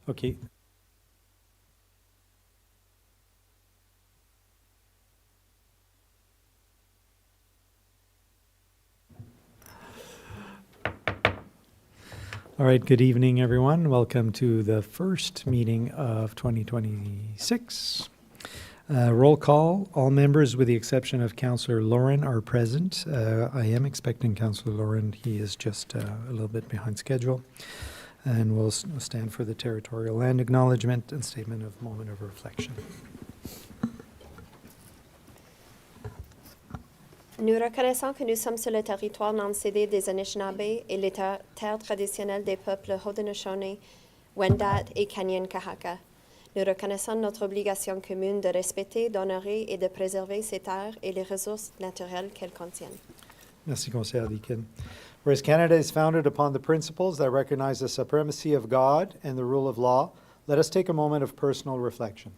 OK. All right, good evening, everyone. Welcome to the first meeting of 2026. Roll call. All members, with the exception of Councillor Lauren, are present. I am expecting Councillor Lauren. He is just a little bit behind schedule. And we'll stand for the territorial land acknowledgement and statement of moment of reflection. Nous reconnaissons que nous sommes sur le territoire non cédé des Anishinaabe et les terres traditionnelles des peuples Haudenosaunee, Wendat et Kanien'kehá:ka. Nous reconnaissons notre obligation commune de respecter, d'honorer et de préserver ces terres et les ressources naturelles qu'elles contiennent. Merci, Conseillère Deakin. Whereas Canada is founded upon the principles that recognize the supremacy of God and the rule of law, let us take a moment of personal reflection.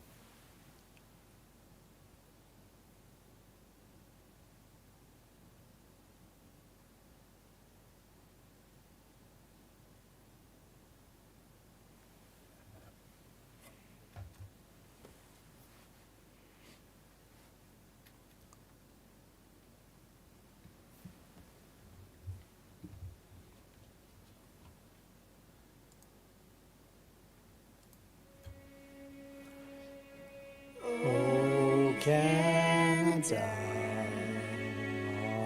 Canada,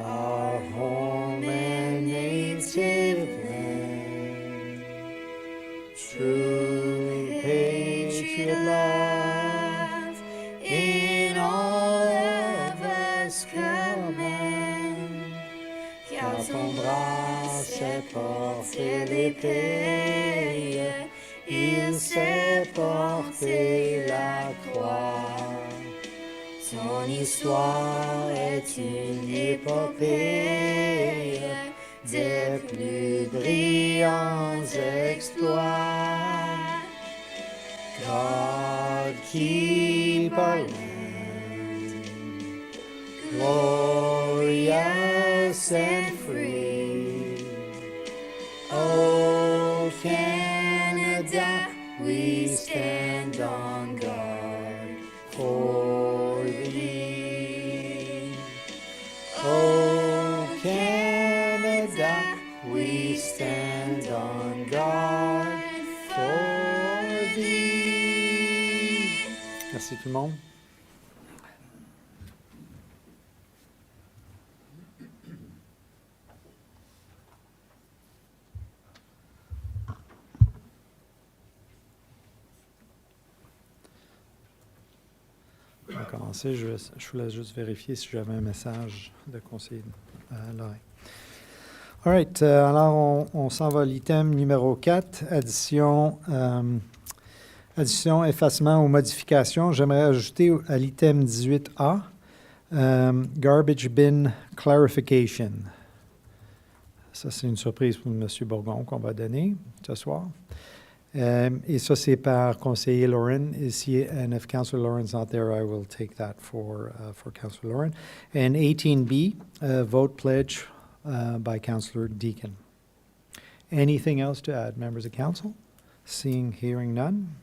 our home and native land, truly patriot love in all of us command, car ton bras sait porter l'épée, il sait porter la croix. Son histoire est une épopée des plus brillants exploits. God keep our land glorious and free. Oh, Canada, we stand on guard for thee. Oh, Canada, we stand on guard for thee. Merci tout le monde. On va commencer. Je voulais juste vérifier si j'avais un message de conseiller Lauren. All right. Alors, on s'en va à l'item numéro 4, addition, effacement ou modification. J'aimerais ajouter à l'item 18A, garbage bin clarification. Ça, c'est une surprise pour M. Bourgon qu'on va donner ce soir. Et ça, c'est par conseiller Lauren. Ici, and if Councillor Lauren's not there, I will take that for Councillor Lauren. And 18B, vote pledge by Councillor Deakin. Anything else to add, members of council? Hearing none,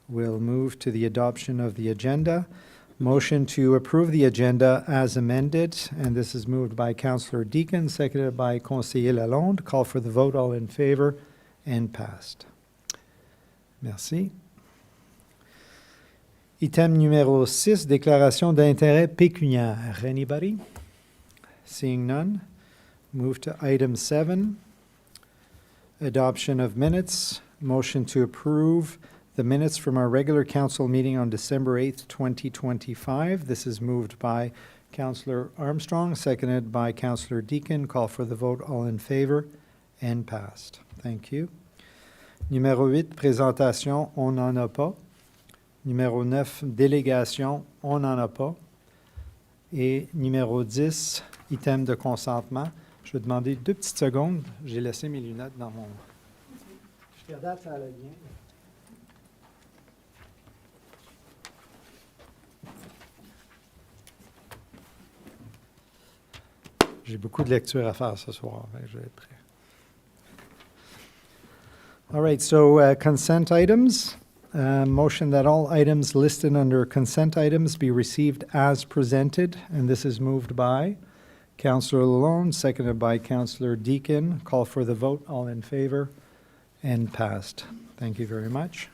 we'll move to the adoption of the agenda. Motion to approve the agenda as amended, and this is moved by Councillor Deakin, seconded by Conseiller Lalonde. Call for the vote, all in favor, and passed. Merci. Item numéro 6, déclaration d'intérêt pécuniaire. Anybody? Seeing none, move to item 7, adoption of minutes. Motion to approve the minutes from our regular council meeting on December 8th, 2025. This is moved by Councillor Armstrong, seconded by Councillor Deakin. Call for the vote, all in favor, and passed. Thank you. Numéro 8, présentation, on n'en a pas. Numéro 9, délégation, on n'en a pas. Et numéro 10, item de consentement. Je vais demander 2 petites secondes. J'ai laissé mes lunettes dans mon... Jusqu'à date, ça allait bien. J'ai beaucoup de lectures à faire ce soir. Je vais être prêt. All right, so consent items. Motion that all items listed under consent items be received as presented, and this is moved by Councillor Lalonde, seconded by Councillor Deakin. Call for the vote. All in favor, and passed. Thank you very much.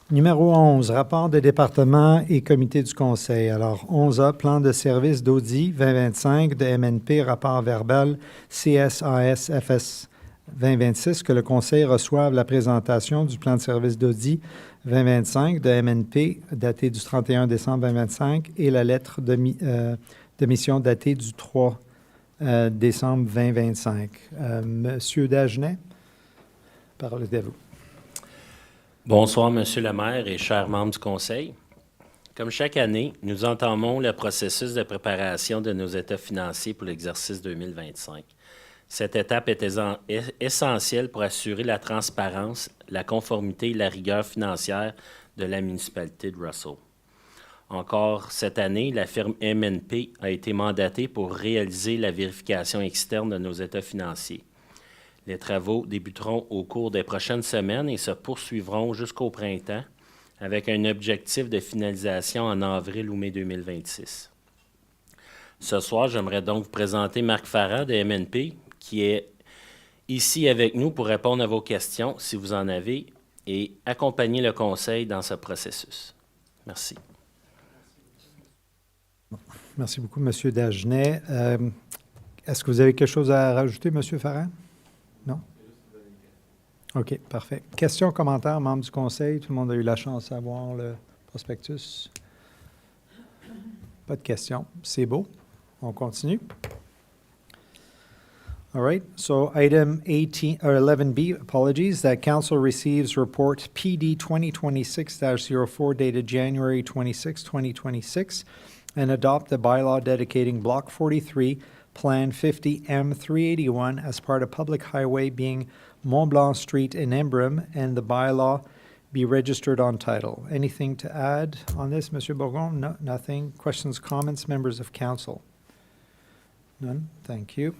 Numéro 11, rapport des départements et comités du Conseil. Alors, 11A, plan de service d'Audi 2025 de MNP, rapport verbal CSAS-FS 2026, que le Conseil reçoive la présentation du plan de service d'Audi 2025 de MNP, daté du 31 décembre 2025, et la lettre de mission datée du 3 décembre 2025. Monsieur Dagenet, parole est à vous. Bonsoir, Monsieur le maire et chers membres du Conseil. Comme chaque année, nous entamons le processus de préparation de nos états financiers pour l'exercice 2025. Cette étape est essentielle pour assurer la transparence, la conformité et la rigueur financière de la municipalité de Russell. Encore cette année, la firme MNP a été mandatée pour réaliser la vérification externe de nos états financiers. Les travaux débuteront au cours des prochaines semaines et se poursuivront jusqu'au printemps avec un objectif de finalisation en avril ou mai 2026. Ce soir, j'aimerais donc vous présenter Marc Farrand de MNP qui est ici avec nous pour répondre à vos questions si vous en avez et accompagner le Conseil dans ce processus. Merci. Merci beaucoup, M. Dagenet. Est-ce que vous avez quelque chose à rajouter, M. Farrand? Non? OK, parfait. Questions, commentaires, membres du Conseil? Tout le monde a eu la chance de voir le prospectus? Pas de questions. C'est beau. On continue. All right. So item 18 or 11B, apologies, that council receives report PD 2026-04 dated January 26, 2026, and adopt the bylaw dedicating Block 43, Plan 50M381 as part of public highway being Mont Blanc Street in Embrun, and the bylaw be registered on title. Anything to add on this, Monsieur Bourgon? No, nothing. Questions, comments, members of council? None. Thank you.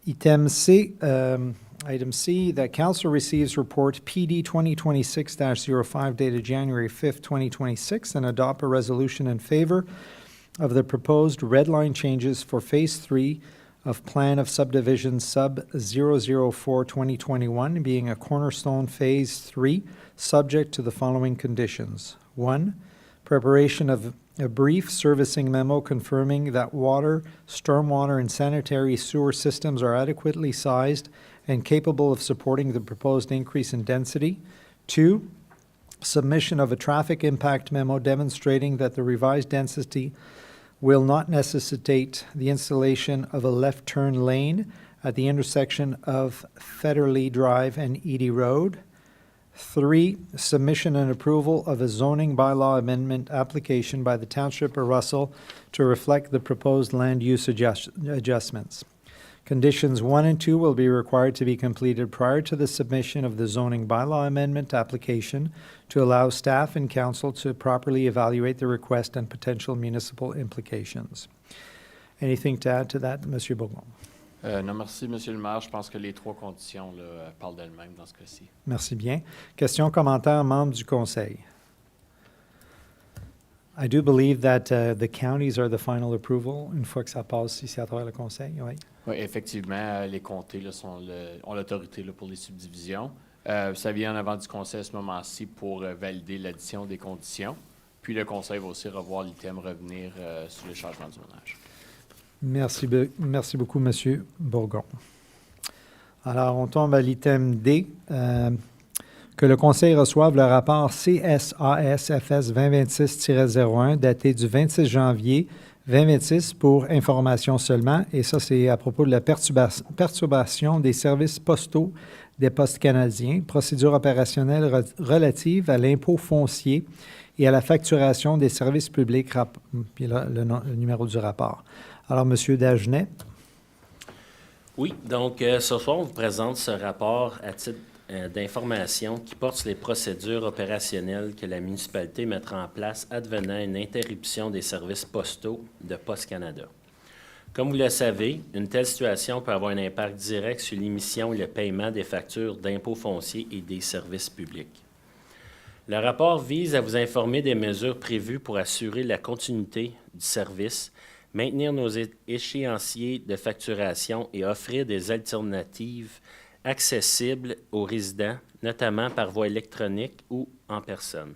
Item C, that council receives report PD 2026-05 dated January 5th, 2026, and adopt a resolution in favor of the proposed red line changes for Phase 3 of Plan of Subdivision Sub 004-2021, being a cornerstone Phase 3, subject to the following conditions. 1. Preparation of a brief servicing memo confirming that water, stormwater, and sanitary sewer systems are adequately sized and capable of supporting the proposed increase in density. 2. Submission of a traffic impact memo demonstrating that the revised density will not necessitate the installation of a left turn lane at the intersection of Federley Drive and Edie Road. 3, submission and approval of a zoning bylaw amendment application by the Township of Russell to reflect the proposed land use adjustments. Conditions 1 and 2 will be required to be completed prior to the submission of the zoning bylaw amendment application to allow staff and council to properly evaluate the request and potential municipal implications. Anything to add to that, Monsieur Bourgon? Non, merci, Monsieur le maire. Je pense que les trois conditions là, parlent d'elles-mêmes dans ce cas-ci. Merci bien. Questions, commentaires, membres du Conseil? I do believe that the counties are the final approval, une fois que ça passe ici à travers le Conseil, oui. Oui, effectivement, les comtés là, ont l'autorité là, pour les subdivisions. Ça vient en avant du Conseil à ce moment-ci pour valider l'addition des conditions. Puis le Conseil va aussi revoir l'item revenir sur le changement du zonage. Merci beaucoup, M. Bourgon. Alors, on tombe à l'item D, que le Conseil reçoive le rapport CSAS-FS 2026-01 daté du 26 janvier 2026 pour information seulement. Et ça, c'est à propos de la perturbation des services postaux des postes canadiens, procédure opérationnelle relative à l'impôt foncier et à la facturation des services publics, puis là, le numéro du rapport. Alors, M. Dagenet. Oui, donc ce soir, on vous présente ce rapport à titre d'information qui porte sur les procédures opérationnelles que la municipalité mettra en place advenant une interruption des services postaux de Poste Canada. Comme vous le savez, une telle situation peut avoir un impact direct sur l'émission et le paiement des factures d'impôts fonciers et des services publics. Le rapport vise à vous informer des mesures prévues pour assurer la continuité du service, maintenir nos échéanciers de facturation et offrir des alternatives accessibles aux résidents, notamment par voie électronique ou en personne.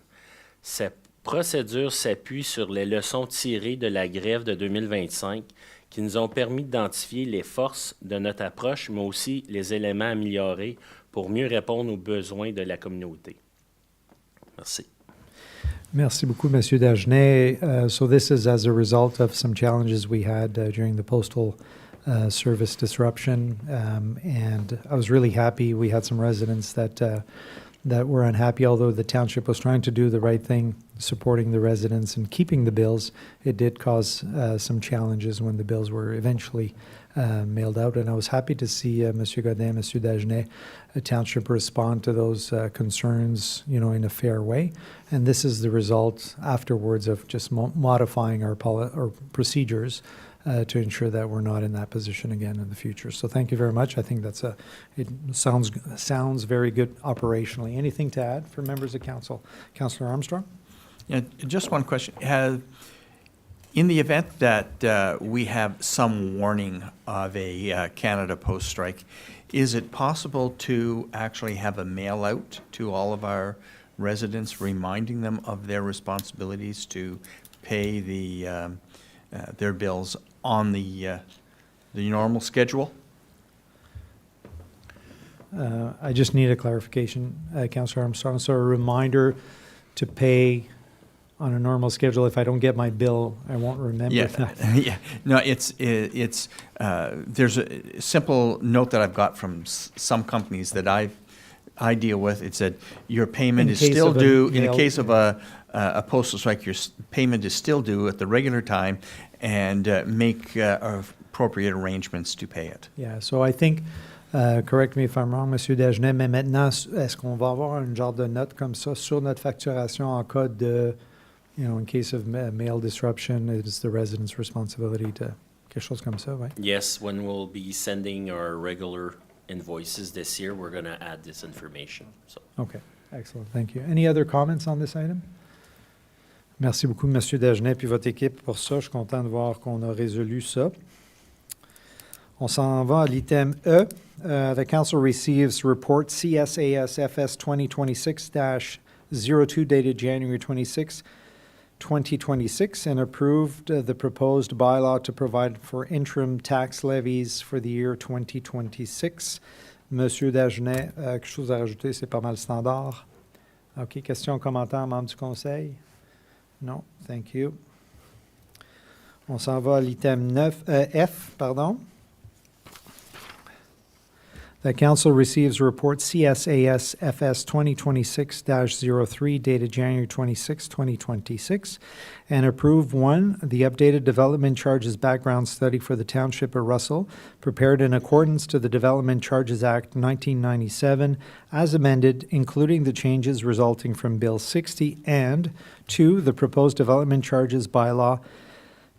Cette procédure s'appuie sur les leçons tirées de la grève de 2025 qui nous ont permis d'identifier les forces de notre approche, mais aussi les éléments améliorés pour mieux répondre aux besoins de la communauté. Merci. Merci beaucoup, Monsieur Dagenet. So this is as a result of some challenges we had during the postal service disruption, and I was really happy. We had some residents that were unhappy, although the township was trying to do the right thing, supporting the residents and keeping the bills. It did cause some challenges when the bills were eventually mailed out, and I was happy to see Monsieur Godin, Monsieur Dagenet, a township respond to those concerns, in a fair way. And this is the result afterwards of just modifying our procedures to ensure that we're not in that position again in the future. So thank you very much. I think it sounds very good operationally. Anything to add for members of council? Councillor Armstrong? Yeah, just one question. In the event that we have some warning of a Canada Post strike, is it possible to actually have a mail out to all of our residents, reminding them of their responsibilities to pay their bills on the normal schedule? I just need a clarification, Councillor Armstrong. So a reminder to pay on a normal schedule. If I don't get my bill, I won't remember that. Yeah. No, it's there's a simple note that I've got from some companies that I deal with. It said your payment is still due in the case of a postal strike. Your payment is still due at the regular time, and make appropriate arrangements to pay it. Yeah. So I think. Correct me if I'm wrong, Monsieur Dagenet, mais maintenant, est-ce qu'on va avoir un genre de note comme ça sur notre facturation en cas de, in case of mail disruption, it's the resident's responsibility to, quelque chose comme ça, right? Yes, when we'll be sending our regular invoices this year, we're going to add this information. So. Okay, excellent, thank you. Any other comments on this item? Merci beaucoup, Monsieur Dagenet, puis votre équipe pour ça. Je suis content de voir qu'on a résolu ça. On s'en va à l'item E. The council receives report CSAS FS 2026-02 dated January 26, 2026 and approved the proposed bylaw to provide for interim tax levies for the year 2026. Monsieur Dagenet, quelque chose à rajouter? C'est pas mal standard. OK. Questions, commentaires, membres du conseil? Non. Thank you. On s'en va à l'item F, pardon. The council receives report CSAS FS 2026-03 dated January 26, 2026 and approve 1, the updated development charges background study for the Township of Russell prepared in accordance to the Development Charges Act 1997 as amended, including the changes resulting from Bill 60, and 2, the proposed development charges bylaw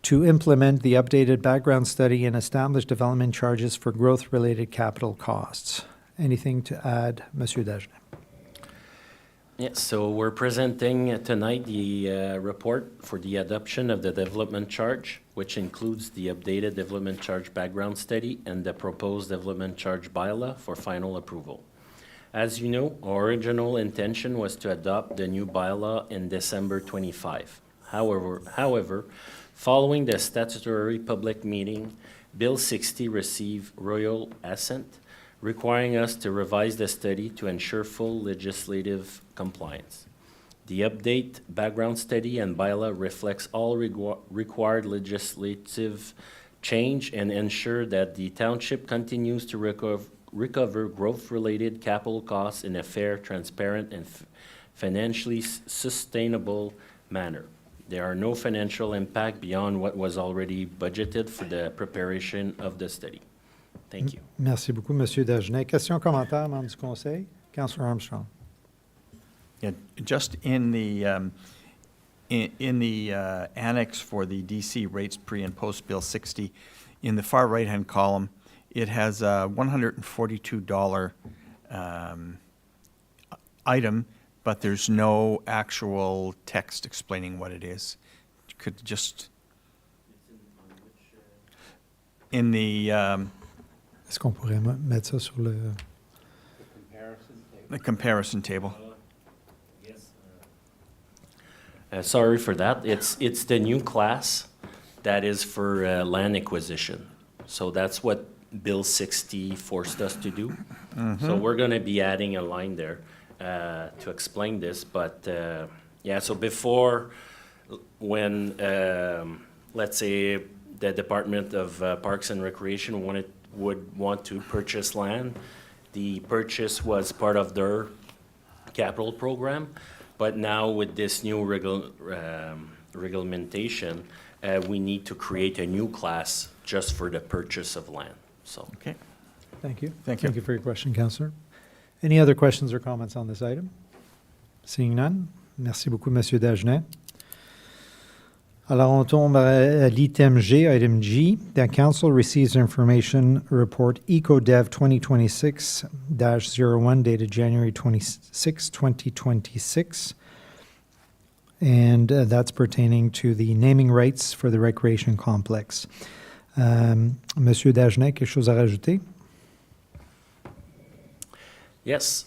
to implement the updated background study and establish development charges for growth-related capital costs. Anything to add, Monsieur Dagenet? Yes, so we're presenting tonight the report for the adoption of the development charge, which includes the updated development charge background study and the proposed development charge bylaw for final approval. As you know, our original intention was to adopt the new bylaw in December 25. However, following the statutory public meeting, Bill 60 received royal assent, requiring us to revise the study to ensure full legislative compliance. The update background study and bylaw reflects all required legislative change and ensure that the township continues to recover growth-related capital costs in a fair, transparent, and financially sustainable manner. There are no financial impact beyond what was already budgeted for the preparation of the study. Thank you. Merci beaucoup, Monsieur Dagenet. Questions, commentaires, membres du conseil? Councillor Armstrong. Yeah, just in the, in the annex for the DC rates pre and post Bill 60, in the far right-hand column, it has a $142 item, but there's no actual text explaining what it is. Could just, in the Est-ce qu'on pourrait mettre ça sur le... comparison table. Sorry for that. It's the new class that is for land acquisition. So that's what Bill 60 forced us to do. So we're going to be adding a line there to explain this. But yeah, so before, when let's say the Department of Parks and Recreation would want to purchase land, the purchase was part of their capital program. But now with this new regulation, we need to create a new class just for the purchase of land. So, Okay. Thank you. Thank you. Thank you for your question, Councillor. Any other questions or comments on this item? Seeing none. Merci beaucoup, Monsieur Dagenet. Alors, on tombe à l'item G, item G. The council receives information report EcoDev 2026-01 dated January 26, 2026. And that's pertaining to the naming rights for the recreation complex. Monsieur Dagenet, quelque chose à rajouter? yes.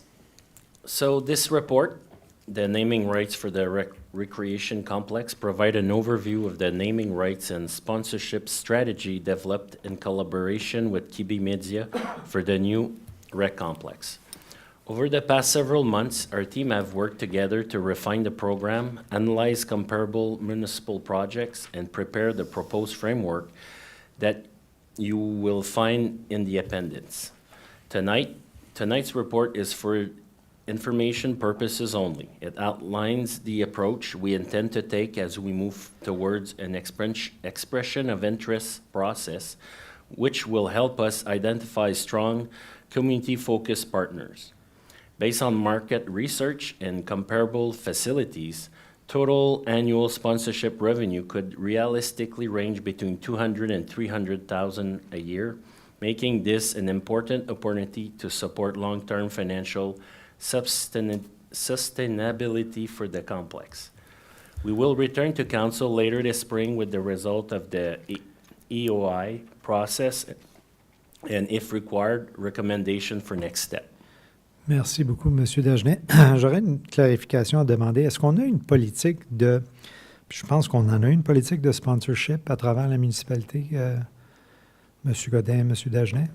So this report, the naming rights for the recreation complex, provide an overview of the naming rights and sponsorship strategy developed in collaboration with Kibi Media for the new rec complex. Over the past several months, our team have worked together to refine the program, analyze comparable municipal projects, and prepare the proposed framework that you will find in the appendix. Tonight's report is for information purposes only. It outlines the approach we intend to take as we move towards an expression of interest process, which will help us identify strong community-focused partners. Based on market research and comparable facilities, total annual sponsorship revenue could realistically range between $200,000 and $300,000 a year, making this an important opportunity to support long-term financial sustainability for the complex. We will return to council later this spring with the result of the EOI process and, if required, recommendation for next step. Merci beaucoup, Monsieur Dagenet. J'aurais une clarification à demander. Est-ce qu'on a une politique de... Je pense qu'on en a une politique de sponsorship à travers la municipalité, Monsieur Godin, Monsieur Dagenet?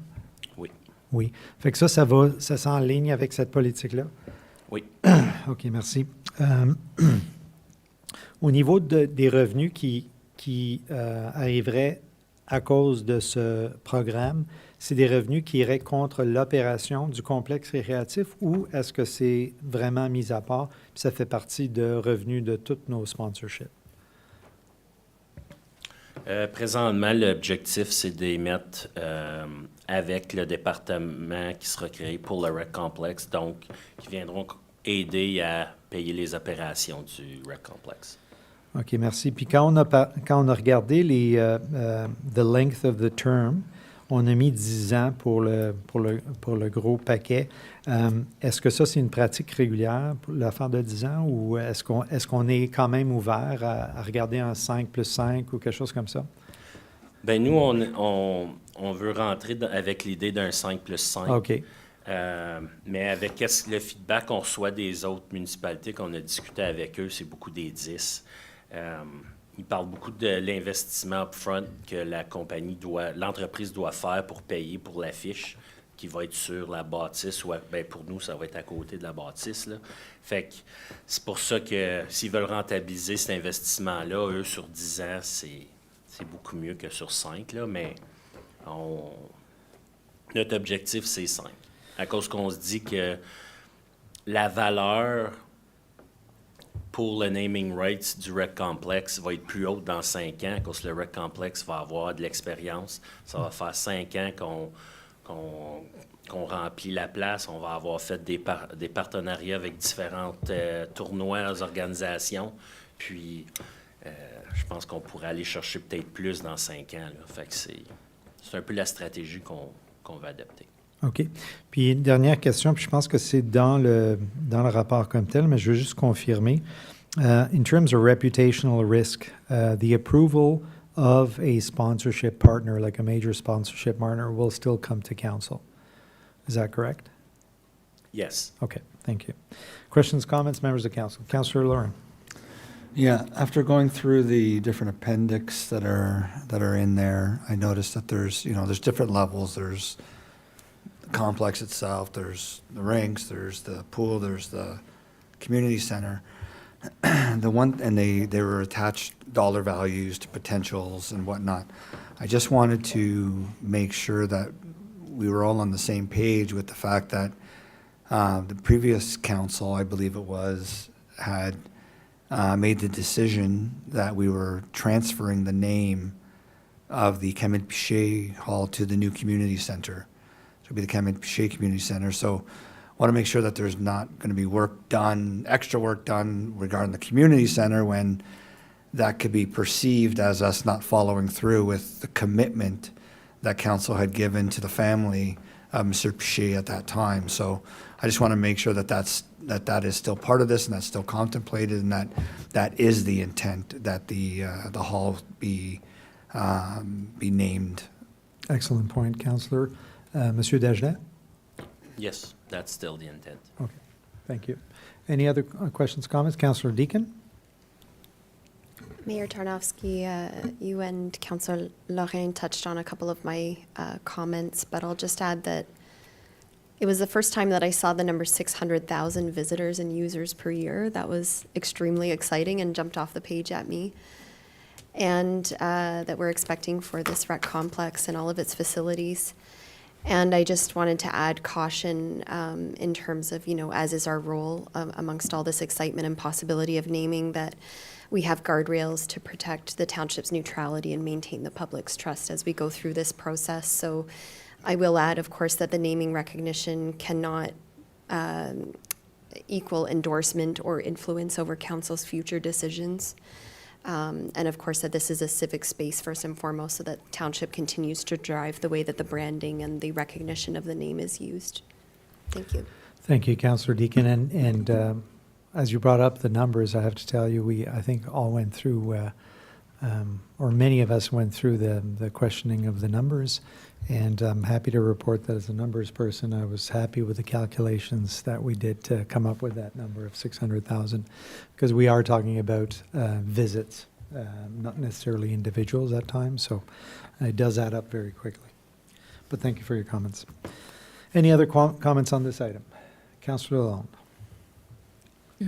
Oui. Oui. Fait que ça s'enligne avec cette politique-là? Oui. OK, merci. Au niveau des revenus qui arriveraient à cause de ce programme, c'est des revenus qui iraient contre l'opération du complexe récréatif ou est-ce que c'est vraiment mis à part puis ça fait partie de revenus de tous nos sponsorships? Présentement, l'objectif, c'est de mettre avec le département qui sera créé pour le rec complexe, donc qui viendront aider à payer les opérations du rec complexe. OK, merci. Puis quand on a regardé the length of the term, on a mis 10 ans pour le gros paquet. Est-ce que ça, c'est une pratique régulière pour l'affaire de 10 ans ou est-ce qu'on est quand même ouvert à regarder un 5 plus 5 ou quelque chose comme ça? Bien, nous, on veut rentrer avec l'idée d'un 5 plus 5. OK. Mais avec le feedback qu'on reçoit des autres municipalités qu'on a discuté avec eux, c'est beaucoup des 10. Ils parlent beaucoup de l'investissement upfront que l'entreprise doit faire pour payer pour l'affiche qui va être sur la bâtisse. Ou bien pour nous, ça va être à côté de la bâtisse, là. Fait que c'est pour ça que s'ils veulent rentabiliser cet investissement-là, eux, sur 10 ans, c'est beaucoup mieux que sur 5, là, mais notre objectif, c'est 5. À cause qu'on se dit que la valeur pour le naming rights du rec complexe va être plus haute dans 5 ans, à cause que le rec complexe va avoir de l'expérience. Ça va faire 5 ans qu'on remplit la place. On va avoir fait des partenariats avec différentes tournois, organisations. Puis, je pense qu'on pourrait aller chercher peut-être plus dans 5 ans. Là. Fait que c'est un peu la stratégie qu'on va adopter. OK. Puis, une dernière question, puis je pense que c'est dans le rapport comme tel, mais je veux juste confirmer. In terms of reputational risk, the approval of a sponsorship partner, like a major sponsorship partner, will still come to council. Is that correct? Yes. Okay, thank you. Questions, comments, members of council? Councillor Lauren. Yeah, after going through the different appendix that are in there, I noticed that there's different levels. There's the complex itself, there's the rinks, there's the pool, there's the community center. They were attached dollar values to potentials and whatnot. I just wanted to make sure that we were all on the same page with the fact that the previous council, I believe it was, had made the decision that we were transferring the name of the Camille Pichet Hall to the new community center. So it'll be the Camille Pichet Community Center. So I want to make sure that there's not going to be extra work done regarding the community center when that could be perceived as us not following through with the commitment that council had given to the family of Mr. Pichet at that time. So I just want to make sure that that is still part of this and that's still contemplated and that is the intent, that the hall be named. Excellent point, Councillor. Monsieur Dagenet? Yes, that's still the intent. Okay, thank you. Any other questions, comments? Councillor Deacon? Mayor Tarnowski, you and Councillor Lorraine touched on a couple of my comments, but I'll just add that it was the first time that I saw the number 600,000 visitors and users per year. That was extremely exciting and jumped off the page at me. And that we're expecting for this rec complex and all of its facilities. And I just wanted to add caution in terms of, as is our role amongst all this excitement and possibility of naming, that we have guardrails to protect the township's neutrality and maintain the public's trust as we go through this process. So I will add, of course, that the naming recognition cannot equal endorsement or influence over council's future decisions. And of course, that this is a civic space first and foremost, so that township continues to drive the way that the branding and the recognition of the name is used. Thank you. Thank you, Councillor Deacon. And as you brought up the numbers, I have to tell you, I think all went through, or many of us went through the questioning of the numbers. And I'm happy to report that as a numbers person, I was happy with the calculations that we did to come up with that number of 600,000, because we are talking about visits, not necessarily individuals at times. So it does add up very quickly. But thank you for your comments. Any other comments on this item? Councillor Lalonde.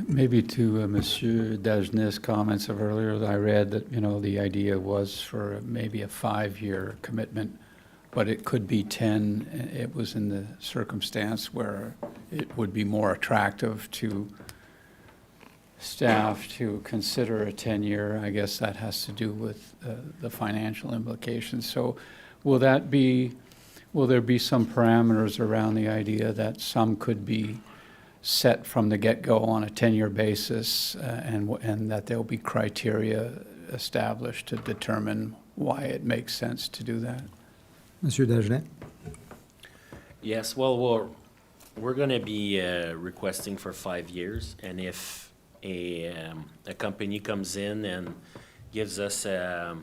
Maybe to Monsieur Dagenet's comments of earlier, I read that, the idea was for maybe a 5-year commitment, but it could be 10. It was in the circumstance where it would be more attractive to staff to consider a 10-year. I guess that has to do with the financial implications. So will there be some parameters around the idea that some could be set from the get-go on a 10-year basis, and that there will be criteria established to determine why it makes sense to do that? Monsieur Dagenet. Yes, well, we're going to be requesting for 5 years, and if a company comes in and gives us their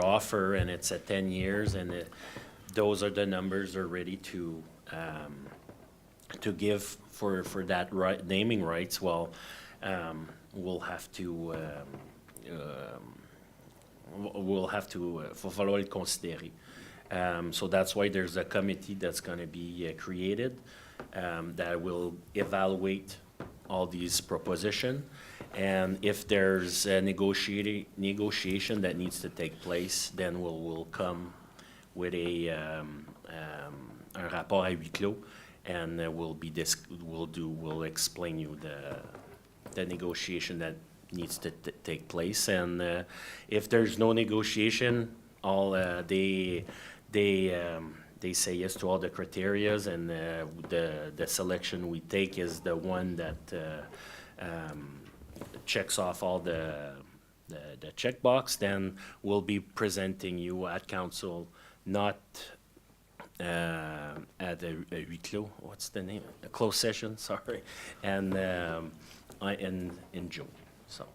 offer and it's at 10 years and those are the numbers they're ready to give for that naming rights, well, we'll have to falloir le considérer. So that's why there's a committee that's going to be created that will evaluate all these propositions. And if there's a negotiation that needs to take place, then we'll come with un rapport à huis clos, and we'll explain you the negotiation that needs to take place. And if there's no negotiation, all they they say yes to all the criterias, and the selection we take is the one that checks off all the checkbox. Then we'll be presenting you at council, not at a huis clos, what's the name? A closed session, sorry, and in June. So.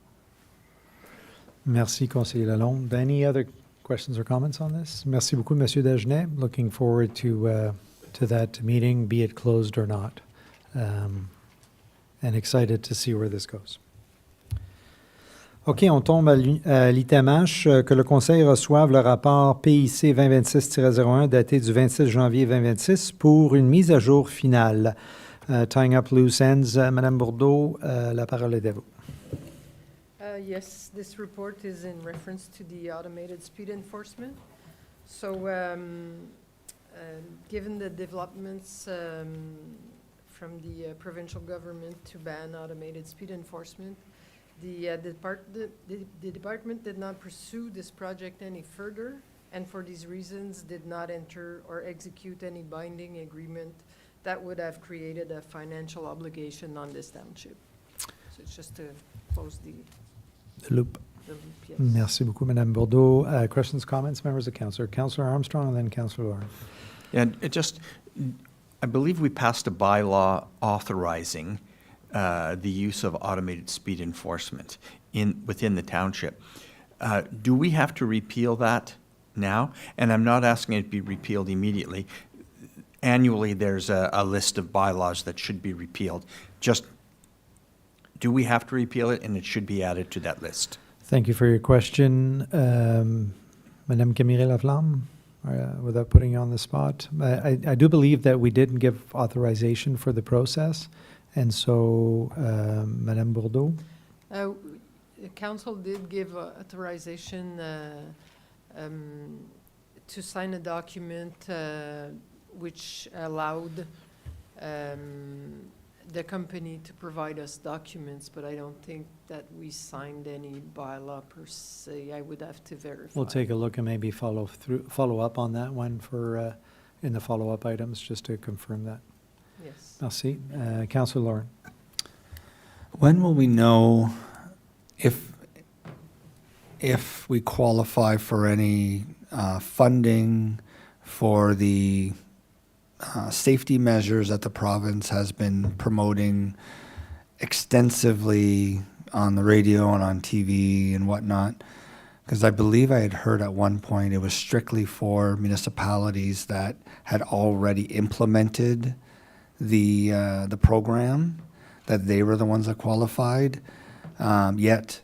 Merci, Conseiller Lalonde. Any other questions or comments on this? Merci beaucoup, Monsieur Dagenet. Looking forward to that meeting, be it closed or not, and excited to see where this goes. OK, on tombe à l'item H, que le Conseil reçoive le rapport PIC 2026-01 daté du 26 janvier 2026 pour une mise à jour finale. Tying up loose ends, Madame Bourdeau, la parole est à vous. Yes, this report is in reference to the automated speed enforcement. So, given the developments from the provincial government to ban automated speed enforcement, the department did not pursue this project any further, and for these reasons did not enter or execute any binding agreement that would have created a financial obligation on this township. So it's just to close the Loop. loop, yes. Merci beaucoup, Madame Bourdeau. Questions, comments, members of council? Councillor Armstrong and then Councillor Lawrence. And it just, I believe we passed a bylaw authorizing the use of automated speed enforcement within the township. Do we have to repeal that now? And I'm not asking it to be repealed immediately. Annually, there's a list of bylaws that should be repealed. Just, do we have to repeal it, and it should be added to that list? Thank you for your question. Madame Camille Laflamme, without putting you on the spot. I do believe that we didn't give authorization for the process, and so Madame Bourdeau. The council did give authorization to sign a document which allowed the company to provide us documents, but I don't think that we signed any bylaw per se. I would have to verify. We'll take a look and maybe follow up on that one for in the follow-up items, just to confirm that. Yes. Merci. Councillor Lauren. When will we know if we qualify for any funding for the safety measures that the province has been promoting extensively on the radio and on TV and whatnot? Because I believe I had heard at one point it was strictly for municipalities that had already implemented the program, that they were the ones that qualified. Yet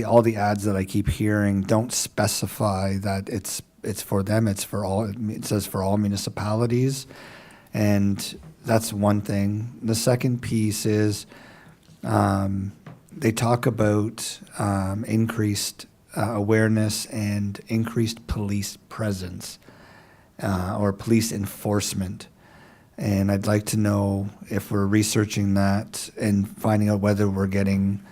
all the ads that I keep hearing don't specify that it's for them. It's for all. It says for all municipalities, and that's one thing. The second piece is they talk about increased awareness and increased police presence or police enforcement. And I'd like to know if we're researching that and finding out whether we're getting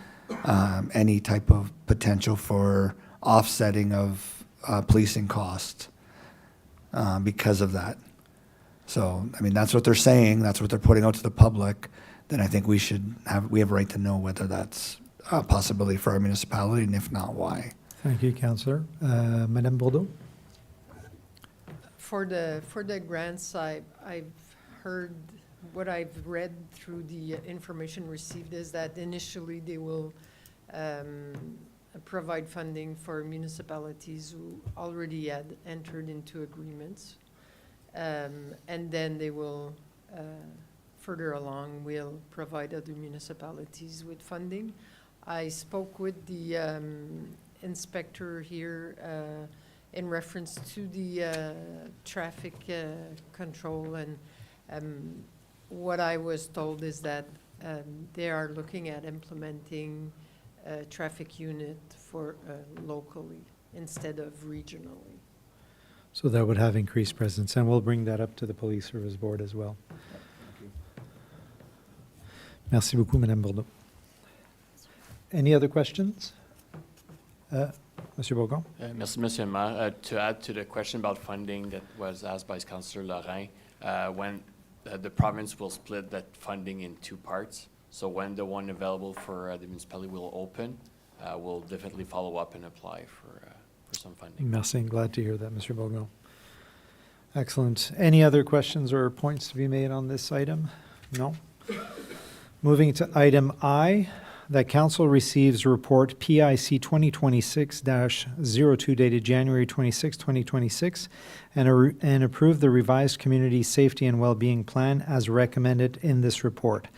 any type of potential for offsetting of policing costs because of that. So, I mean, that's what they're saying. That's what they're putting out to the public. Then I think we have a right to know whether that's a possibility for our municipality, and if not, why. Thank you, Councillor. Madame Bourdeau. For the grants, I've heard, what I've read through the information received is that initially they will provide funding for municipalities who already had entered into agreements. And then they will, further along, will provide other municipalities with funding. I spoke with the inspector here in reference to the traffic control, and what I was told is that they are looking at implementing a traffic unit for locally instead of regionally. So that would have increased presence, and we'll bring that up to the Police Service Board as well. Merci beaucoup, Madame Bourdeau. Any other questions? Monsieur Bourgon? Merci, Monsieur le Maire. To add to the question about funding that was asked by Councillor Lorrain, when the province will split that funding in two parts. So when the one available for the municipality will open, we'll definitely follow up and apply for some funding. Merci. Glad to hear that, Monsieur Bourgon. Excellent. Any other questions or points to be made on this item? No? Moving to item I, that council receives report PIC 2026-02 dated January 26, 2026, and approve the revised community safety and well-being plan as recommended in this report.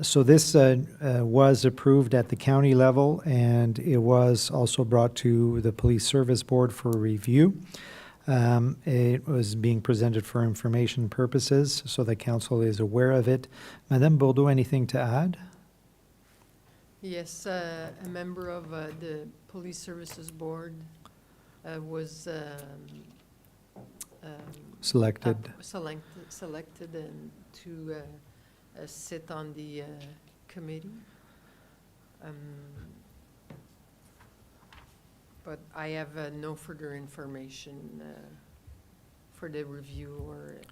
So this was approved at the county level, and it was also brought to the Police Service Board for review. It was being presented for information purposes, so the council is aware of it. Madame Bourdeau, anything to add? Yes, a member of the Police Services Board was Selected. selected and to sit on the committee. But I have no further information for the review or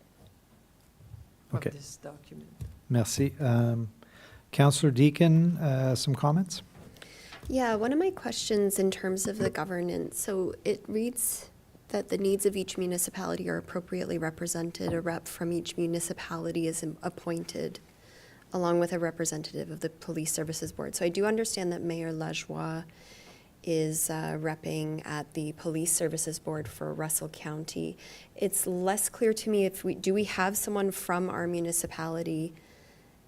Okay. of this document. Merci. Councillor Deakin, some comments? Yeah, one of my questions in terms of the governance, so it reads that the needs of each municipality are appropriately represented. A rep from each municipality is appointed along with a representative of the Police Services Board. So I do understand that Mayor Lajoie is repping at the Police Services Board for Russell County. It's less clear to me if do we have someone from our municipality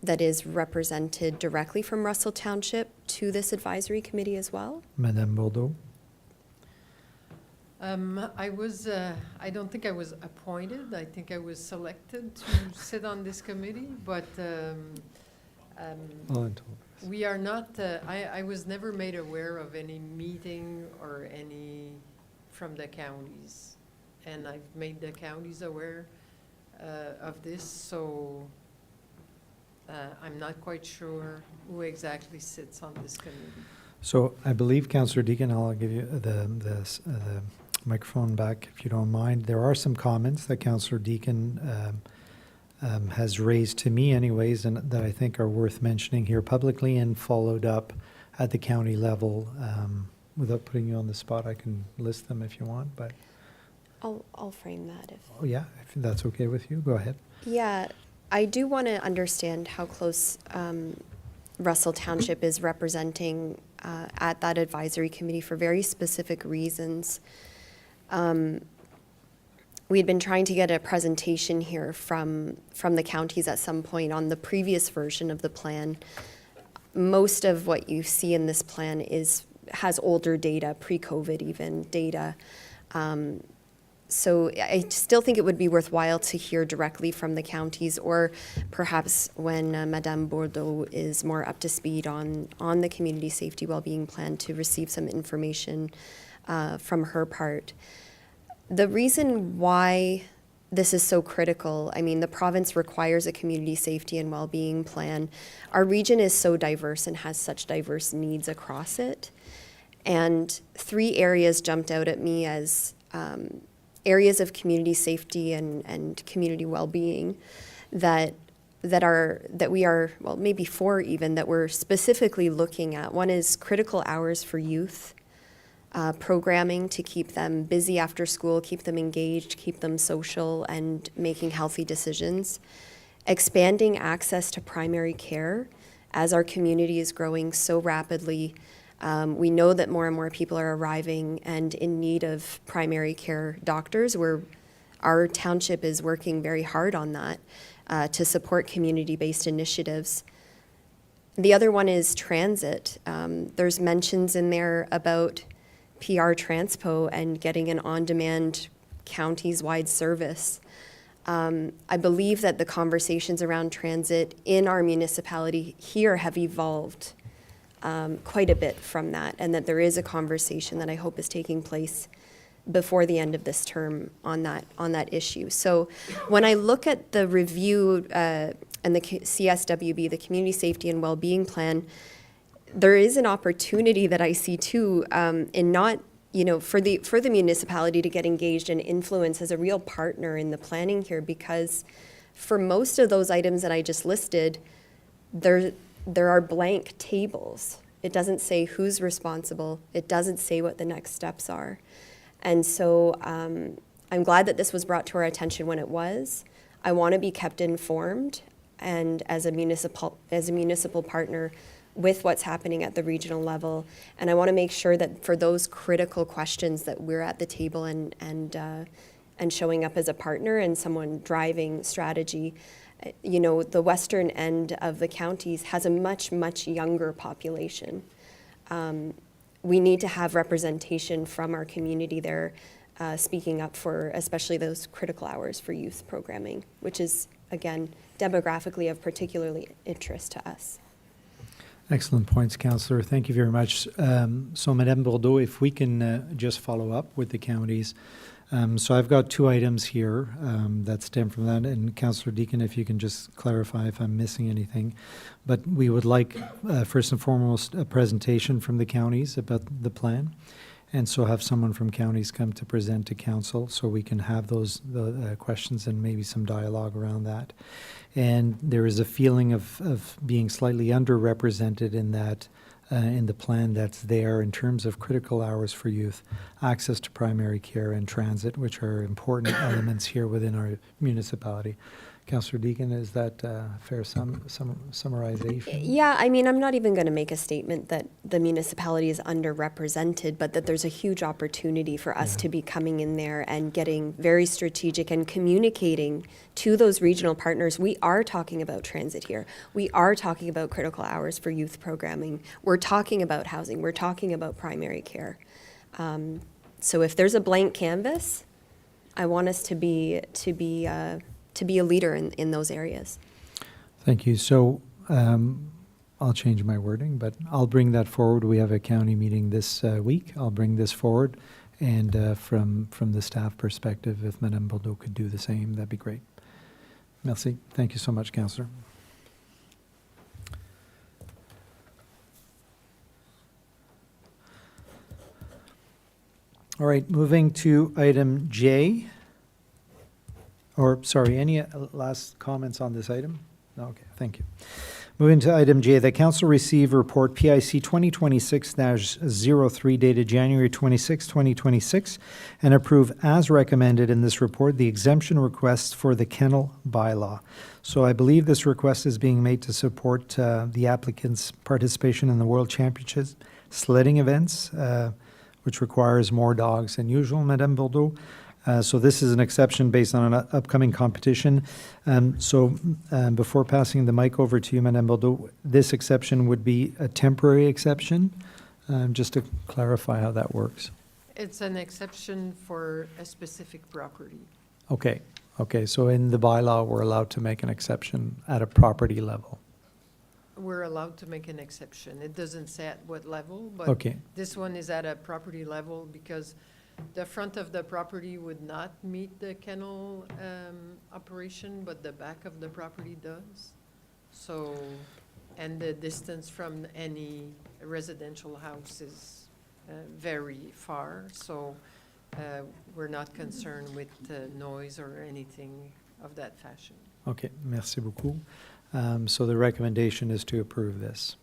that is represented directly from Russell Township to this advisory committee as well? Madame Bourdeau? I don't think I was appointed. I think I was selected to sit on this committee, but we are not, I was never made aware of any meeting or any from the counties. And I've made the counties aware of this, so I'm not quite sure who exactly sits on this committee. So I believe, Councillor Deakin, I'll give you the microphone back if you don't mind. There are some comments that Councillor Deakin has raised to me anyways, and that I think are worth mentioning here publicly and followed up at the county level. Without putting you on the spot, I can list them if you want, but. I'll frame that if. Oh, yeah, if that's okay with you, go ahead. Yeah, I do want to understand how close Russell Township is representing at that advisory committee for very specific reasons. We had been trying to get a presentation here from the counties at some point on the previous version of the plan. Most of what you see in this plan has older data, pre-COVID even data. So I still think it would be worthwhile to hear directly from the counties, or perhaps when Madame Bourdeau is more up to speed on the community safety wellbeing plan, to receive some information from her part. The reason why this is so critical, I mean, the province requires a community safety and well-being plan. Our region is so diverse and has such diverse needs across it. And 3 areas jumped out at me as areas of community safety and community well-being that we are, well, maybe 4 even, that we're specifically looking at. One is critical hours for youth, programming to keep them busy after school, keep them engaged, keep them social, and making healthy decisions. Expanding access to primary care. As our community is growing so rapidly, we know that more and more people are arriving and in need of primary care doctors. Our township is working very hard on that to support community-based initiatives. The other one is transit. There's mentions in there about PR Transpo and getting an on-demand counties-wide service. I believe that the conversations around transit in our municipality here have evolved quite a bit from that, and that there is a conversation that I hope is taking place before the end of this term on that issue. So when I look at the review and the CSWB, the Community Safety and Wellbeing Plan, there is an opportunity that I see too, in not, for the municipality to get engaged and influence as a real partner in the planning here, because for most of those items that I just listed, there are blank tables. It doesn't say who's responsible. It doesn't say what the next steps are. And so I'm glad that this was brought to our attention when it was. I want to be kept informed, and as a municipal partner with what's happening at the regional level. And I want to make sure that for those critical questions that we're at the table and showing up as a partner and someone driving strategy. The western end of the counties has a much, much younger population. We need to have representation from our community there, speaking up for especially those critical hours for youth programming, which is, again, demographically of particularly interest to us. Excellent points, Councillor. Thank you very much. So, Madame Bourdeau, if we can just follow up with the counties. So I've got two items here that stem from that, and Councillor Deacon, if you can just clarify if I'm missing anything. But we would like, first and foremost, a presentation from the counties about the plan, and so have someone from counties come to present to council so we can have those questions and maybe some dialogue around that. And there is a feeling of being slightly underrepresented in that, in the plan that's there in terms of critical hours for youth, access to primary care and transit, which are important elements here within our municipality. Councillor Deacon, is that fair summarization? Yeah, I mean, I'm not even going to make a statement that the municipality is underrepresented, but that there's a huge opportunity for us to be coming in there and getting very strategic and communicating to those regional partners. We are talking about transit here. We are talking about critical hours for youth programming. We're talking about housing. We're talking about primary care. So if there's a blank canvas, I want us to be a leader in those areas. Thank you. So I'll change my wording, but I'll bring that forward. We have a county meeting this week. I'll bring this forward. And from the staff perspective, if Madame Bourdeau could do the same, that'd be great. Merci. Thank you so much, Councillor. All right, moving to item J. Or, sorry, any last comments on this item? No, okay, thank you. Moving to item J, the council received report PIC 2026-03 dated January 26, 2026, and approve as recommended in this report the exemption request for the kennel bylaw. So I believe this request is being made to support the applicant's participation in the World Championships sledding events, which requires more dogs than usual, Madame Bourdeau. So this is an exception based on an upcoming competition. Before passing the mic over to you, Madame Bourdeau, this exception would be a temporary exception, just to clarify how that works. It's an exception for a specific property. Okay, so in the bylaw, we're allowed to make an exception at a property level. We're allowed to make an exception. It doesn't say at what level, but Okay. this one is at a property level because the front of the property would not meet the kennel operation, but the back of the property does. So, and the distance from any residential house is very far. So we're not concerned with noise or anything of that fashion. Okay, merci beaucoup. So the recommendation is to approve this.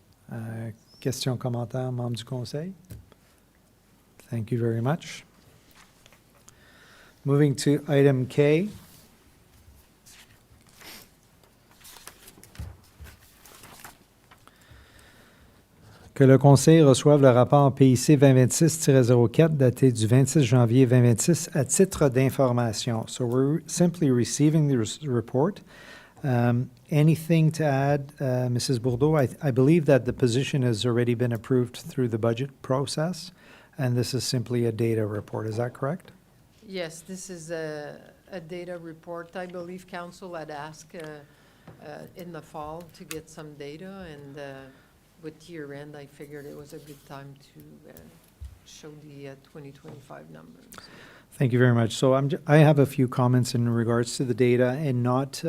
Questions, commentaires, membres du conseil? Thank you very much. Moving to item K. Que le Conseil reçoive le rapport PIC 2026-04 daté du 26 janvier 2026 à titre d'information. So we're simply receiving the report. Anything to add, Mrs. Bourdeau? I believe that the position has already been approved through the budget process, and this is simply a data report. Is that correct? Yes, this is a data report. I believe council had asked in the fall to get some data, and with year end, I figured it was a good time to show the 2025 numbers. Thank you very much. So I have a few comments in regards to the data, and not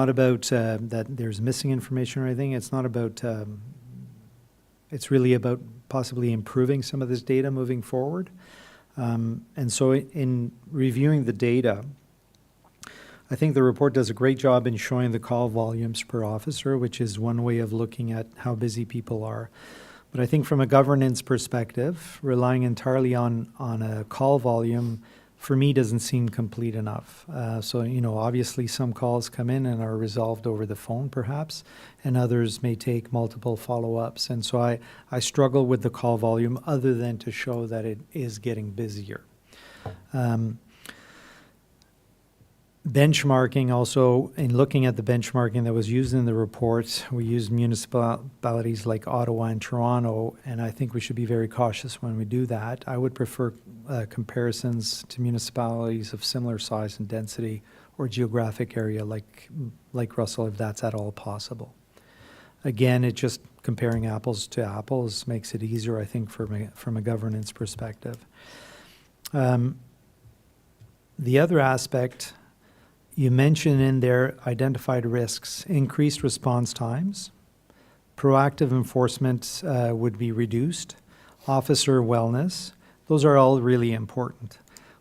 about that there's missing information or anything. It's not about it's really about possibly improving some of this data moving forward. And so in reviewing the data, I think the report does a great job in showing the call volumes per officer, which is one way of looking at how busy people are. But I think from a governance perspective, relying entirely on a call volume, for me, doesn't seem complete enough. So, obviously some calls come in and are resolved over the phone, perhaps, and others may take multiple follow-ups. And so I struggle with the call volume other than to show that it is getting busier. Benchmarking also, in looking at the benchmarking that was used in the report, we used municipalities like Ottawa and Toronto, and I think we should be very cautious when we do that. I would prefer comparisons to municipalities of similar size and density or geographic area like Russell, if that's at all possible. Again, it just comparing apples to apples makes it easier, I think, from a governance perspective. The other aspect, you mentioned in there identified risks, increased response times, proactive enforcement would be reduced, officer wellness. Those are all really important,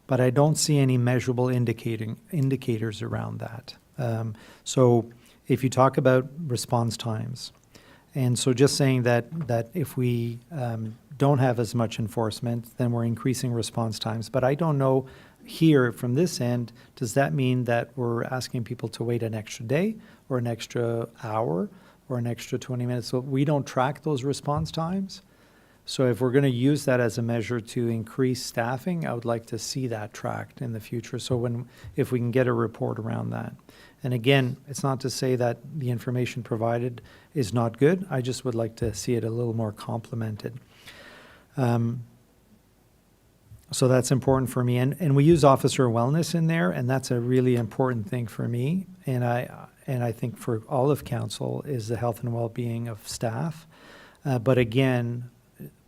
but I don't see any measurable indicators around that. So if you talk about response times, and so just saying that if we don't have as much enforcement, then we're increasing response times. But I don't know here from this end, does that mean that we're asking people to wait an extra day or an extra hour or an extra 20 minutes? So we don't track those response times. So if we're going to use that as a measure to increase staffing, I would like to see that tracked in the future. So if we can get a report around that. And again, it's not to say that the information provided is not good. I just would like to see it a little more complemented. So that's important for me. And we use officer wellness in there, and that's a really important thing for me. And I think for all of council is the health and well-being of staff. But again,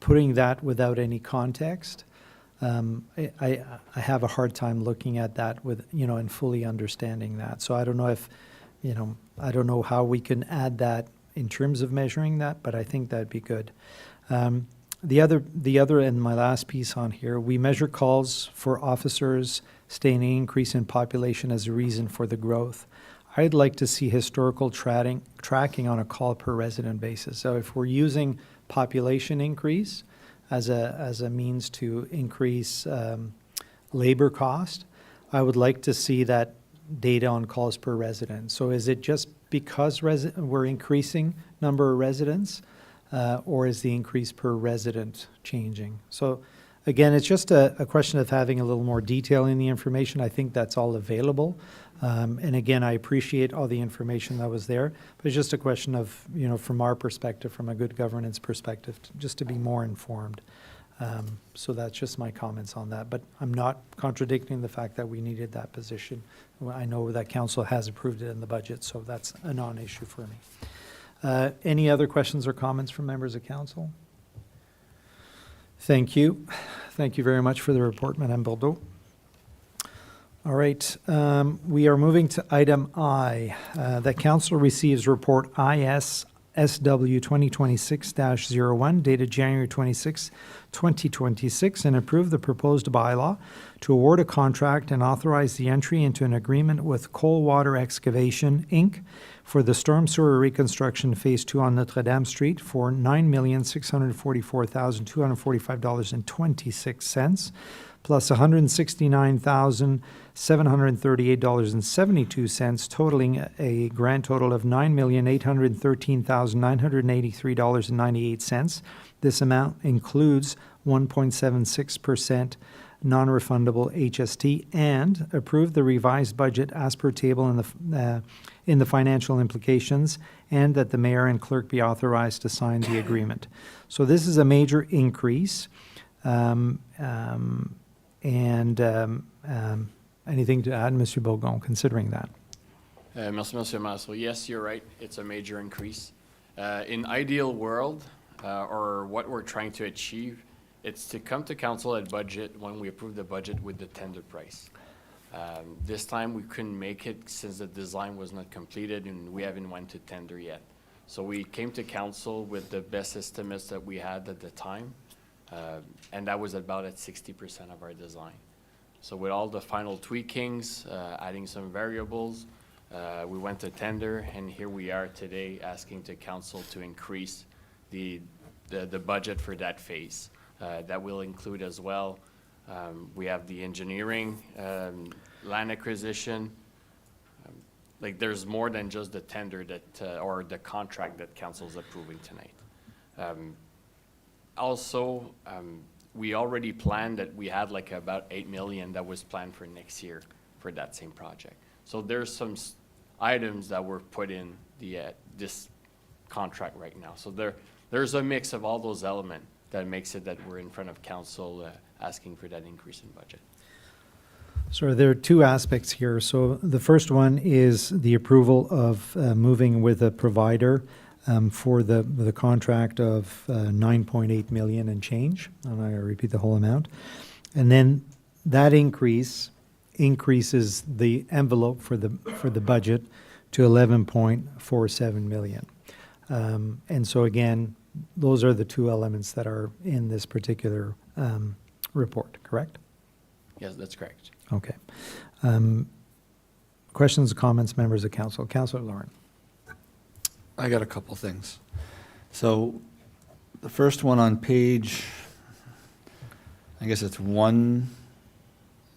putting that without any context, I have a hard time looking at that with, and fully understanding that. So I don't know if, I don't know how we can add that in terms of measuring that, but I think that'd be good. The other, and my last piece on here, we measure calls for officers stating an increase in population as a reason for the growth. I'd like to see historical tracking on a call per resident basis. So if we're using population increase as a means to increase labor cost, I would like to see that data on calls per resident. So is it just because we're increasing number of residents? Or is the increase per resident changing? So again, it's just a question of having a little more detail in the information. I think that's all available. And again, I appreciate all the information that was there, but it's just a question of, from our perspective, from a good governance perspective, just to be more informed. So that's just my comments on that. But I'm not contradicting the fact that we needed that position. I know that council has approved it in the budget, so that's a non-issue for me. Any other questions or comments from members of council? Thank you. Thank you very much for the report, Madame Bordeaux. All right, we are moving to item I. That council receives report IS-SW 2026-01 dated January 26, 2026 and approve the proposed bylaw to award a contract and authorize the entry into an agreement with Coalwater Excavation, Inc. for the storm sewer reconstruction Phase 2 on Notre Dame Street for $9,644,245.26 plus $169,738.72, totaling a grand total of $9,813,983.98. This amount includes 1.76% non-refundable HST, and approve the revised budget as per table in the financial implications, and that the mayor and clerk be authorized to sign the agreement. So this is a major increase. Anything to add, Monsieur Bourgon, considering that? Merci, Monsieur Masso. Yes, you're right. It's a major increase. In ideal world, or what we're trying to achieve, it's to come to council at budget when we approve the budget with the tender price. This time we couldn't make it since the design was not completed and we haven't went to tender yet. So we came to council with the best estimates that we had at the time, and that was about at 60% of our design. So with all the final tweakings, adding some variables, we went to tender, and here we are today asking to council to increase the budget for that phase. That will include as well, we have the engineering, land acquisition. Like, there's more than just the tender that, or the contract that council's approving tonight. Also, we already planned that we had like about 8 million that was planned for next year for that same project. So there's some items that were put in this contract right now. So there's a mix of all those elements that makes it that we're in front of council asking for that increase in budget. So there are two aspects here. So the first one is the approval of moving with a provider for the contract of 9.8 million and change. I'm not going to repeat the whole amount. And then that increases the envelope for the budget to 11.47 million. And so again, those are the two elements that are in this particular report, correct? Yes, that's correct. Okay. Questions, comments, members of council? Councillor Lauren. I got a couple things. So the first one on page, I guess it's 1,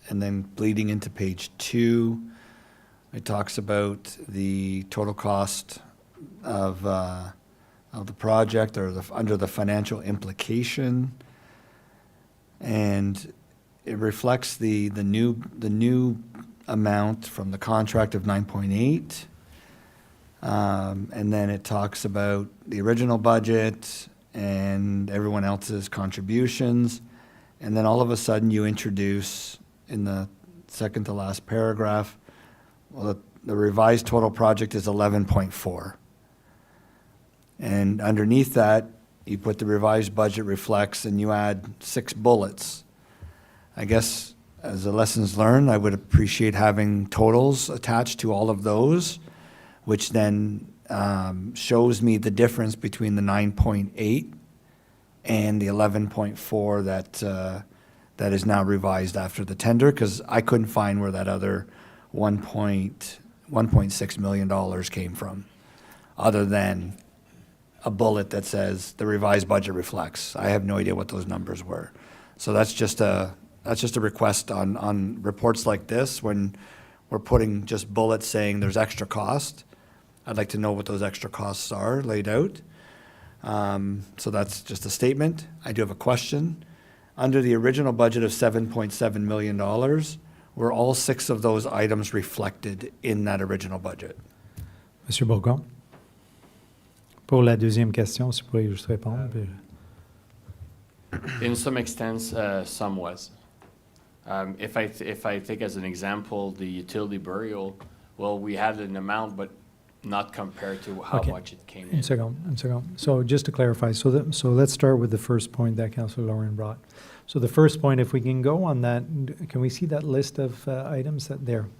and then bleeding into page 2, it talks about the total cost of the project, or under the financial implication, and it reflects the new amount from the contract of 9.8. And then it talks about the original budget and everyone else's contributions. And then all of a sudden you introduce in the second to last paragraph, well, the revised total project is 11.4. And underneath that, you put the revised budget reflects and you add 6 bullets. I guess as a lessons learned, I would appreciate having totals attached to all of those, which then shows me the difference between the 9.8 and the 11.4 that is now revised after the tender, because I couldn't find where that other $1.6 million came from, other than a bullet that says the revised budget reflects. I have no idea what those numbers were. So that's just a request on reports like this, when we're putting just bullets saying there's extra cost. I'd like to know what those extra costs are laid out. So that's just a statement. I do have a question. Under the original budget of $7.7 million, were all 6 of those items reflected in that original budget? Monsieur Bourgon. Pour la deuxième question, si vous pourriez juste répondre. In some extents, some was. If I take as an example the utility burial, well, we had an amount, but not compared to how Okay. much it came in. Une seconde. So just to clarify, so let's start with the first point that Councillor Lauren brought. So the first point, if we can go on that, can we see that list of items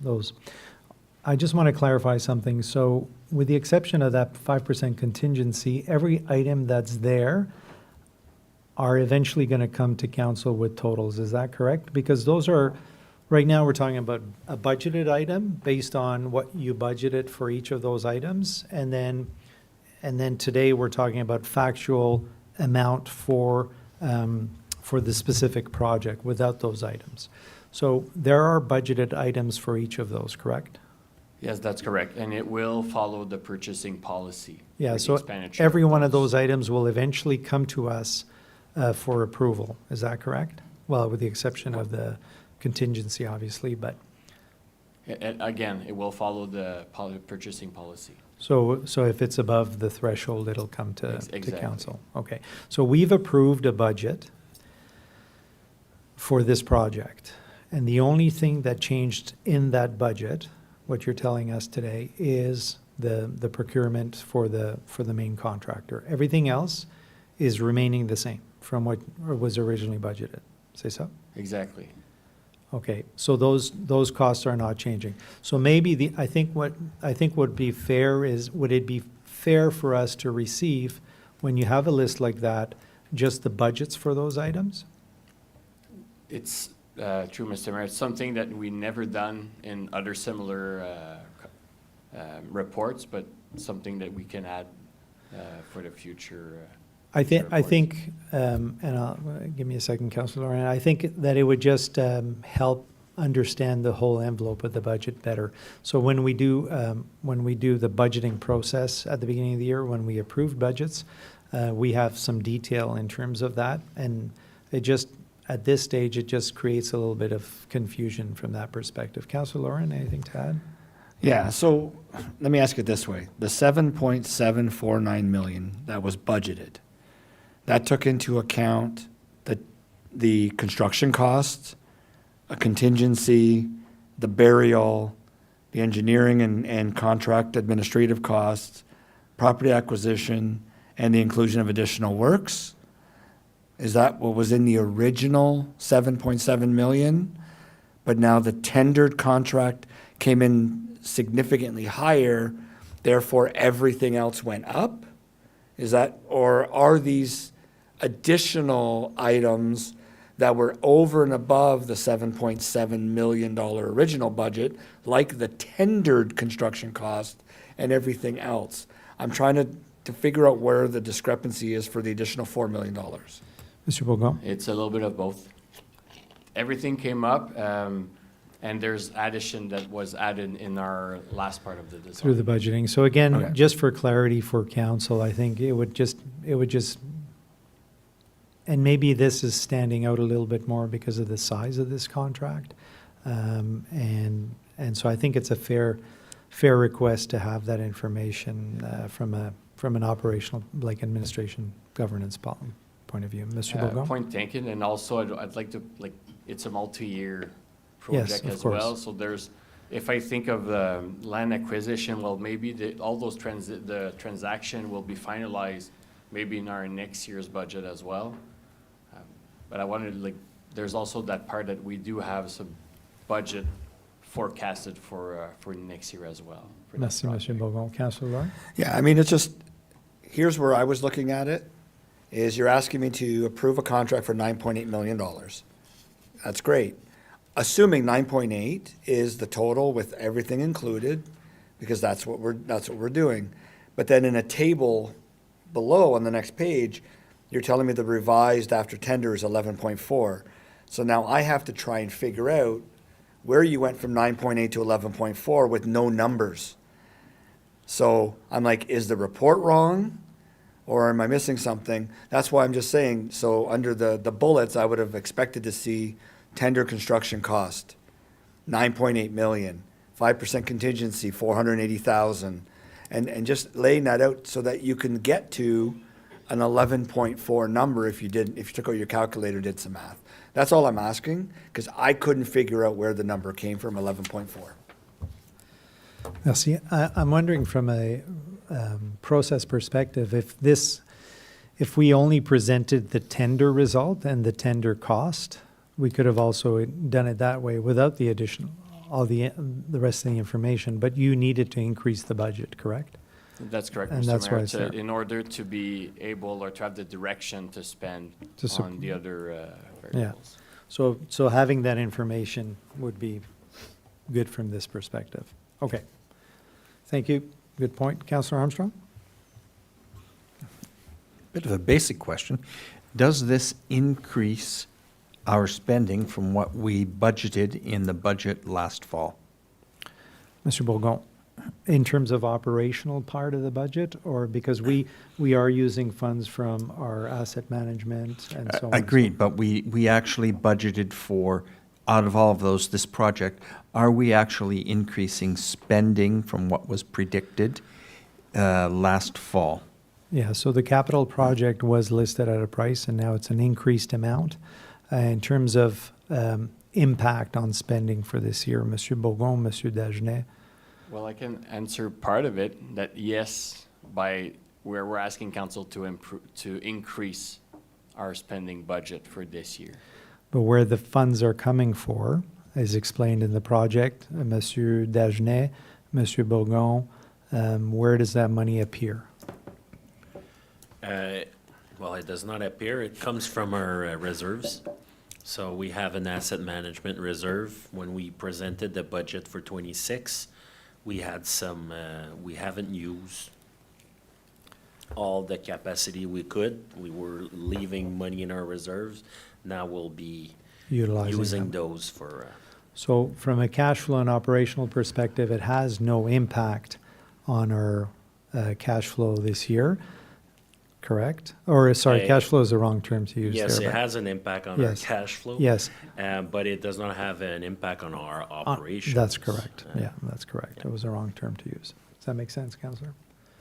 those? I just want to clarify something. So with the exception of that 5% contingency, every item that's there are eventually going to come to council with totals. Is that correct? Because those are, right now we're talking about a budgeted item based on what you budgeted for each of those items. And then today we're talking about factual amount for the specific project without those items. So there are budgeted items for each of those, correct? Yes, that's correct, and it will follow the purchasing policy. Yeah, for the so expenditure every one of those items will eventually come to us for approval. Is that correct? Well, with the exception of the contingency, obviously, but. Again, it will follow the purchasing policy. So if it's above the threshold, it'll come to Exactly. council. Okay. So we've approved a budget for this project. And the only thing that changed in that budget, what you're telling us today, is the procurement for the main contractor. Everything else is remaining the same from what was originally budgeted. Say so? Exactly. Okay, so those costs are not changing. So maybe I think what would be fair is, would it be fair for us to receive, when you have a list like that, just the budgets for those items? It's true, Mr. Mayor. It's something that we never done in other similar reports, but something that we can add for the future. I reports. think, and give me a second, Councillor Lauren, I think that it would just help understand the whole envelope of the budget better. So when we do the budgeting process at the beginning of the year, when we approve budgets, we have some detail in terms of that, and it just, at this stage, it just creates a little bit of confusion from that perspective. Councillor Lauren, anything to add? Yeah, so let me ask it this way. The 7.749 million that was budgeted, that took into account the construction costs, a contingency, the burial, the engineering and contract administrative costs, property acquisition, and the inclusion of additional works? Is that what was in the original 7.7 million? But now the tendered contract came in significantly higher, therefore everything else went up? Is that, or are these additional items that were over and above the $7.7 million original budget, like the tendered construction cost and everything else? I'm trying to figure out where the discrepancy is for the additional $4 million. Mr. Bourgon? It's a little bit of both. Everything came up, and there's addition that was added in our last part of the design. Through the budgeting. So again, Okay. just for clarity for council, I think it would just, and maybe this is standing out a little bit more because of the size of this contract. And so I think it's a fair request to have that information from an operational, like administration governance point of view. Mr. Bourgon? Point taken, and also I'd like to, it's a multi-year Yes, project of as course. well. So there's, if I think of land acquisition, well, maybe all those the transaction will be finalized maybe in our next year's budget as well. But I wanted, there's also that part that we do have some budget forecasted for next year as well. for that Merci, Mr. project. Bourgon. Councillor Lauren? Yeah, I mean, it's just, here's where I was looking at it, is you're asking me to approve a contract for $9.8 million. That's great. Assuming 9.8 is the total with everything included, because that's what we're doing. But then in a table below on the next page, you're telling me the revised after tender is 11.4. So now I have to try and figure out where you went from 9.8 to 11.4 with no numbers. So I'm like, is the report wrong? Or am I missing something? That's why I'm just saying, so under the bullets, I would have expected to see tender construction cost, 9.8 million, 5% contingency, 480,000, and just laying that out so that you can get to an 11.4 number if you took out your calculator, did some math. That's all I'm asking, because I couldn't figure out where the number came from, 11.4. Merci. I'm wondering from a process perspective, if we only presented the tender result and the tender cost, we could have also done it that way without the additional, all the rest of the information, but you needed to increase the budget, correct? That's correct, And Mr. that's why Mayor. it's there. In order to be able or to have the direction to spend on the other variables. So having that information would be good from this perspective. Okay. Thank you. Good point. Councillor Armstrong? Bit of a basic question. Does this increase our spending from what we budgeted in the budget last fall? Mr. Bourgon, in terms of operational part of the budget, or because we are using funds from our asset management and so on? Agreed, but we actually budgeted for, out of all of those, this project, are we actually increasing spending from what was predicted last fall? Yeah, so the capital project was listed at a price, and now it's an increased amount. In terms of impact on spending for this year, Monsieur Bourgon, Monsieur Dagenet? Well, I can answer part of it, that yes, by where we're asking council to increase our spending budget for this year. But where the funds are coming for is explained in the project. Monsieur Dagenet, Monsieur Bourgon, where does that money appear? Well, it does not appear. It comes from our reserves. So we have an asset management reserve. When we presented the budget for 26, we had some, we haven't used all the capacity we could. We were leaving money in our reserves. Now we'll be Utilizing using them. those for, So from a cash flow and operational perspective, it has no impact on our cash flow this year, correct? Or, sorry, Uh, cash flow is the wrong term to use there. yes, it but- has an impact on our Yes. cash flow. Yes, But it does not have an impact on our operations. that's correct. Uh, Yeah, that's correct. It was the wrong term to use. Does that make sense, Councillor?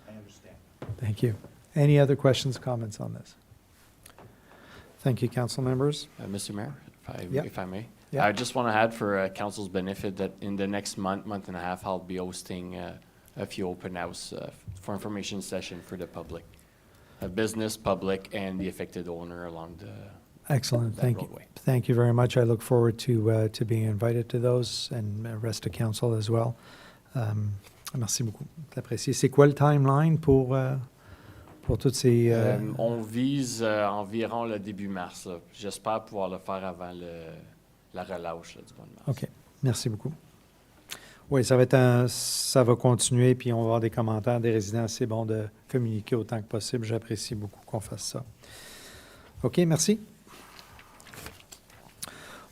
I understand. Thank you. Any other questions, comments on this? Thank you, council members. Mr. Mayor, Yeah. if I may. Yeah. I just want to add for council's benefit that in the next month and a half, I'll be hosting a few open house for information session for the public. Business, public, and the affected owner along the Excellent, that thank you. roadway. Thank you very much. I look forward to being invited to those and rest of council as well. Merci beaucoup, c'est apprécié. C'est quoi le timeline pour toutes ces... On vise environ le début mars. Là. J'espère pouvoir le faire avant la relâche là, du mois de mars. OK, merci beaucoup. Oui, ça va continuer, puis on va avoir des commentaires des résidents. C'est bon de communiquer autant que possible. J'apprécie beaucoup qu'on fasse ça. OK, merci.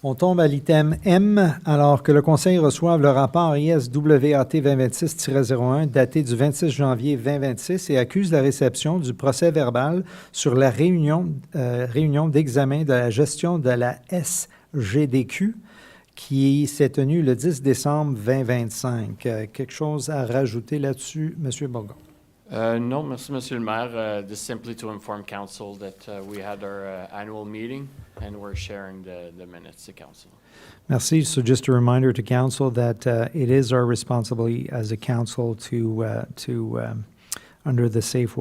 On tombe à l'item M, alors que le Conseil reçoive le rapport ISWAT 2026-01 daté du 26 janvier 2026 et accuse la réception du procès verbal sur la réunion d'examen de la gestion de la SGDQ qui s'est tenue le 10 décembre 2025. Quelque chose à rajouter là-dessus, M. Bourgon? No, merci, Monsieur le Maire. This is simply to inform Council that we had our annual meeting and we're sharing the minutes to Council. Merci. So just a reminder to council that it is our responsibility as a council to under the Safe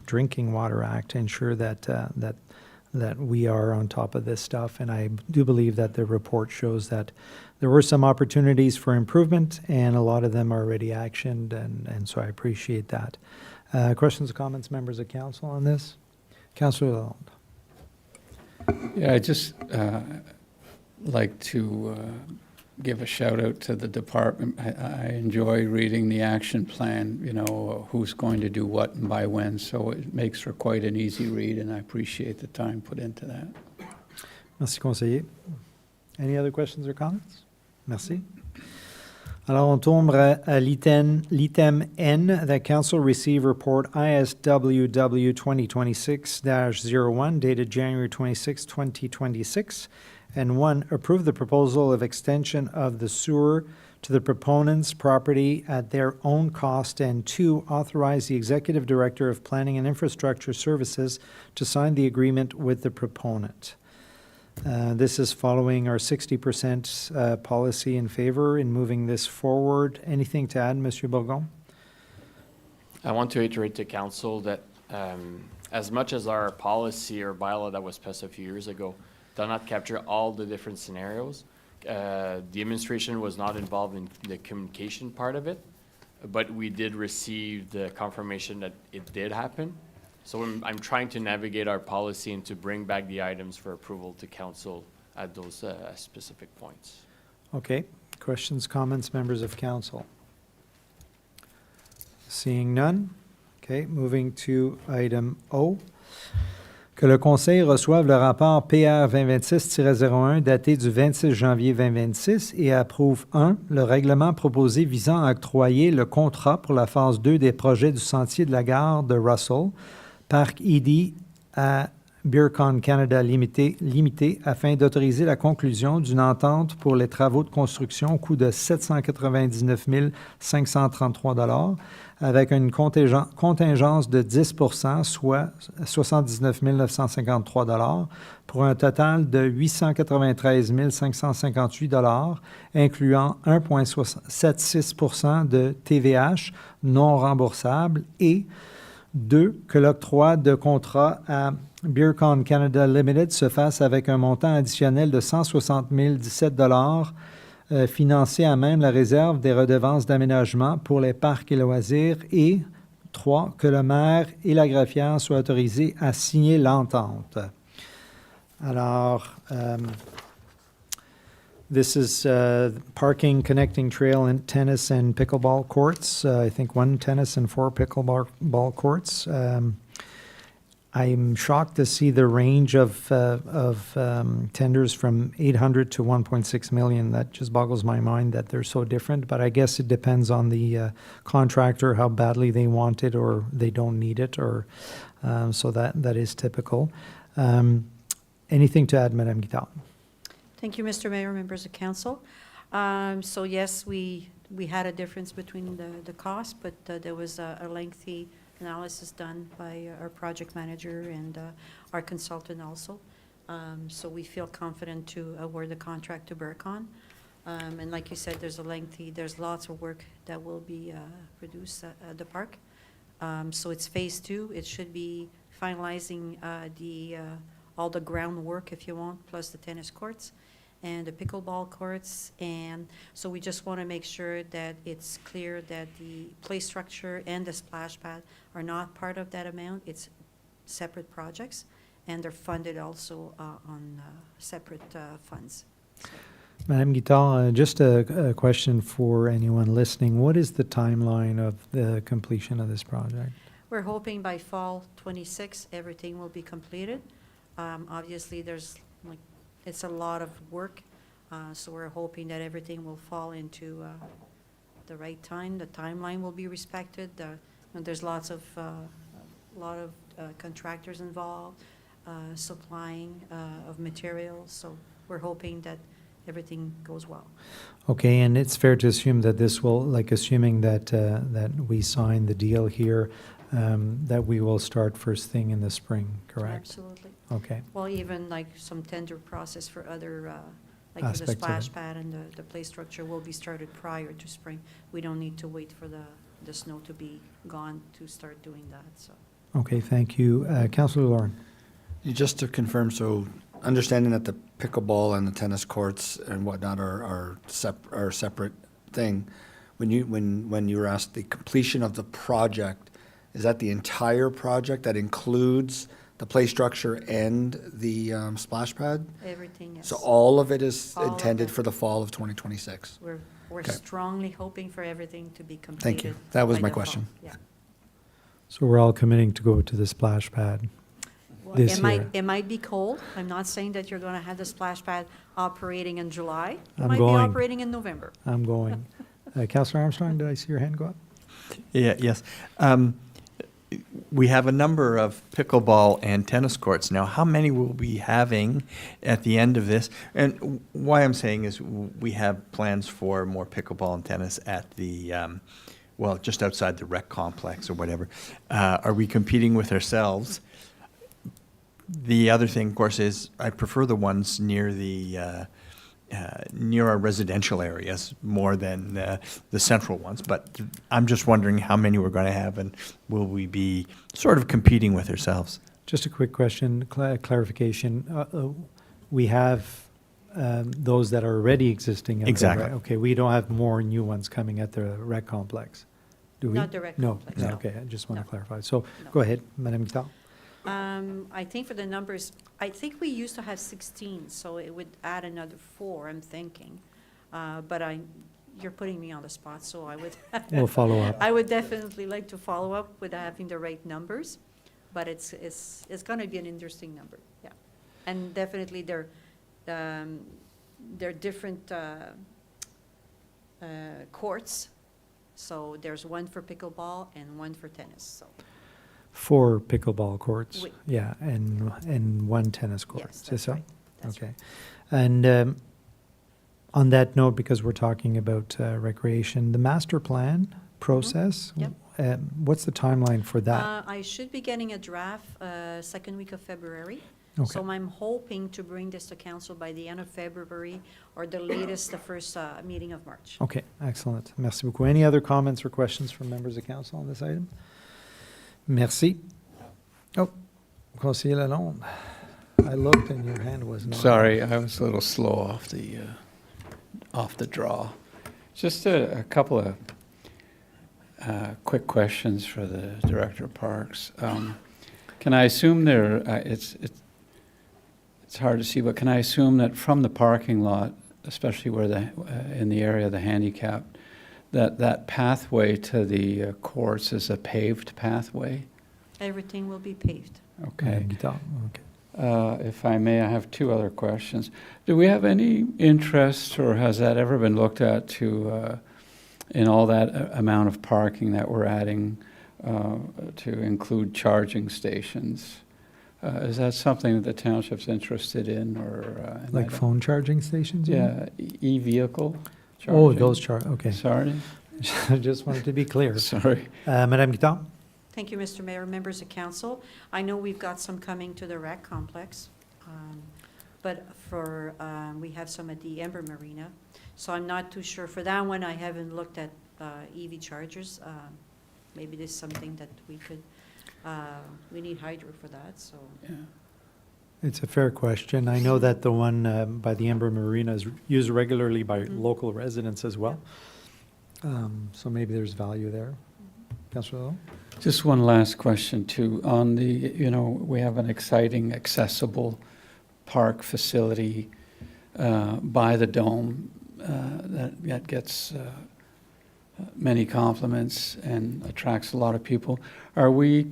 Drinking Water Act, ensure that we are on top of this stuff. And I do believe that the report shows that there were some opportunities for improvement, and a lot of them are already actioned, and so I appreciate that. Questions or comments, members of council, on this? Councillor Lalonde. Yeah, I just like to give a shout out to the department. I enjoy reading the action plan, you know, who's going to do what and by when, so it makes for quite an easy read, and I appreciate the time put into that. Merci, conseiller. Any other questions or comments? Merci. Alors, on tombe à l'item N, the council received report ISWW 2026-01 dated January 26, 2026, and 1, approve the proposal of extension of the sewer to the proponent's property at their own cost, and 2, authorize the executive director of Planning and Infrastructure Services to sign the agreement with the proponent. This is following our 60% policy in favor in moving this forward. Anything to add, Monsieur Bourgon? I want to reiterate to Council that as much as our policy or bylaw that was passed a few years ago did not capture all the different scenarios, the administration was not involved in the communication part of it, but we did receive the confirmation that it did happen. So I'm trying to navigate our policy and to bring back the items for approval to Council at those specific points. Okay. Questions, comments, members of council? Seeing none. Okay. Moving to item O. Que le Conseil reçoive le rapport PR 2026-01 daté du 26 janvier 2026 et approuve 1. Le règlement proposé visant à octroyer le contrat pour la phase 2 des projets du sentier de la gare de Russell, Parc ED à Beercon Canada Limité afin d'autoriser la conclusion d'une entente pour les travaux de construction au coût de 799 533 $ avec une contingence de 10 %, soit 79 953 $ pour un total de 893 558 $, incluant 1,76 % de TVH non remboursable, et 2, que l'octroi de contrat à Beercon Canada Limited se fasse avec un montant additionnel de 160 017 $ financé à même la réserve des redevances d'aménagement pour les parcs et loisirs, et 3, que le maire et l'agrafière soient autorisés à signer l'entente. Alors, this is parking, connecting trail, and tennis and pickleball courts. I think 1 tennis and 4 pickleball courts. I'm shocked to see the range of tenders from 800 to 1.6 million. That just boggles my mind that they're so different. But I guess it depends on the contractor, how badly they want it or they don't need it, or so that is typical. Anything to add, Madame Guittard? Thank you, Mr. Mayor, members of council. So yes, we had a difference between the cost, but there was a lengthy analysis done by our project manager and our consultant also. So we feel confident to award the contract to Burcon. And like you said, there's lots of work that will be produced at the park. So it's phase 2. It should be finalizing all the groundwork, if you want, plus the tennis courts and the pickleball courts. And so we just want to make sure that it's clear that the play structure and the splash pad are not part of that amount. It's separate projects, and they're funded also on separate funds. So Madame Guittard, just a question for anyone listening. What is the timeline of the completion of this project? we're hoping by fall 26, everything will be completed. Obviously, it's a lot of work, so we're hoping that everything will fall into the right time. The timeline will be respected. There's lots of contractors involved, supplying of materials, so we're hoping that everything goes well. Okay, and it's fair to assume that this will, like assuming that that we sign the deal here, that we will start first thing in the spring, correct? Absolutely. Okay. Well, even like some tender process for other, like for the Aspects of splash it. pad and the play structure will be started prior to spring. We don't need to wait for the snow to be gone to start doing that, so. Okay, thank you. Councillor Lauren. Just to confirm, so understanding that the pickleball and the tennis courts and whatnot are a separate thing, when you were asked the completion of the project, is that the entire project that includes the play structure and the splash pad? Everything, yes. So all of it is All of intended it. for the fall of 2026? We're Okay. strongly hoping for everything to be completed. Thank you. That was by my the fall. question. Yeah. So we're all committing to go to the splash pad. Well, This it might, year. it might be cold. I'm not saying that you're gonna have the splash pad operating in July. It I'm might be going. operating in November. I'm going. Councillor Armstrong, did I see your hand go up? Yes. We have a number of pickleball and tennis courts. Now, how many will we be having at the end of this? And why I'm saying is we have plans for more pickleball and tennis at the, well, just outside the rec complex or whatever. Are we competing with ourselves? The other thing, of course, is I prefer the ones near the near our residential areas more than the central ones. But I'm just wondering how many we're going to have, and will we be sort of competing with ourselves? Just a quick question, clarification. We have those that are already existing. At the Exactly. rec- Okay, we don't have more new ones coming at the rec complex, do we? Not the rec No, complex, no, no. okay, I just want to No. clarify. So, No. go ahead, Madame Guittard. I think for the numbers, I think we used to have 16, so it would add another 4, I'm thinking. But you're putting me on the spot, so I would. We'll follow up. I would definitely like to follow up with having the right numbers, but it's gonna be an interesting number, yeah. And definitely they're different courts. So there's one for pickleball and one for tennis, so. 4 pickleball courts, Oui. yeah, and 1 tennis court. Yes, C'est that's ça? right. That's Okay. And on that note, because we're talking about recreation, the master plan process, Mm-hmm. Yep. What's the timeline for that? I should be getting a draft second week of February. Okay. So I'm hoping to bring this to council by the end of February or the latest, the first meeting of March. Okay, excellent. Merci beaucoup. Any other comments or questions from members of council on this item? Merci. Oh, Conseiller Lalonde. I looked and your hand was not. Sorry, I was a little slow off the draw. Just a couple of quick questions for the Director of Parks. Can I assume there, it's hard to see, but can I assume that from the parking lot, especially where in the area of the handicap, that pathway to the courts is a paved pathway? Everything will be paved. Okay. Guitare, okay. If I may, I have two other questions. Do we have any interest, or has that ever been looked at to, in all that amount of parking that we're adding, to include charging stations? Is that something that the township's interested in, or? Like phone charging stations? you mean? Yeah, e-vehicle charging. Oh, those okay. Sorry, I just wanted to be clear. sorry. Madame Guitare? Thank you, Mr. Mayor, members of council. I know we've got some coming to the rec complex, but we have some at the Ember Marina. So I'm not too sure. For that one, I haven't looked at EV chargers. Maybe there's something that we could, we need hydro for that, so. Yeah. It's a fair question. I know that the one by the Ember Marina is used regularly by local residents as well. So maybe there's value there. Councilor Lowe? Just one last question too. On the, we have an exciting, accessible park facility by the Dome that gets many compliments and attracts a lot of people. Are we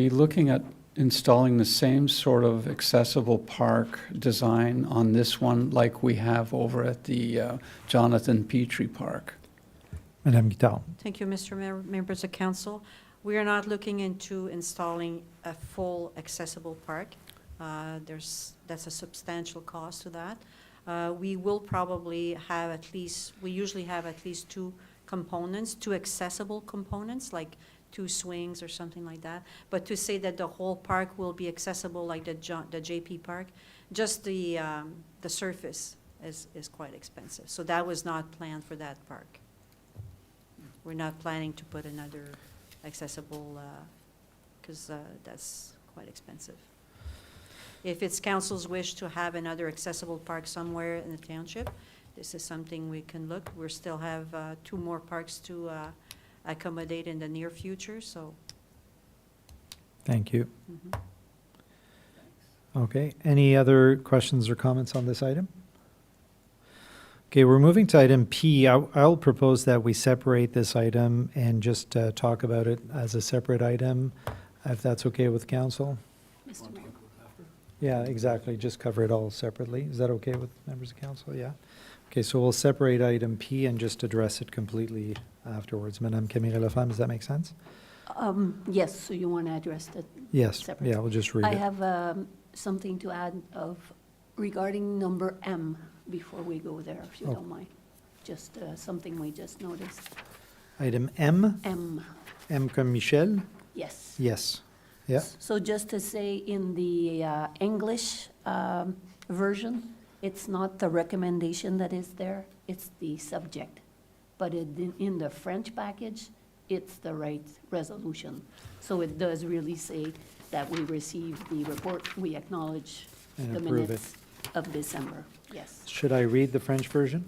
looking at installing the same sort of accessible park design on this one like we have over at the Jonathan Petrie Park? Madame Guitare? Thank you, Mr. Mayor, members of council. We are not looking into installing a full accessible park. That's a substantial cost to that. We will probably have we usually have at least two accessible components, like 2 swings or something like that. But to say that the whole park will be accessible like the JP Park, just the surface is quite expensive. So that was not planned for that park. We're not planning to put another accessible, because that's quite expensive. If it's council's wish to have another accessible park somewhere in the township, this is something we can look. We still have 2 more parks to accommodate in the near future, so. Thank you. Okay, any other questions or comments on this item? Okay, we're moving to item P. I'll propose that we separate this item and just talk about it as a separate item, if that's okay with council. Mr. Mayor. Yeah, exactly, just cover it all separately. Is that okay with members of council? Yeah. Okay, so we'll separate item P and just address it completely afterwards. Madame Camille-Laflamme, does that make sense? Yes, so you want to address that? Yes, separately? yeah, we'll just read I it. have something to add regarding number M before we go there, if you Oh. don't mind. Just something we just noticed. Item M, M, M comme Michel? yes. Yes. Yeah. So just to say, in the English version, it's not the recommendation that is there, it's the subject. But in the French package, it's the right resolution. So it does really say that we received the report, we acknowledge And the approve minutes of December. Yes, Should I read the French version?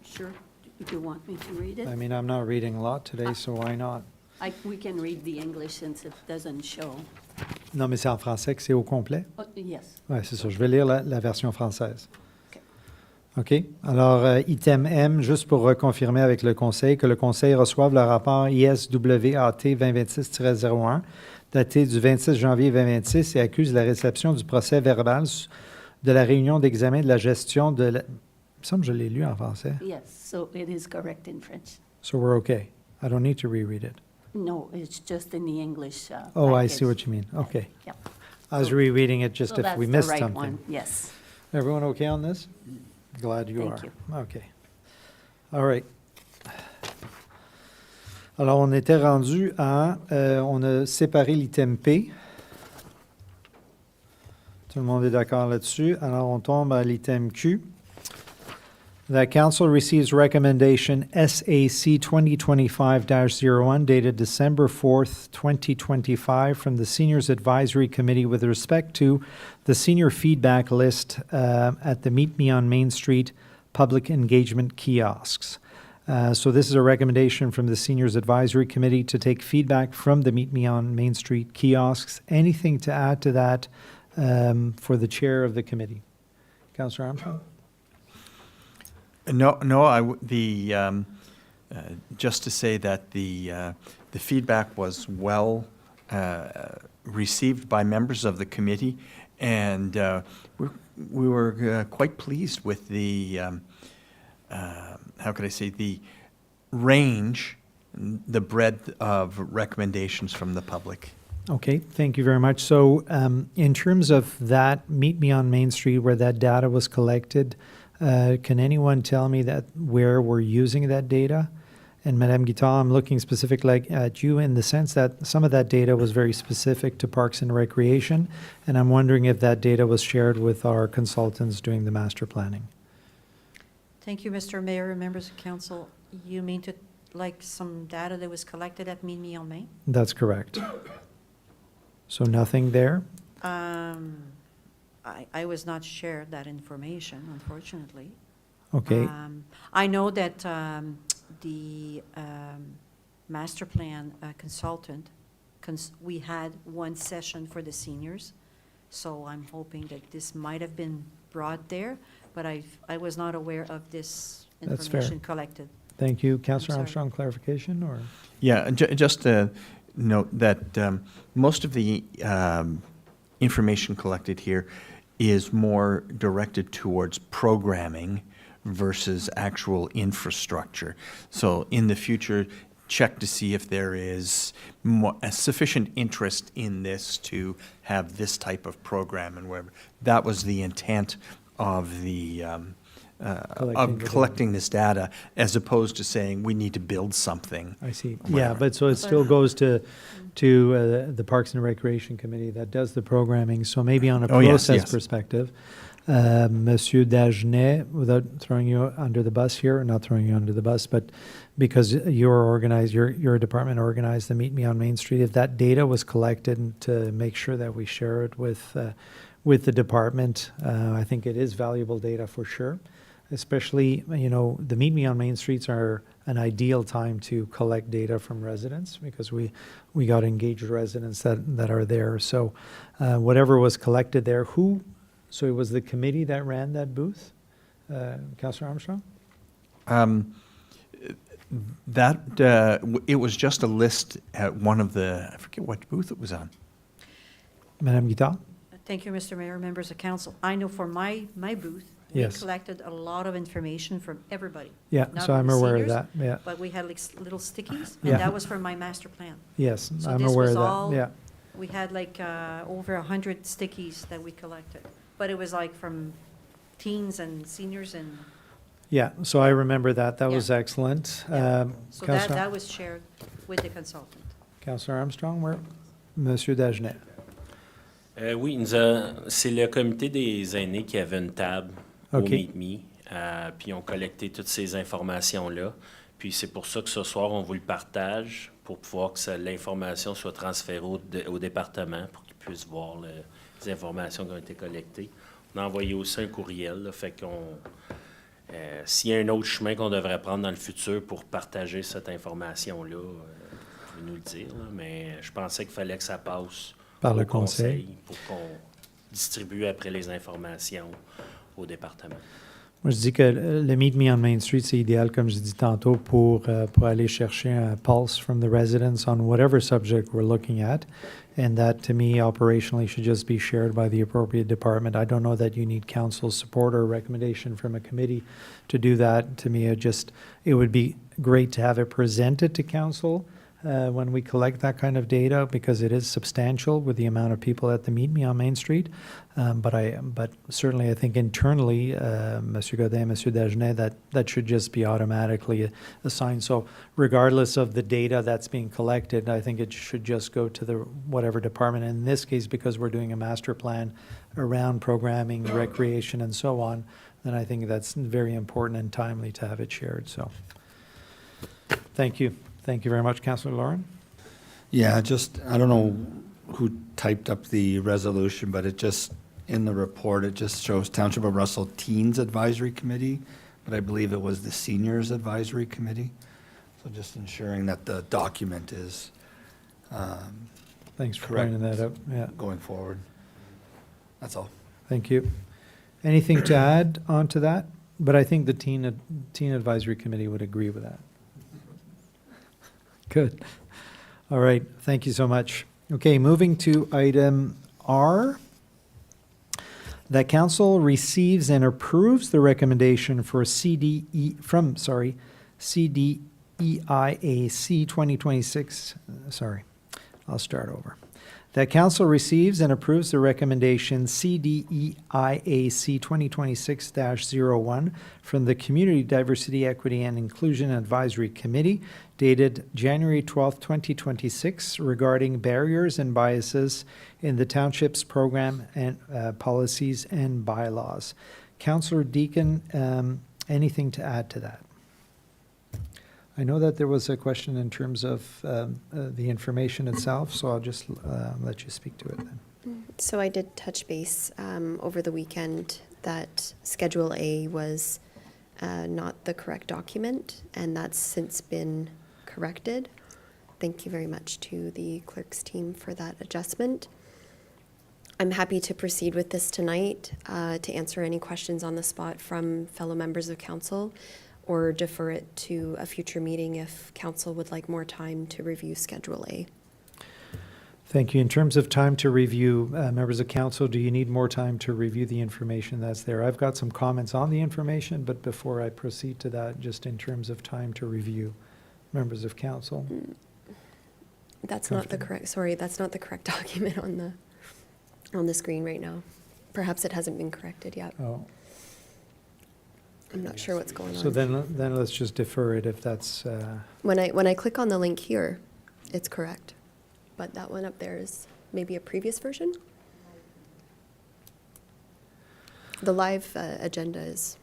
sure. If you want me to read I it, mean, I'm not reading a lot today, so why not? we can read the English since it doesn't show. Non, mais c'est en français que c'est au complet? Oh, yes, Oui, c'est ça. Je vais lire la version française. OK. OK. Alors, item M, juste pour reconfirmer avec le Conseil, que le Conseil reçoive le rapport ISWAT 2026-01, daté du 26 janvier 2026, et accuse la réception du procès verbal de la réunion d'examen de la gestion de la... Il me semble que je l'ai lu en français. Yes, so it is correct in French. So we're okay. I don't need to reread it. No, it's just in the English Oh, I see package. what you mean. Okay. Yep. I was So- rereading it just So if we that's missed the right something. one, yes. Everyone okay on this? Glad you are. Thank you. Okay. All right. Alors, on était rendu à... on a séparé l'item P. Tout le monde est d'accord là-dessus. Alors, on tombe à l'item Q. The council receives recommendation SAC 2025-01 dated December 4th, 2025 from the Seniors Advisory Committee with respect to the senior feedback list at the Meet Me on Main Street public engagement kiosks. So this is a recommendation from the Seniors Advisory Committee to take feedback from the Meet Me on Main Street kiosks. Anything to add to that for the chair of the committee? Councillor Armstrong? No, just to say that the feedback was well received by members of the committee, and we were quite pleased with the, how could I say, the range, the breadth of recommendations from the public. Okay, thank you very much. So in terms of that Meet Me on Main Street where that data was collected, can anyone tell me that where we're using that data? And Madame Guittard, I'm looking specifically at you in the sense that some of that data was very specific to Parks and Recreation, and I'm wondering if that data was shared with our consultants doing the master planning. Thank you, Mr. Mayor and members of council. You mean to, like, some data that was collected at Meet Me on Main? That's correct. So nothing there? I was not shared that information, unfortunately. Okay. I know that the master plan consultant, we had one session for the seniors, so I'm hoping that this might have been brought there, but I was not aware of this That's fair. information collected. Thank you. Councillor sorry. Armstrong, clarification or? Yeah, just to note that most of the information collected here is more directed towards programming versus actual infrastructure. So in the future, check to see if there is a sufficient interest in this to have this type of program and whatever. That was the intent of the collecting this data, as opposed to saying we need to build something. I see. Whatever. Yeah, but so it still goes to the Parks and Recreation Committee that does the programming. So maybe on a Oh, yes, process yes. perspective, Monsieur Dagenet, without throwing you under the bus here, not throwing you under the bus, but because you're organized, your department organized the Meet Me on Main Street, if that data was collected and to make sure that we share it with the department, I think it is valuable data for sure. Especially, the Meet Me on Main Streets are an ideal time to collect data from residents because we got engaged residents that are there. So whatever was collected there, so it was the committee that ran that booth? Councillor Armstrong? It was just a list at one of I forget what booth it was on. Madame Guittard? Thank you, Mr. Mayor, members of council. I know for my booth, we Yes. collected a lot of information from everybody. Yeah, Not so I'm from the aware of seniors, that, yeah. But we had like little stickies, Yeah. and that was for my master plan. Yes, So I'm this aware was of all- that, yeah. We had like over 100 stickies that we collected, but it was like from teens and seniors and, Yeah, so I remember that. That Yeah. was excellent. Yeah. so that Councillor- that was shared with the consultant. Councillor Armstrong, where? Monsieur Dagenet. Oui, c'est le comité des aînés qui avait une table au OK. Meet Me, puis on collecté toutes ces informations-là. Puis c'est pour ça que ce soir, on vous le partage pour pouvoir que l'information soit transférée au département pour qu'ils puissent voir les informations qui ont été collectées. On a envoyé aussi un courriel, là, fait qu'on... s'il y a un autre chemin qu'on devrait prendre dans le futur pour partager cette information-là, vous pouvez nous le dire, là, mais je pensais qu'il fallait que ça passe Par au le conseil. pour qu'on distribue après les informations au département. Moi, je dis que le Meet Me on Main Street, c'est idéal, comme je dis tantôt, pour aller chercher un pulse from the residents on whatever subject we're looking at. And that, to me, operationally should just be shared by the appropriate department. I don't know that you need council's support or recommendation from a committee to do that. To me, it would be great to have it presented to council when we collect that kind of data, because it is substantial with the amount of people at the Meet Me on Main Street. But certainly, I think internally, Monsieur Godin, Monsieur Dagenet, that should just be automatically assigned. So regardless of the data that's being collected, I think it should just go to the whatever department. In this case, because we're doing a master plan around programming, recreation, and so on, then I think that's very important and timely to have it shared. So, thank you. Thank you very much, Councillor Lauren. Yeah, I don't know who typed up the resolution, but in the report, it just shows Township of Russell Teens Advisory Committee but I believe it was the Seniors Advisory Committee. So just ensuring that the document is Thanks for Correct. pointing that out. Yeah, going forward. That's all. thank you. Anything to add on to that? But I think the teen advisory committee would agree with that. Good. All right, thank you so much. Okay, moving to item R. That council receives and approves the recommendation for CDEIAC 2026, I'll start over. That council receives and approves the recommendation CDEIAC 2026-01 from the Community Diversity, Equity, and Inclusion Advisory Committee dated January 12, 2026 regarding barriers and biases in the township's program and policies and bylaws. Councillor Deacon, anything to add to that? I know that there was a question in terms of the information itself, so I'll just let you speak to it then. So I did touch base over the weekend that Schedule A was not the correct document, and that's since been corrected. Thank you very much to the clerk's team for that adjustment. I'm happy to proceed with this tonight to answer any questions on the spot from fellow members of council, or defer it to a future meeting if council would like more time to review Schedule A. Thank you. In terms of time to review, members of council, do you need more time to review the information that's there? I've got some comments on the information, but before I proceed to that, just in terms of time to review, members of council. That's not the correct, sorry, that's not the correct document on the screen right now. Perhaps it hasn't been corrected yet. Oh, I'm not sure what's going on. so then let's just defer it if that's, When I click on the link here, it's correct. But that one up there is maybe a previous version? The live agenda is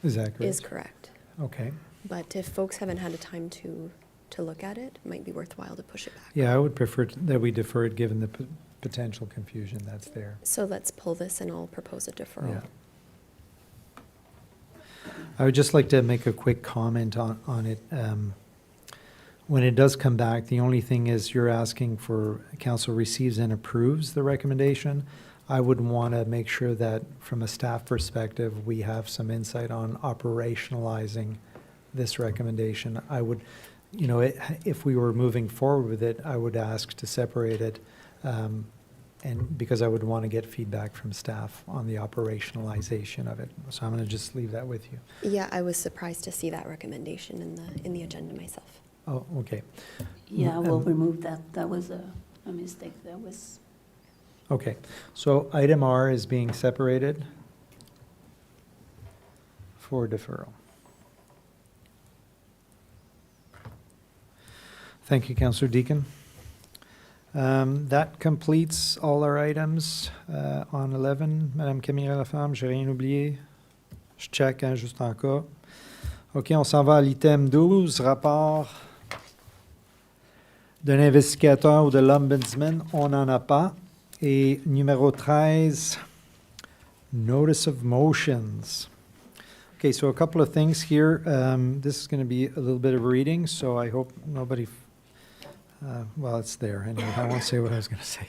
that correct? correct. Okay. But if folks haven't had a time to look at it, it might be worthwhile to push it back. Yeah, I would prefer that we defer it given the potential confusion that's there. So let's pull this and I'll propose a deferral. Yeah. I would just like to make a quick comment on it. When it does come back, the only thing is you're asking for council receives and approves the recommendation. I would want to make sure that from a staff perspective, we have some insight on operationalizing this recommendation. I would, if we were moving forward with it, I would ask to separate it, and because I would want to get feedback from staff on the operationalization of it. So I'm going to just leave that with you. Yeah, I was surprised to see that recommendation in the agenda myself. Oh, okay. Yeah, we'll remove that. That was a mistake. That was, Okay, so item R is being separated for deferral. Thank you, Councillor Deacon. That completes all our items on 11. Madame Camille Laflamme, j'ai rien oublié. Je check, hein, juste en cas. OK, on s'en va à l'item 12, rapport de l'investigateur ou de l'ombudsman. On n'en a pas. Et numéro 13, notice of motions. Okay, so a couple of things here. This is going to be a little bit of reading, so I hope nobody, well, it's there. Anyway, I won't say what I was going to say.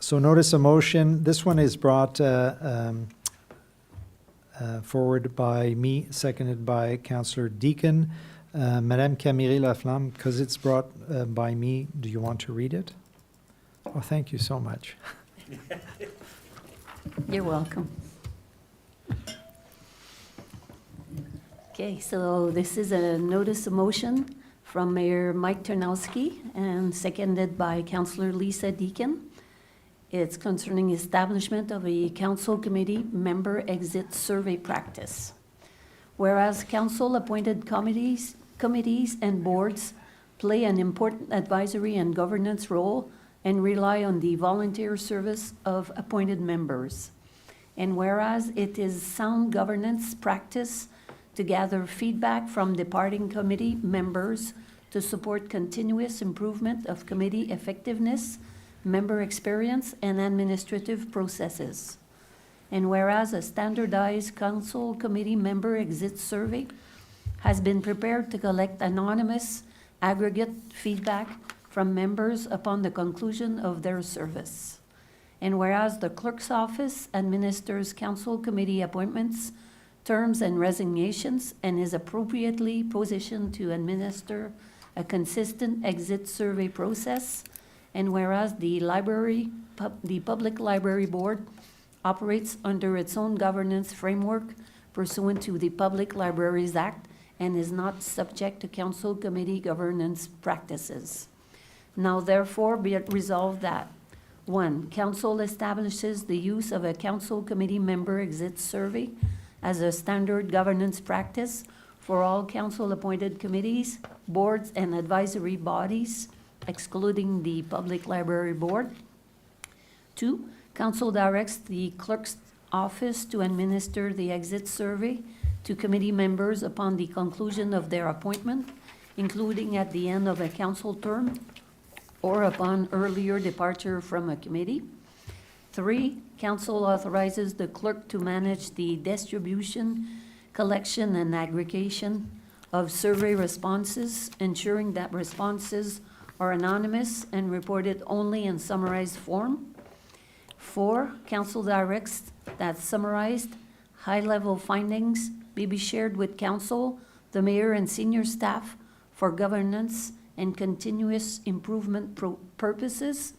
So notice of motion. This one is brought forward by me, seconded by Councillor Deacon. Madame Camille Laflamme, because it's brought by me, do you want to read it? Oh, thank you so much. you're welcome. Okay, so this is a notice of motion from Mayor Mike Tarnowski and seconded by Councillor Lisa Deacon. It's concerning establishment of a council committee member exit survey practice. Whereas council-appointed committees and boards play an important advisory and governance role and rely on the volunteer service of appointed members. And whereas it is sound governance practice to gather feedback from departing committee members to support continuous improvement of committee effectiveness, member experience, and administrative processes. And whereas a standardized council committee member exit survey has been prepared to collect anonymous aggregate feedback from members upon the conclusion of their service. And whereas the clerk's office administers council committee appointments, terms, and resignations, and is appropriately positioned to administer a consistent exit survey process. And whereas the Public Library Board operates under its own governance framework pursuant to the Public Libraries Act and is not subject to council committee governance practices. Now therefore be it resolved that 1, council establishes the use of a council committee member exit survey as a standard governance practice for all council-appointed committees, boards, and advisory bodies, excluding the Public Library Board. 2, council directs the clerk's office to administer the exit survey to committee members upon the conclusion of their appointment, including at the end of a council term or upon earlier departure from a committee. 3, council authorizes the clerk to manage the distribution, collection, and aggregation of survey responses, ensuring that responses are anonymous and reported only in summarized form. 4, council directs that summarized high-level findings may be shared with council, the mayor, and senior staff for governance and continuous improvement purposes,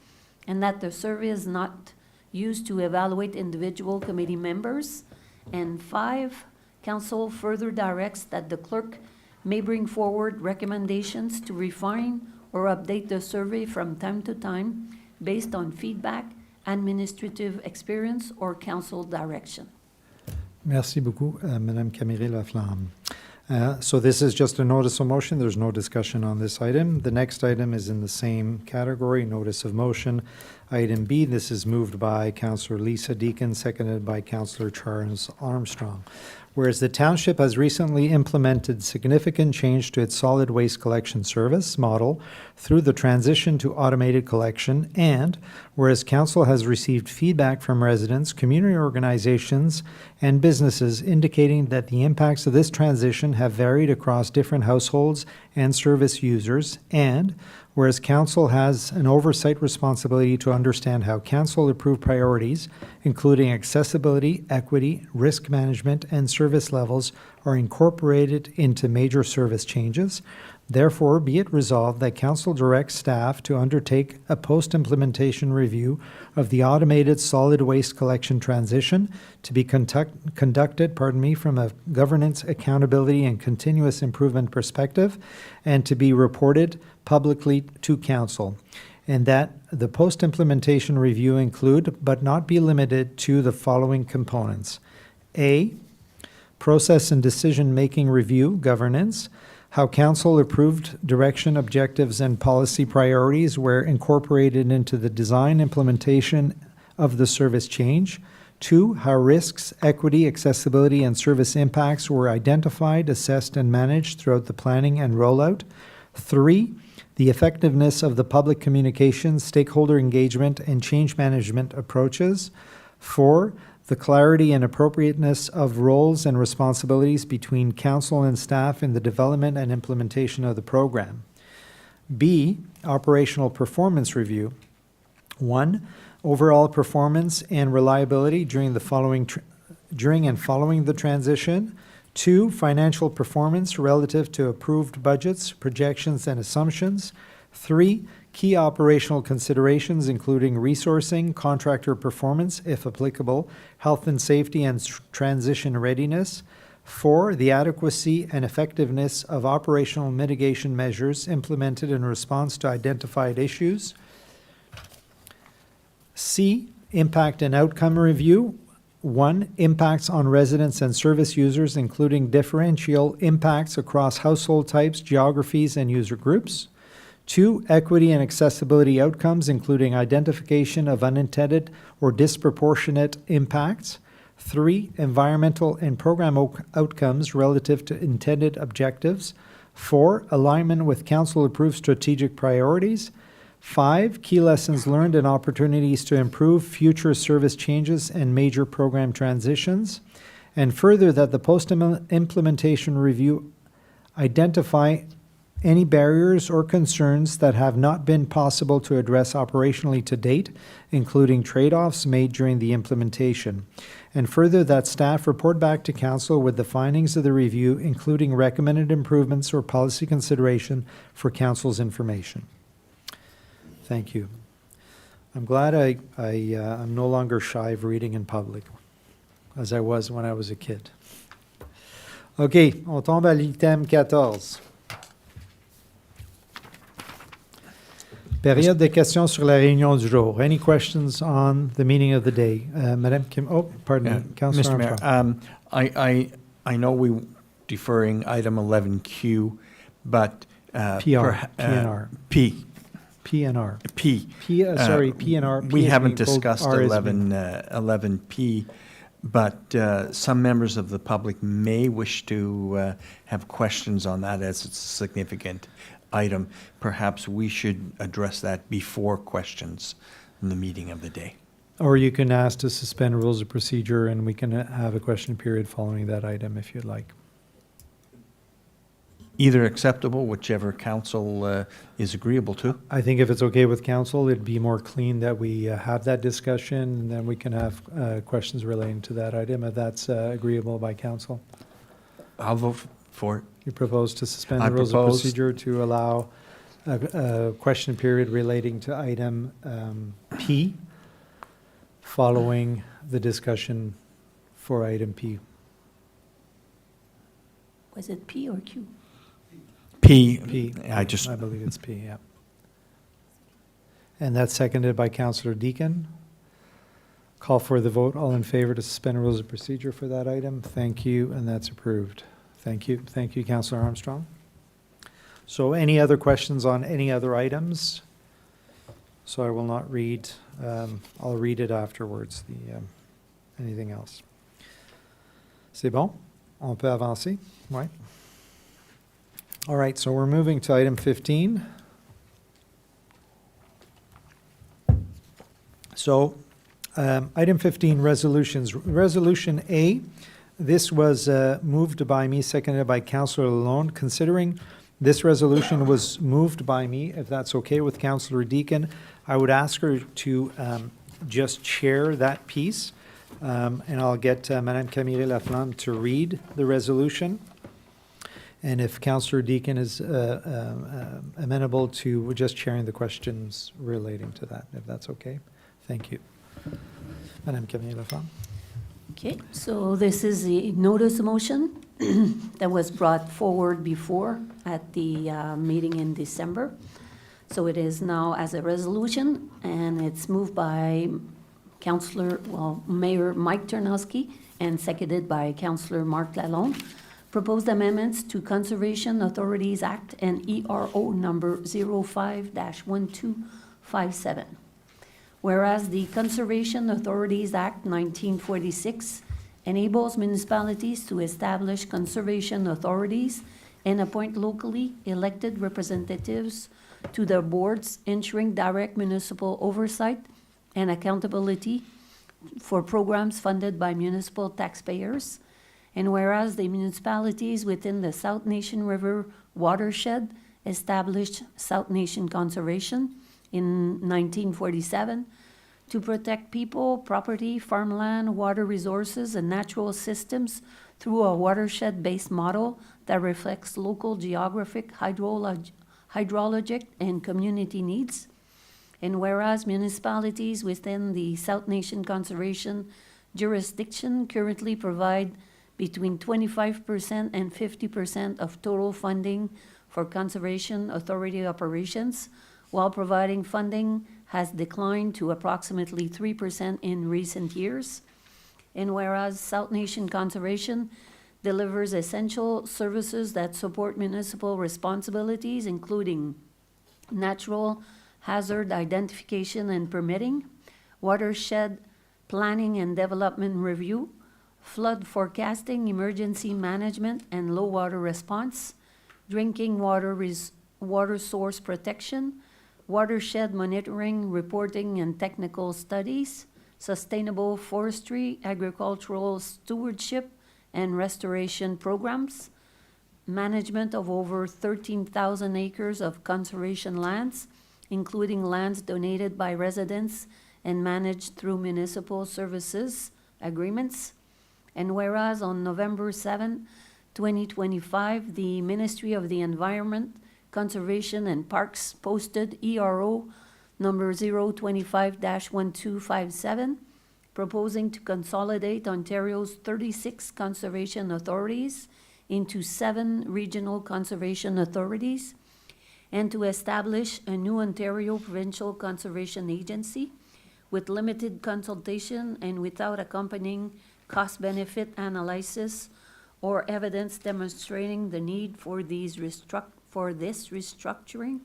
and that the survey is not used to evaluate individual committee members. And 5, council further directs that the clerk may bring forward recommendations to refine or update the survey from time to time based on feedback, administrative experience, or council direction. Merci beaucoup, Madame Caméré-Laflamme. So this is just a notice of motion. There's no discussion on this item. The next item is in the same category, notice of motion. Item B, this is moved by Councillor Lisa Deakin, seconded by Councillor Charles Armstrong. Whereas the Township has recently implemented significant change to its solid waste collection service model through the transition to automated collection, and whereas Council has received feedback from residents, community organizations, and businesses indicating that the impacts of this transition have varied across different households and service users, and whereas Council has an oversight responsibility to understand how Council-approved priorities, including accessibility, equity, risk management, and service levels, are incorporated into major service changes. Therefore, be it resolved that Council directs staff to undertake a post-implementation review of the automated solid waste collection transition to be conducted from a governance, accountability, and continuous improvement perspective, and to be reported publicly to Council, and that the post-implementation review include, but not be limited to, the following components. A, process and decision-making review, governance, how Council-approved direction, objectives, and policy priorities were incorporated into the design implementation of the service change. 2, how risks, equity, accessibility, and service impacts were identified, assessed, and managed throughout the planning and rollout. 3, the effectiveness of the public communications, stakeholder engagement, and change management approaches. 4, the clarity and appropriateness of roles and responsibilities between Council and staff in the development and implementation of the program. B, operational performance review. 1, overall performance and reliability during and following the transition. 2, financial performance relative to approved budgets, projections, and assumptions. 3, key operational considerations, including resourcing, contractor performance, if applicable, health and safety, and transition readiness. 4, the adequacy and effectiveness of operational mitigation measures implemented in response to identified issues. C, impact and outcome review. 1, impacts on residents and service users, including differential impacts across household types, geographies, and user groups. 2, equity and accessibility outcomes, including identification of unintended or disproportionate impacts. 3, environmental and program outcomes relative to intended objectives. 4, alignment with Council-approved strategic priorities. 5, key lessons learned and opportunities to improve future service changes and major program transitions. And further, that the post-implementation review identify any barriers or concerns that have not been possible to address operationally to date, including trade-offs made during the implementation. And further, that staff report back to Council with the findings of the review, including recommended improvements or policy consideration for Council's information. Thank you. I'm glad I'm no longer shy of reading in public, as I was when I was a kid. OK, on tombe à l'item 14. Période de questions sur la réunion du jour. Any questions on the meeting of the day? Madame Kim, pardon me, Councillor Mr. Armstrong. Mayor, I know we're deferring item 11Q, but PNR. P. PNR. P. Sorry, PNR. We P haven't being bold, discussed R is being- 11P, but some members of the public may wish to have questions on that as it's a significant item. Perhaps we should address that before questions in the meeting of the day. Or you can ask to suspend rules of procedure and we can have a question period following that item if you'd like. Either acceptable, whichever council is agreeable to. I think if it's okay with council, it'd be more clean that we have that discussion and then we can have questions relating to that item if that's agreeable by council. I'll vote for it. You propose to suspend I the rules of propose- procedure to allow a question period relating to item P following the discussion for item P. Was it P or Q? P. P. I just, I believe it's P, yeah. And that's seconded by Councillor Deakin. Call for the vote. All in favor to suspend rules of procedure for that item? Thank you, and that's approved. Thank you. Thank you, Councillor Armstrong. So any other questions on any other items? So I will not read, I'll read it afterwards, anything else. C'est bon? On peut avancer? Ouais. All right, so we're moving to item 15. So item 15, resolutions. Resolution A, this was moved by me, seconded by Councillor Lalonde. Considering this resolution was moved by me, if that's okay with Councillor Deakin, I would ask her to just chair that piece. And I'll get Madame Camille Laflamme to read the resolution. And if Councillor Deakin is amenable to just chairing the questions relating to that, if that's okay. Thank you. Madame Camille Laflamme. Okay, so this is the notice of motion that was brought forward before at the meeting in December. So it is now as a resolution, and it's moved by Mayor Mike Ternowski and seconded by Councillor Marc Lalonde. Proposed amendments to Conservation Authorities Act and ERO number 05-1257. Whereas the Conservation Authorities Act 1946 enables municipalities to establish conservation authorities and appoint locally elected representatives to their boards, ensuring direct municipal oversight and accountability for programs funded by municipal taxpayers. And whereas the municipalities within the South Nation River watershed established South Nation Conservation in 1947 to protect people, property, farmland, water resources, and natural systems through a watershed-based model that reflects local geographic, hydrologic, and community needs. And whereas municipalities within the South Nation Conservation jurisdiction currently provide between 25% and 50% of total funding for Conservation Authority operations, while providing funding has declined to approximately 3% in recent years. And whereas South Nation Conservation delivers essential services that support municipal responsibilities, including natural hazard identification and permitting, watershed planning and development review, flood forecasting, emergency management and low water response, drinking water source protection, watershed monitoring, reporting, and technical studies, sustainable forestry, agricultural stewardship, and restoration programs, management of over 13,000 acres of conservation lands, including lands donated by residents and managed through municipal services agreements. And whereas on November 7, 2025, the Ministry of the Environment, Conservation and Parks posted ERO number 025-1257, proposing to consolidate Ontario's 36 conservation authorities into 7 regional conservation authorities, and to establish a new Ontario Provincial Conservation Agency with limited consultation and without accompanying cost-benefit analysis or evidence demonstrating the need for this restructuring.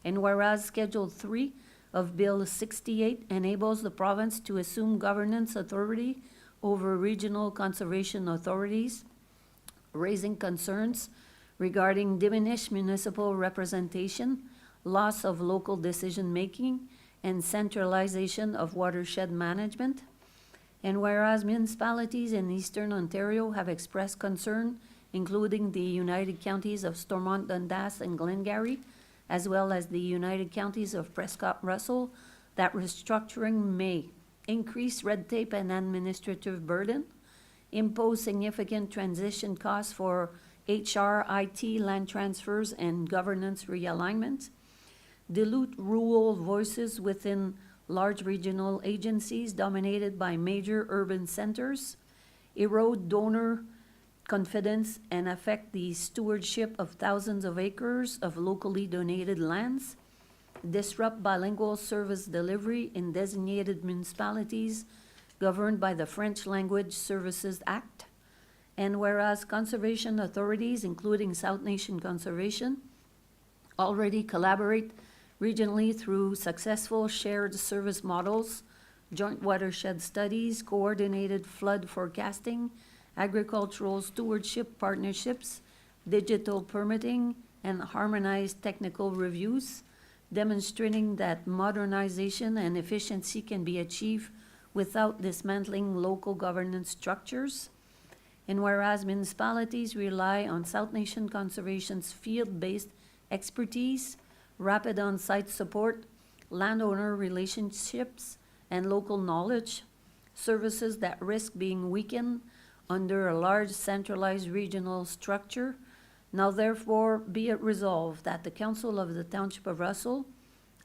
And whereas Schedule 3 of Bill 68 enables the province to assume governance authority over regional conservation authorities, raising concerns regarding diminished municipal representation, loss of local decision-making, and centralization of watershed management. And whereas municipalities in Eastern Ontario have expressed concern, including the United Counties of Stormont, Dundas, and Glengarry, as well as the United Counties of Prescott-Russell, that restructuring may increase red tape and administrative burden, impose significant transition costs for HR, IT, land transfers, and governance realignment, dilute rural voices within large regional agencies dominated by major urban centers, erode donor confidence, and affect the stewardship of thousands of acres of locally donated lands, disrupt bilingual service delivery in designated municipalities governed by the French Language Services Act. And whereas conservation authorities, including South Nation Conservation, already collaborate regionally through successful shared service models, joint watershed studies, coordinated flood forecasting, agricultural stewardship partnerships, digital permitting, and harmonized technical reviews, demonstrating that modernization and efficiency can be achieved without dismantling local governance structures. And whereas municipalities rely on South Nation Conservation's field-based expertise, rapid on-site support, landowner relationships, and local knowledge, services that risk being weakened under a large centralized regional structure, now therefore be it resolved that the Council of the Township of Russell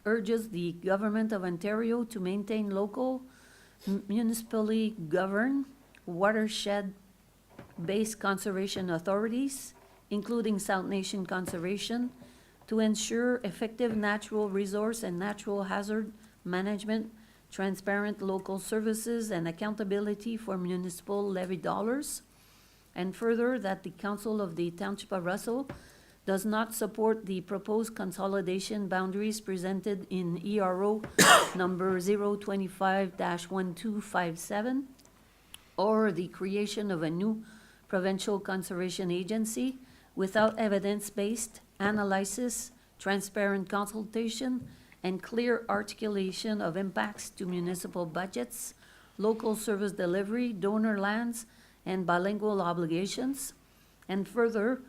urges the Government of Ontario to maintain local, municipally governed, watershed-based conservation authorities, including South Nation Conservation, to ensure effective natural resource and natural hazard management, transparent local services, and accountability for municipal levy dollars. And further, that the Council of the Township of Russell does not support the proposed consolidation boundaries presented in ERO number 025-1257, or the creation of a new provincial conservation agency without evidence-based analysis, transparent consultation, and clear articulation of impacts to municipal budgets, local service delivery, donor lands, and bilingual obligations. And further,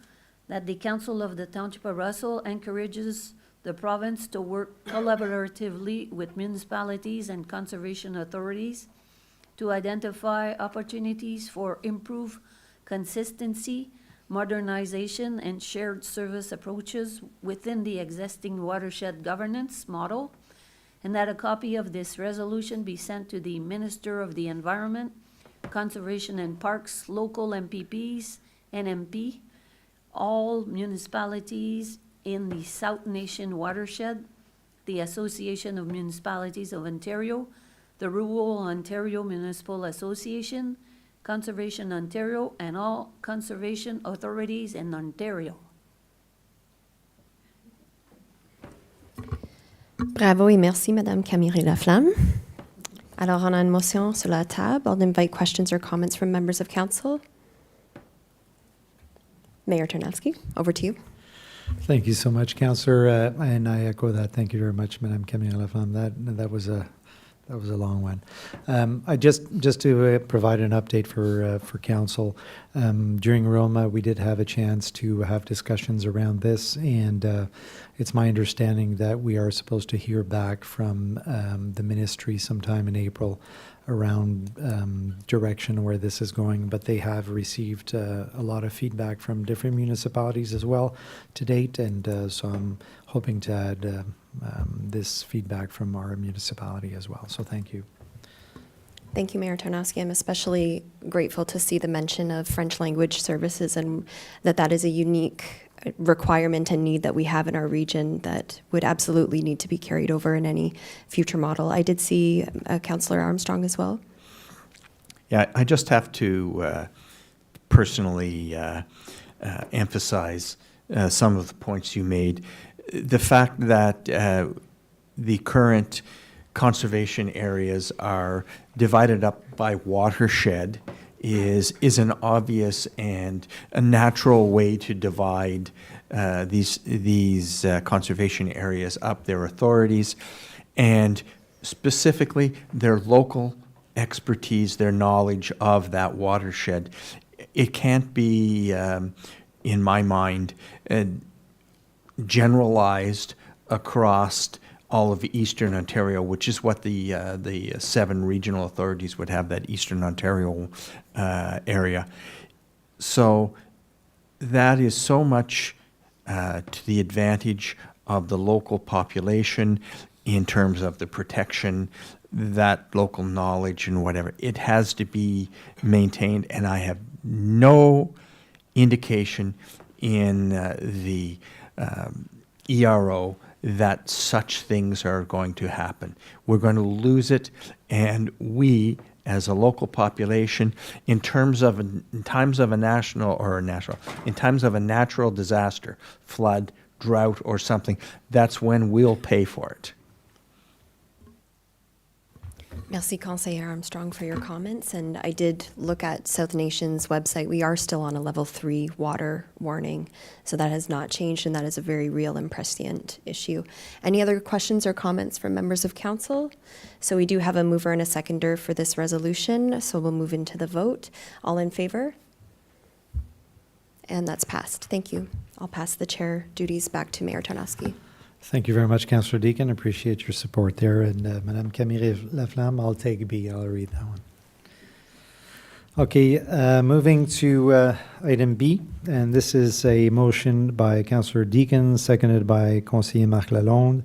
that the Council of the Township of Russell encourages the province to work collaboratively with municipalities and conservation authorities to identify opportunities for improved consistency, modernization, and shared service approaches within the existing watershed governance model, and that a copy of this resolution be sent to the Minister of the Environment, Conservation and Parks, local MPPs, NMP, all municipalities in the South Nation watershed, the Association of Municipalities of Ontario, the Rural Ontario Municipal Association, Conservation Ontario, and all conservation authorities in Ontario. Bravo et merci, Madame Camille-Laflamme. Alors, on a une motion sur la table. I'll invite questions or comments from members of council. Mayor Tarnowski, over to you. Thank you so much, Councillor, and I echo that. Thank you very much, Madame Camille-Laflamme. That was a long one. I just to provide an update for council. During Roma, we did have a chance to have discussions around this, and it's my understanding that we are supposed to hear back from the ministry sometime in April around direction where this is going, but they have received a lot of feedback from different municipalities as well to date, and so I'm hoping to add this feedback from our municipality as well. So thank you. Thank you, Mayor Tarnowski. I'm especially grateful to see the mention of French language services and that is a unique requirement and need that we have in our region that would absolutely need to be carried over in any future model. I did see Councillor Armstrong as well. Yeah, I just have to personally emphasize some of the points you made. The fact that the current conservation areas are divided up by watershed is an obvious and a natural way to divide these conservation areas up, their authorities, and specifically their local expertise, their knowledge of that watershed. It can't be, in my mind, generalized across all of Eastern Ontario, which is what the 7 regional authorities would have, that Eastern Ontario area. So that is so much to the advantage of the local population in terms of the protection, that local knowledge and whatever. It has to be maintained, and I have no indication in the ERO that such things are going to happen. We're going to lose it, and we, as a local population, in times of a natural disaster, flood, drought, or something, that's when we'll pay for it. Merci, Conseiller Armstrong, for your comments. And I did look at South Nation's website. We are still on a level 3 water warning. So that has not changed, and that is a very real and prescient issue. Any other questions or comments from members of council? So we do have a mover and a seconder for this resolution. So we'll move into the vote. All in favor? And that's passed. Thank you. I'll pass the chair duties back to Mayor Tarnowski. Thank you very much, Councillor Deacon. Appreciate your support there. And Madame Camille Laflamme, I'll take B. I'll read that one. Okay, moving to item B, and this is a motion by Councillor Deacon, seconded by Conseiller Marc Lalonde.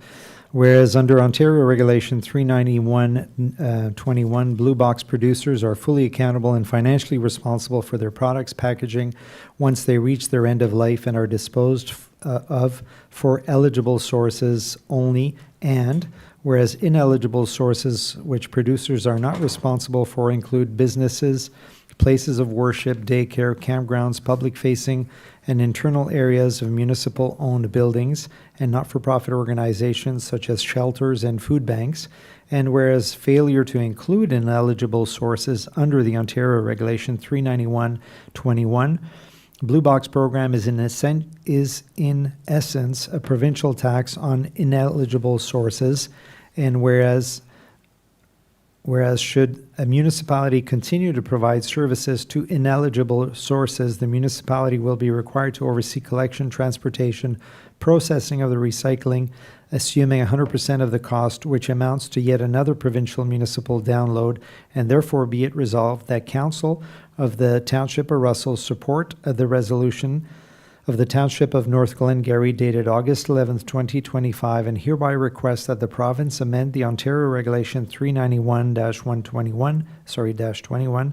Whereas under Ontario Regulation 391-21, blue box producers are fully accountable and financially responsible for their products' packaging once they reach their end of life and are disposed of for eligible sources only, and whereas ineligible sources which producers are not responsible for include businesses, places of worship, daycare, campgrounds, public-facing and internal areas of municipal-owned buildings and not-for-profit organizations such as shelters and food banks, and whereas failure to include ineligible sources under the Ontario Regulation 391-21 Blue Box program is in essence a provincial tax on ineligible sources, and whereas should a municipality continue to provide services to ineligible sources, the municipality will be required to oversee collection, transportation, processing of the recycling, assuming 100% of the cost, which amounts to yet another provincial municipal download, and therefore be it resolved that Council of the Township of Russell support the resolution of the Township of North Glengarry dated August 11th, 2025, and hereby request that the province amend the Ontario Regulation 391-21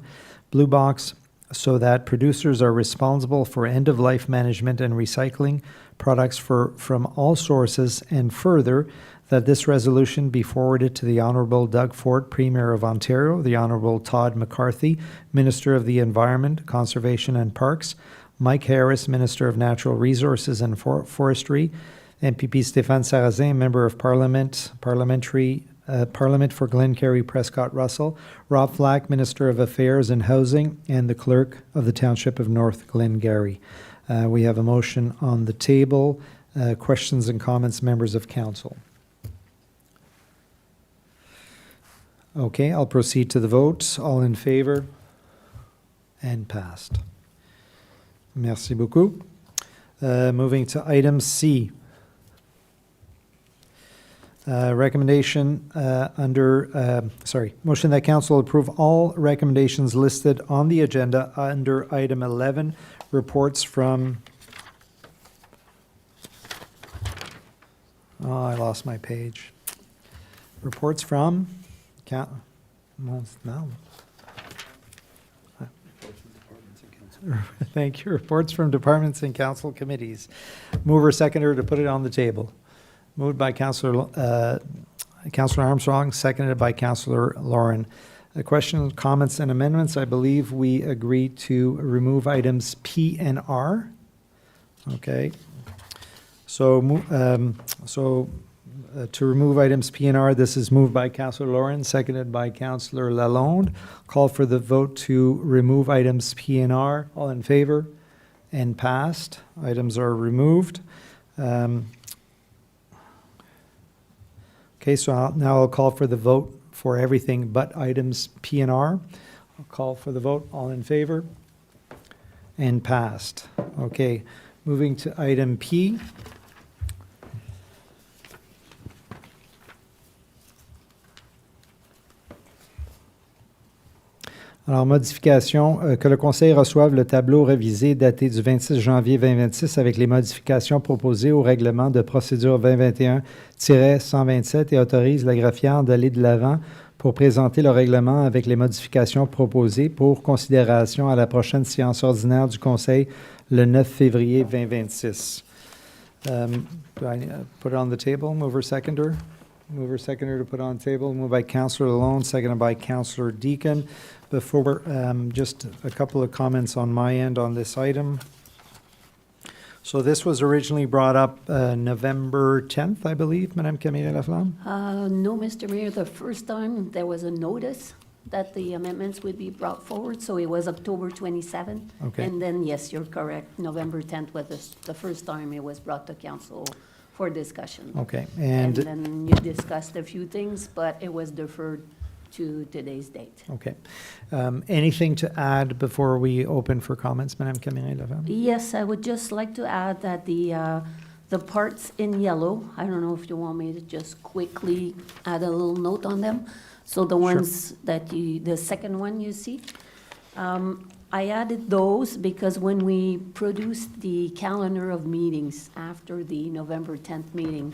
Blue Box so that producers are responsible for end-of-life management and recycling products from all sources, and further, that this resolution be forwarded to the Honourable Doug Ford, Premier of Ontario, the Honourable Todd McCarthy, Minister of the Environment, Conservation and Parks, Mike Harris, Minister of Natural Resources and Forestry, MPP Stéphane Sarrazin, Member of Parliament for Glengarry Prescott Russell, Rob Flack, Minister of Affairs and Housing, and the Clerk of the Township of North Glengarry. We have a motion on the table Questions and comments, members of council? Okay, I'll proceed to the vote. All in favor? And passed. Merci beaucoup. Moving to item C. Motion that council approve all recommendations listed on the agenda under item 11, reports from, I lost my page. Reports from, Thank you. Reports from departments and council committees. Mover seconder to put it on the table. Moved by Councillor Armstrong, seconded by Councillor Lauren. Questions, comments, and amendments. I believe we agreed to remove items P and R. Okay. To remove items P and R, this is moved by Councillor Lauren, seconded by Councillor Lalonde. Call for the vote to remove items P and R. All in favor? And passed. Items are removed. Okay, so now I'll call for the vote for everything but items P and R. I'll call for the vote. All in favor? And passed. Okay, moving to item P. Alors, modification, que le Conseil reçoive le tableau révisé daté du 26 janvier 2026 avec les modifications proposées au règlement de procédure 2021-127 et autorise la greffière d'aller de l'avant pour présenter le règlement avec les modifications proposées pour considération à la prochaine séance ordinaire du Conseil le 9 février 2026. Do I put it on the table? Mover seconder? Mover seconder to put on the table. Moved by Councillor Lalonde, seconded by Councillor Deacon. Before, just a couple of comments on my end on this item. So this was originally brought up November 10th, I believe, Madame Camille Laflamme? No, Mr. Mayor, the first time there was a notice that the amendments would be brought forward, so it was October 27. Okay. And then, yes, you're correct, November 10th was the first time it was brought to council for discussion. Okay, And and, then you discussed a few things, but it was deferred to today's date. okay. Anything to add before we open for comments, Madame Camille Laflamme? Yes, I would just like to add that the parts in yellow, I don't know if you want me to just quickly add a little note on them. So the ones that the second one you see, I added those because when we produced the calendar of meetings after the November 10th meeting,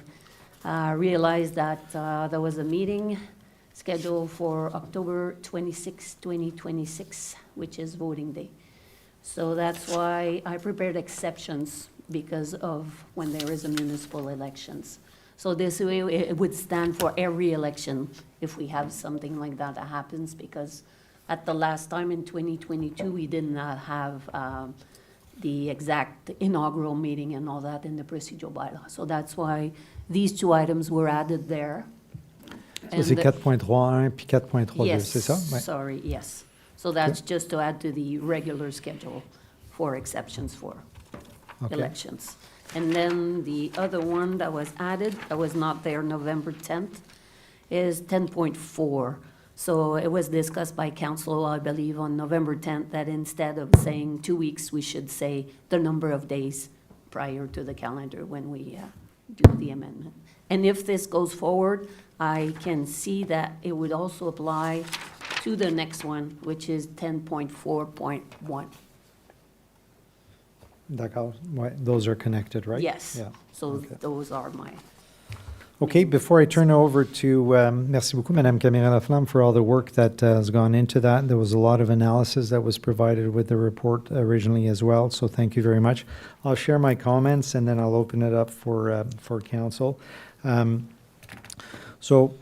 I realized that there was a meeting scheduled for October 26, 2026, which is voting day. So that's why I prepared exceptions because of when there is a municipal elections. So this way it would stand for every election if we have something like that that happens, because at the last time in 2022, we did not have the exact inaugural meeting and all that in the procedural bylaw. So that's why these two items were added there. So c'est 4.31 puis 4.32, Yes, c'est ça? Ouais. sorry, yes. So that's just to add to the regular schedule for exceptions for Okay. elections. And then the other one that was added, that was not there November 10th, is 10.4. So it was discussed by council, I believe, on November 10th, that instead of saying 2 weeks, we should say the number of days prior to the calendar when we do the amendment. And if this goes forward, I can see that it would also apply to the next one, which is 10.4.1. D'accord. Ouais, those are connected, right? Yes. Yeah. So Okay. those are my, Okay, before I turn it over to, merci beaucoup, Madame Camille Laflamme, for all the work that has gone into that. There was a lot of analysis that was provided with the report originally as well, so thank you very much. I'll share my comments and then I'll open it up for council. So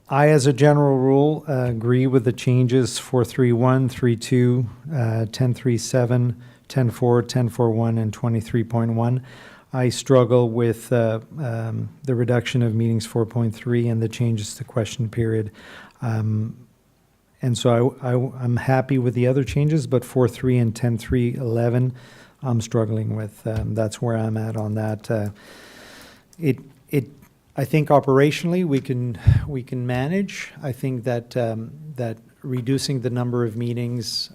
I, as a general rule, agree with the changes 4.3.1, 3.2, 10.3.7, 10.4, 10.4.1, and 23.1. I struggle with the reduction of meetings 4.3 and the changes to question period. And so I'm happy with the other changes, but 4.3 and 10.3.11, I'm struggling with. That's where I'm at on that. I think operationally, we can manage. I think that, that reducing the number of meetings,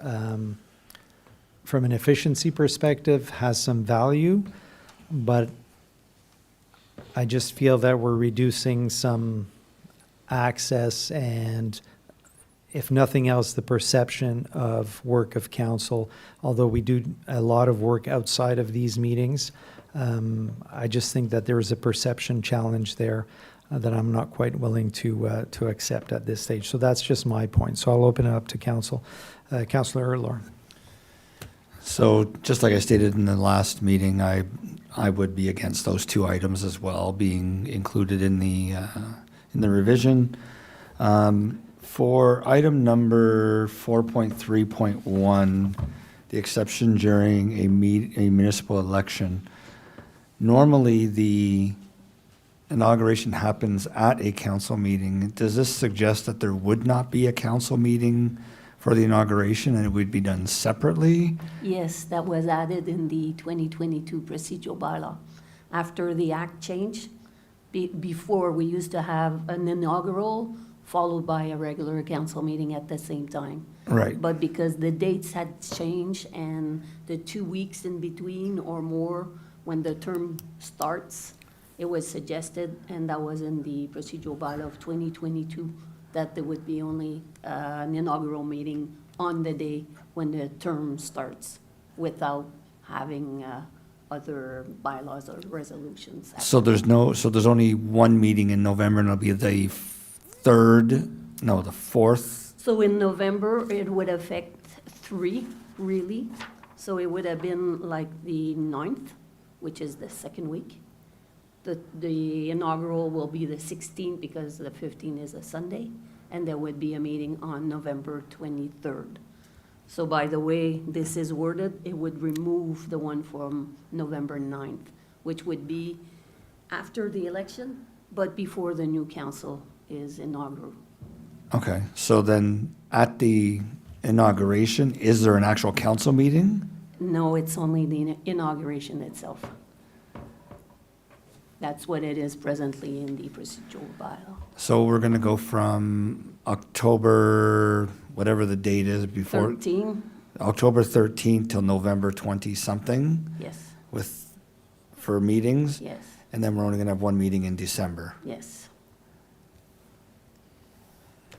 from an efficiency perspective has some value, but I just feel that we're reducing some access and, if nothing else, the perception of work of council. Although we do a lot of work outside of these meetings, I just think that there is a perception challenge there that I'm not quite willing to accept at this stage. So that's just my point. So I'll open it up to council. Councillor Lauren. So just like I stated in the last meeting, I would be against those two items as well being included in the revision. For item number 4.3.1, the exception during a municipal election, normally the inauguration happens at a council meeting. Does this suggest that there would not be a council meeting for the inauguration and it would be done separately? Yes, that was added in the 2022 procedural bylaw. After the act change, before we used to have an inaugural followed by a regular council meeting at the same time. Right. But because the dates had changed and the 2 weeks in between or more when the term starts, it was suggested, and that was in the procedural bylaw of 2022, that there would be only an inaugural meeting on the day when the term starts without having other bylaws or resolutions. So there's only one meeting in November and it'll be the fourth. So in November, it would affect 3, really. So it would have been like the 9th, which is the second week. The inaugural will be the 16th because the 15th is a Sunday, and there would be a meeting on November 23rd. So by the way this is worded, it would remove the one from November 9th, which would be after the election, but before the new council is inaugural. Okay, so then at the inauguration, is there an actual council meeting? No, it's only the inauguration itself. That's what it is presently in the procedural bylaw. So we're gonna go from October, whatever the date is before. 13, October 13th till November 20-something yes, for meetings? yes, And then we're only gonna have one meeting in December. yes.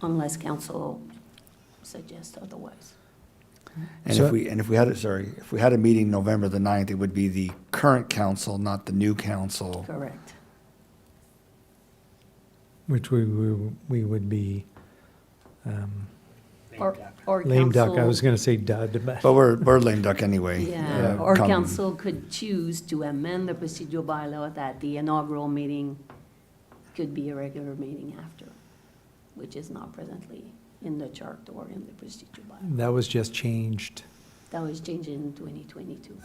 Unless council suggests otherwise. And So- if we had a meeting November the 9th, it would be the current council, not the new council. Correct. Which we would be Or lame duck. I council- was going to say dud, but But we're lame duck anyway. Yeah, or come- council could choose to amend the procedural bylaw that the inaugural meeting could be a regular meeting after, which is not presently in the chart or in the procedural bylaw. that was just changed. That was changed in 2022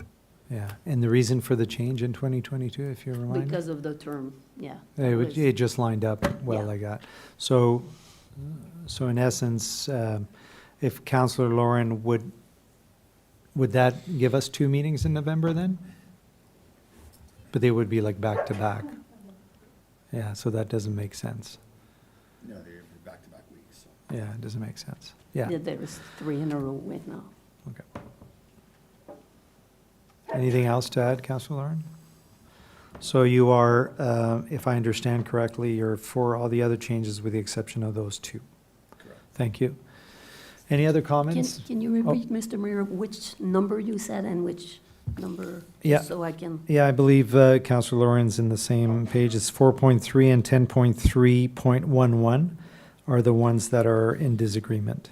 Yeah, and the reason for the change in 2022, if you remind me? because of the term, yeah. It just lined up well Yeah. like that. So in essence, if Councillor Lauren would that give us 2 meetings in November then? But they would be like back to back. Yeah, so that doesn't make sense. No, they're back-to-back weeks. Yeah, it doesn't make sense. Yeah, There's 3 in a row right now. okay. Anything else to add, Councillor Lauren? So you are, if I understand correctly, you're for all the other changes with the exception of those 2. Correct. Thank you. Any other comments? Can you repeat, Mr. Mayor, which number you said and which number? Yeah. So I can, Yeah, I believe Councillor Lauren's in the same page. It's 4.3 and 10.3.11 are the ones that are in disagreement.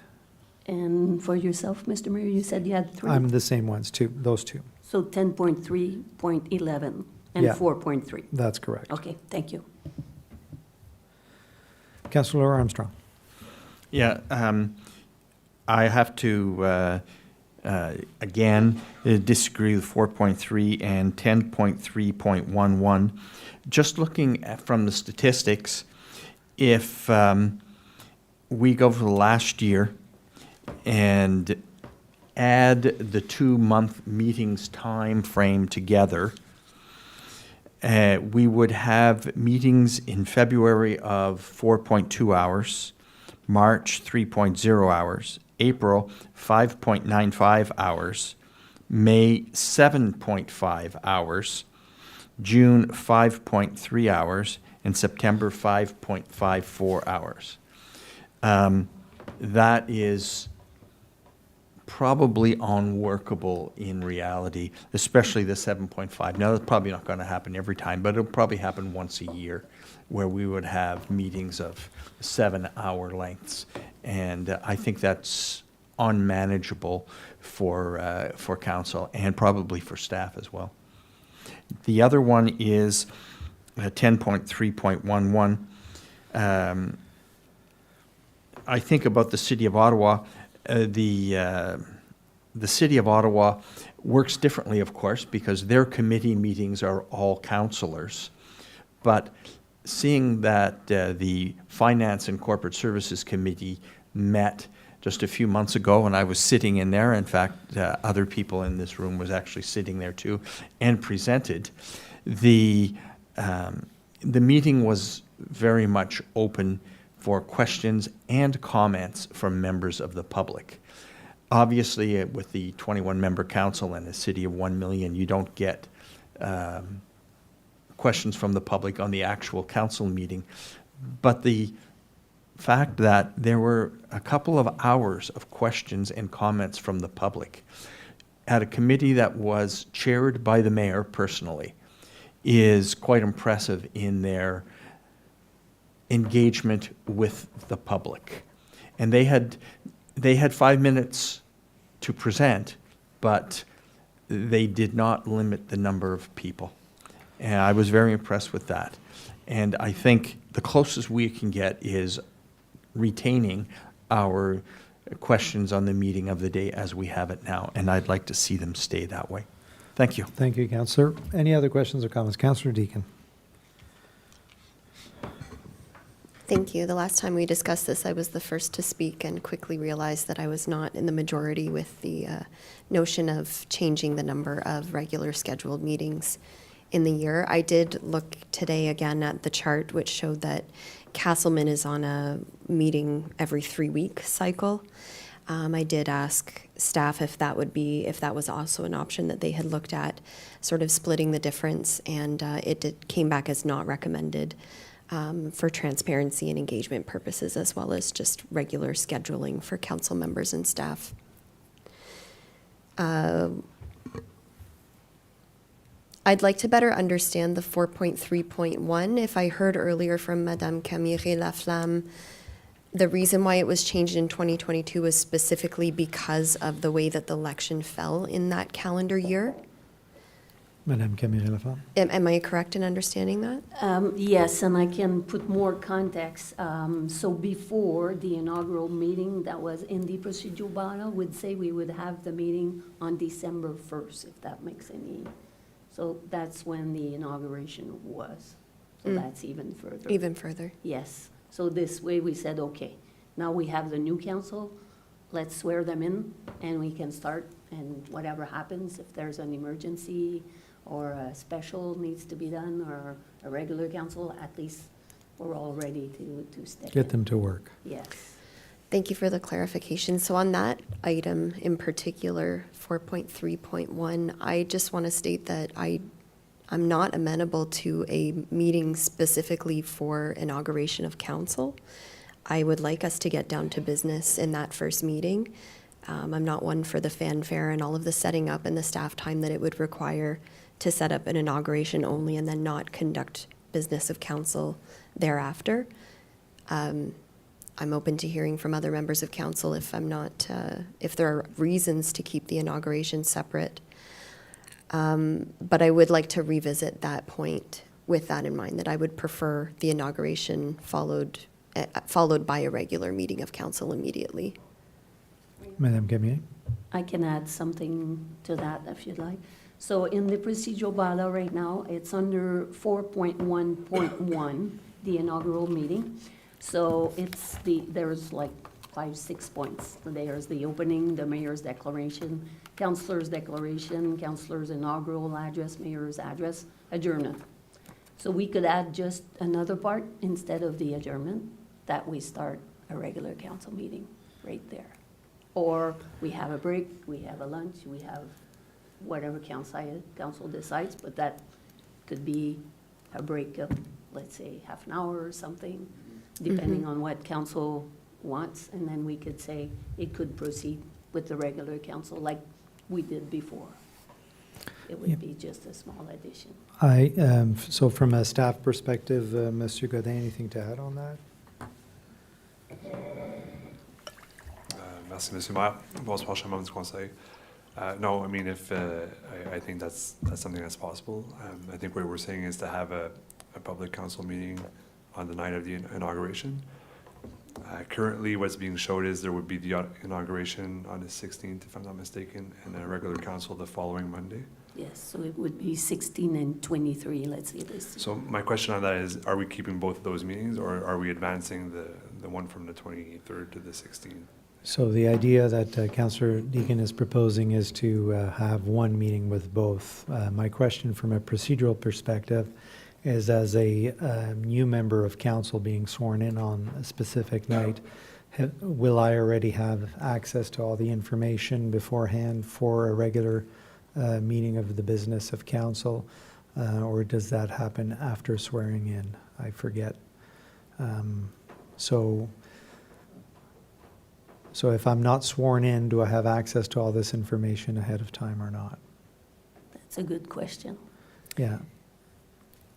and for yourself, Mr. Mayor, you said you had 3? I'm the same ones, those 2. So 10.3.11 and Yeah. 4.3. That's correct. Okay, thank you. Councillor Armstrong. Yeah, I have to, again, disagree with 4.3 and 10.3.11. Just looking from the statistics, if we go for the last year and add the 2-month meetings time frame together, We would have meetings in February of 4.2 hours, March 3.0 hours, April 5.95 hours, May 7.5 hours, June 5.3 hours, and September 5.54 hours. That is probably unworkable in reality, especially the 7.5. Now, that's probably not going to happen every time, but it'll probably happen once a year, where we would have meetings of 7-hour lengths. And I think that's unmanageable for council and probably for staff as well. The other one is 10.3.11. I think about the City of Ottawa. The City of Ottawa works differently, of course, because their committee meetings are all councillors. But seeing that the Finance and Corporate Services Committee met just a few months ago, and I was sitting in there, in fact, other people in this room was actually sitting there too, and presented, the meeting was very much open for questions and comments from members of the public. Obviously, with the 21-member council and a city of 1 million, you don't get questions from the public on the actual council meeting. But the fact that there were a couple of hours of questions and comments from the public at a committee that was chaired by the mayor personally is quite impressive in their engagement with the public. And they had 5 minutes to present, but they did not limit the number of people. And I was very impressed with that. And I think the closest we can get is retaining our questions on the meeting of the day as we have it now. And I'd like to see them stay that way. Thank you. Thank you, Councillor. Any other questions or comments? Councillor Deakin. Thank you. The last time we discussed this, I was the first to speak and quickly realized that I was not in the majority with the notion of changing the number of regular scheduled meetings in the year. I did look today again at the chart, which showed that Castleman is on a meeting every 3-week cycle. I did ask staff if that was also an option that they had looked at, sort of splitting the difference, and came back as not recommended. For transparency and engagement purposes, as well as just regular scheduling for council members and staff. I'd like to better understand the 4.3.1. If I heard earlier from Madame Camille Laflamme, the reason why it was changed in 2022 was specifically because of the way that the election fell in that calendar year. Madame Camille Laflamme. Am I correct in understanding that? Yes, and I can put more context. So before the inaugural meeting that was in the procedural bylaw would say we would have the meeting on December 1st, if that makes any. So that's when the inauguration was. So that's even further. Even further. Yes. So this way we said, okay, now we have the new council, let's swear them in and we can start, and whatever happens, if there's an emergency or a special needs to be done, or a regular council, at least we're all ready to step in. Get them to work. Yes. Thank you for the clarification. So on that item in particular, 4.3.1, I just want to state that I'm not amenable to a meeting specifically for inauguration of council. I would like us to get down to business in that first meeting. I'm not one for the fanfare and all of the setting up and the staff time that it would require to set up an inauguration only and then not conduct business of council thereafter. I'm open to hearing from other members of council if if there are reasons to keep the inauguration separate. But I would like to revisit that point with that in mind, that I would prefer the inauguration followed by a regular meeting of council immediately. Madame Camille. I can add something to that if you'd like. So in the procedural bylaw right now, it's under 4.1.1, the inaugural meeting. So there's like 5-6 points. There's the opening, the mayor's declaration, councillor's declaration, councillor's inaugural address, mayor's address, adjournment. So we could add just another part instead of the adjournment, that we start a regular council meeting right there. Or we have a break, we have a lunch, we have whatever council decides, but that could be a break of, let's say, half an hour or something, depending on what council wants, and then we could say it could proceed with the regular council like we did before. It would be just a small addition. So from a staff perspective, Monsieur Godin, anything to add on that? Merci, Monsieur le Maire. Bonsoir, chers membres du Conseil. No, I mean, if I think that's something that's possible. I think what we're saying is to have a public council meeting on the night of the inauguration. Currently, what's being showed is there would be the inauguration on the 16th, if I'm not mistaken, and then a regular council the following Monday. Yes, so it would be 16 and 23, let's say this. So my question on that is, are we keeping both of those meetings, or are we advancing the one from the 23rd to the 16th? So the idea that Councillor Deacon is proposing is to have one meeting with both. My question from a procedural perspective is, as a new member of council being sworn in on a specific night, will I already have access to all the information beforehand for a regular meeting of the business of council, or does that happen after swearing in? I forget. So if I'm not sworn in, do I have access to all this information ahead of time or not? That's a good question. Yeah.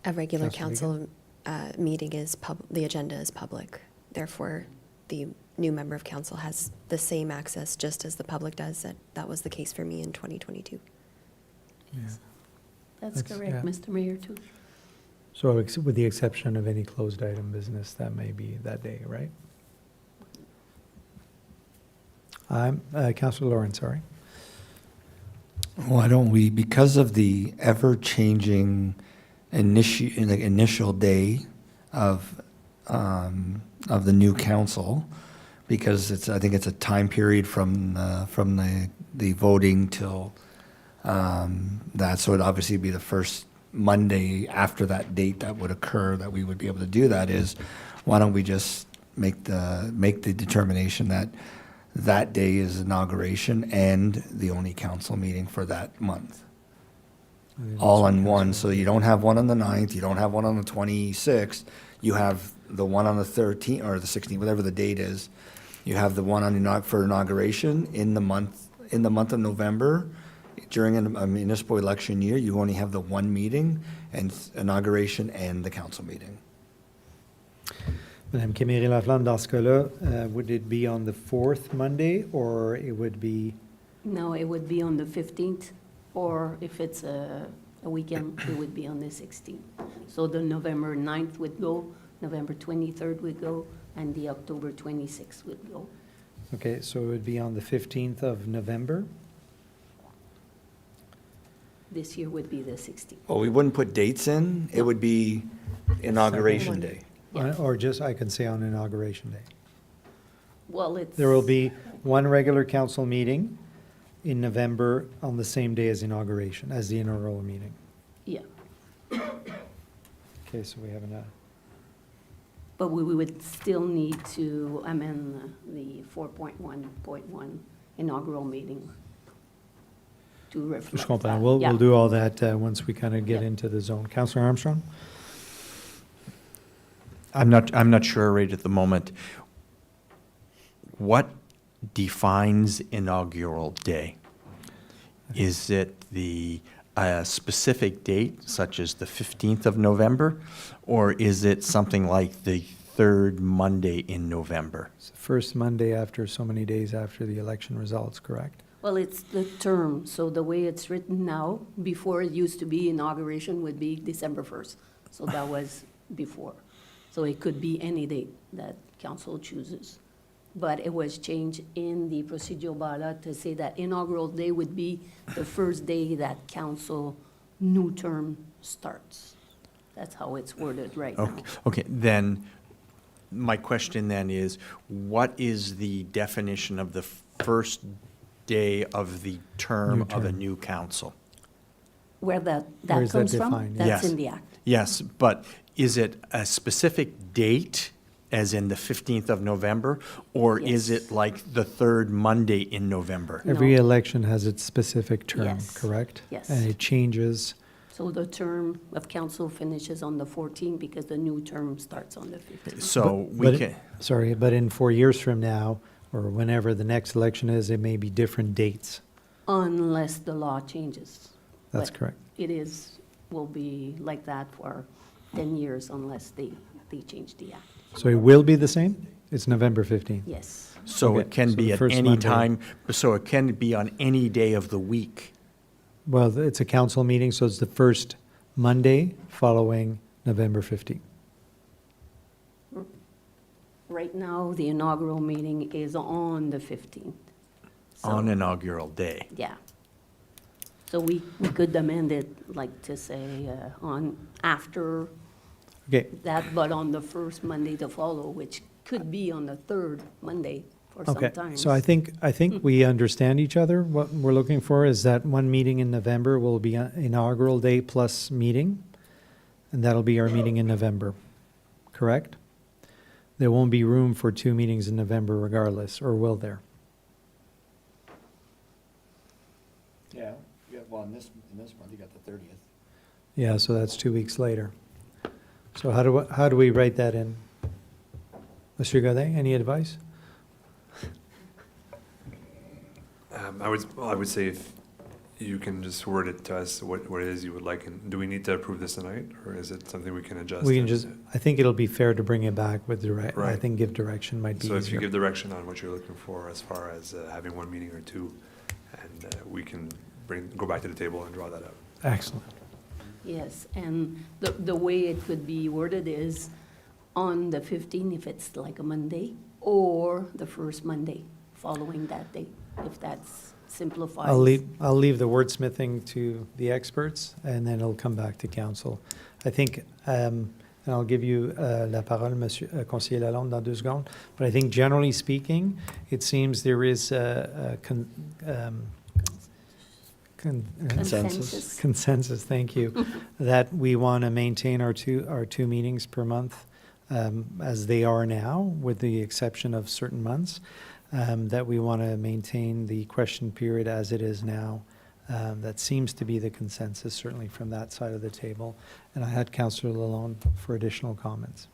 A regular Councillor council meeting is the agenda is public. Therefore, the new member of council has the same access just as the public does. That was the case for me in 2022. Yeah. That's That's- correct, yeah. Mr. Mayor, too. So with the exception of any closed item business, that may be that day, right? Councillor Lawrence, sorry. Why don't we, because of the ever-changing initial day of the new council, because I think it's a time period from the voting till that, so it'd obviously be the first Monday after that date that would occur that we would be able to do that. Is why don't we just make the determination that that day is inauguration and the only council meeting for that month, all on one, so you don't have one on the 9th, you don't have one on the 26th, you have the one on the 13th or the 16th, whatever the date is. You have the one on for inauguration in the month of November. During a municipal election year, you only have the one meeting, and inauguration and the council meeting. Madame Kéméré-Laflamme, dans ce cas-là, would it be on the 4th Monday, or it would be? No, it would be on the 15th, or if it's a weekend, it would be on the 16th. So the November 9th would go, November 23rd would go, and the October 26th would go. Okay, so it would be on the 15th of November? This year would be the 16th. Well, we wouldn't put dates in, it would be inauguration day. Yeah. Or just, I can say on Inauguration Day. Well, it's. There will be one regular council meeting in November on the same day as inauguration, as the inaugural meeting. Yeah, Okay, so we have enough. but we would still need to amend the 4.1.1 inaugural meeting to reflect Je comprends. that. We'll Yeah. do all that once we kind of get Yeah. into the zone. Councillor Armstrong? I'm not sure right at the moment. What defines inaugural day? Is it the specific date, such as the 15th of November, or is it something like the third Monday in November? It's the first Monday after so many days after the election results, correct? Well, it's the term, so the way it's written now, before it used to be inauguration would be December 1st. So that was before. So it could be any date that council chooses. But it was changed in the procedural bylaw to say that inaugural day would be the first day that council new term starts. That's how it's worded right now. Okay, then, my question then is, what is the definition of the first day of the term New of a term. new council? Where that Where is that comes from, defined? that's Yes. in the act. Yes, but is it a specific date, as in the 15th of November, or is Yes. it like the third Monday in November? Every No. election has its specific term, Yes. correct? Yes. And it changes. So the term of council finishes on the 14th because the new term starts on the 15th. So But we it- can, Sorry, but in 4 years from now, or whenever the next election is, it may be different dates. Unless the law changes. That's But correct. It will be like that for 10 years unless they change the act. So it will be the same? It's November 15th. Yes. so Okay, it can so be the at first any Monday. time, so it can be on any day of the week. Well, it's a council meeting, so it's the first Monday following November 15th. Right now, the inaugural meeting is on the 15th. So, On inaugural day. yeah. So we could amend it, like to say, on after Okay, that, but on the first Monday to follow, which could be on the third Monday for okay. sometimes. So I think we understand each other. What we're looking for is that one meeting in November will be an inaugural day plus meeting, and that'll be our meeting in November, correct? There won't be room for 2 meetings in November regardless, or will there? Yeah, well, in this month, you got the 30th. Yeah, so that's 2 weeks later. So how do we write that in? Monsieur Godet, any advice? I would say if you can just word it to us, what it is you would like, and do we need to approve this tonight, or is it something we can adjust? We can just, I think it'll be fair to bring it back with direct, I Right. think give direction might be So if you easier. give direction on what you're looking for as far as having one meeting or two, and we can go back to the table and draw that up. Excellent. Yes, and the way it could be worded is on the 15th, if it's like a Monday, or the first Monday following that day, if that's simplified. I'll leave the wordsmithing to the experts, and then it'll come back to council. I think, and I'll give you la parole, Monsieur Conseiller Lalonde, dans 2 secondes. But I think generally speaking, it seems there is Consensus. consensus, thank you, that we want to maintain our two meetings per month as they are now, with the exception of certain months, that we want to maintain the question period as it is now. That seems to be the consensus, certainly from that side of the table. And I had Councillor Lalonde for additional comments.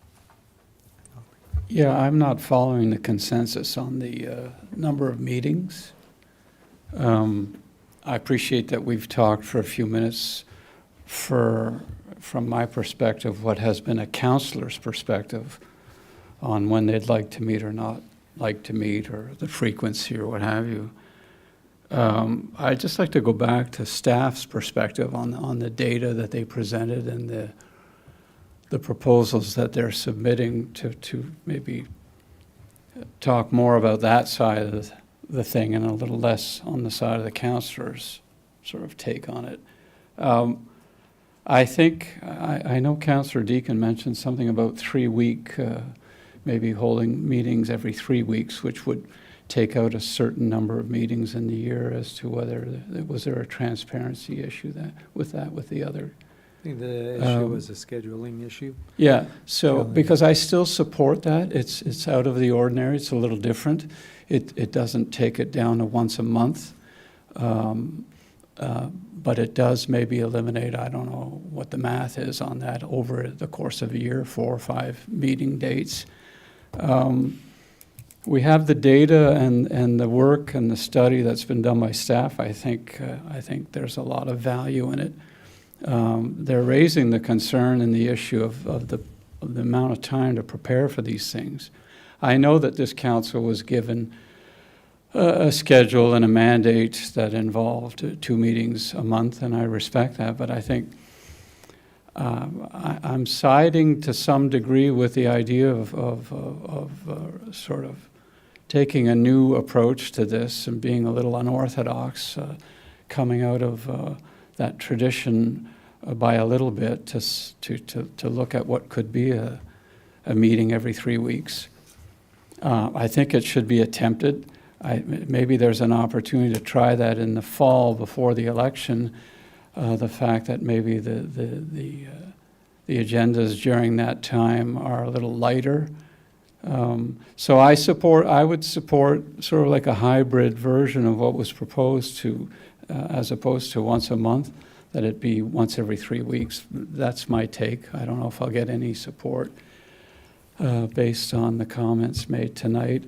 Yeah, I'm not following the consensus on the number of meetings. I appreciate that we've talked for a few minutes from my perspective, what has been a counselor's perspective on when they'd like to meet or not like to meet, or the frequency or what have you. I'd just like to go back to staff's perspective on the data that they presented and the proposals that they're submitting to maybe talk more about that side of the thing and a little less on the side of the counselor's sort of take on it. I think, I know Councillor Deacon mentioned something about 3-week, maybe holding meetings every 3 weeks, which would take out a certain number of meetings in the year as to whether, was there a transparency issue with the other. I think the issue was a scheduling issue. Yeah, so, Scheduling. because I still support that, it's out of the ordinary, it's a little different. It doesn't take it down to once a month, but it does maybe eliminate, I don't know what the math is on that, over the course of a year, 4 or 5 meeting dates. We have the data and the work and the study that's been done by staff. I think there's a lot of value in it. They're raising the concern and the issue of the amount of time to prepare for these things. I know that this council was given a schedule and a mandate that involved 2 meetings a month, and I respect that, but I think I'm siding to some degree with the idea of sort of taking a new approach to this and being a little unorthodox, coming out of that tradition by a little bit to look at what could be a meeting every 3 weeks. I think it should be attempted. Maybe there's an opportunity to try that in the fall before the election. The fact that maybe the the agendas during that time are a little lighter. So I would support sort of like a hybrid version of what was proposed to, as opposed to once a month, that it be once every 3 weeks. That's my take. I don't know if I'll get any support based on the comments made tonight.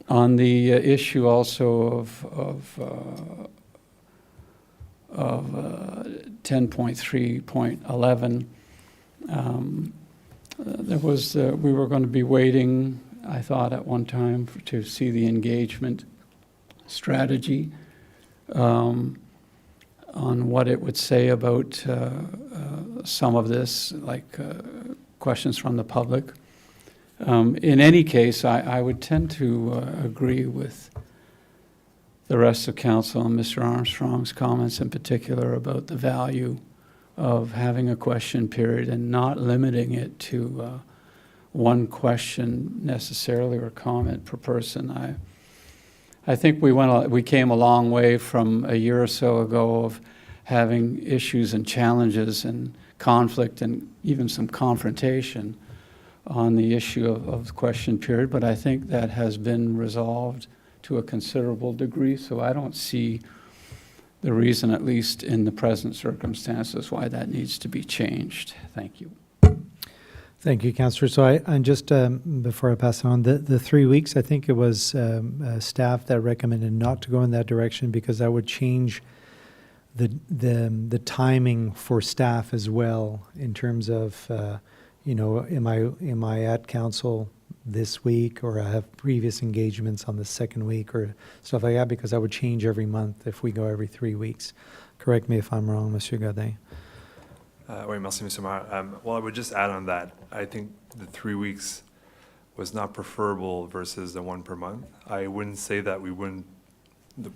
On the issue also of 10.3.11, there was, we were going to be waiting, I thought at one time, to see the engagement strategy on what it would say about some of this, like questions from the public. In any case, I would tend to agree with the rest of council and Mr. Armstrong's comments in particular about the value of having a question period and not limiting it to one question necessarily or comment per person. I think we came a long way from a year or so ago of having issues and challenges and conflict and even some confrontation on the issue of the question period, but I think that has been resolved to a considerable degree, so I don't see the reason, at least in the present circumstances, why that needs to be changed. Thank you. Thank you, Councillor. So I just, before I pass on, the 3 weeks, I think it was staff that recommended not to go in that direction because that would change the timing for staff as well in terms of, you know, am I at council this week, or I have previous engagements on the second week or stuff like that, because that would change every month if we go every 3 weeks. Correct me if I'm wrong, Monsieur Godin. Oui, merci, Monsieur Maire. Well, I would just add on that, I think the 3 weeks was not preferable versus the one per month. I wouldn't say that we wouldn't,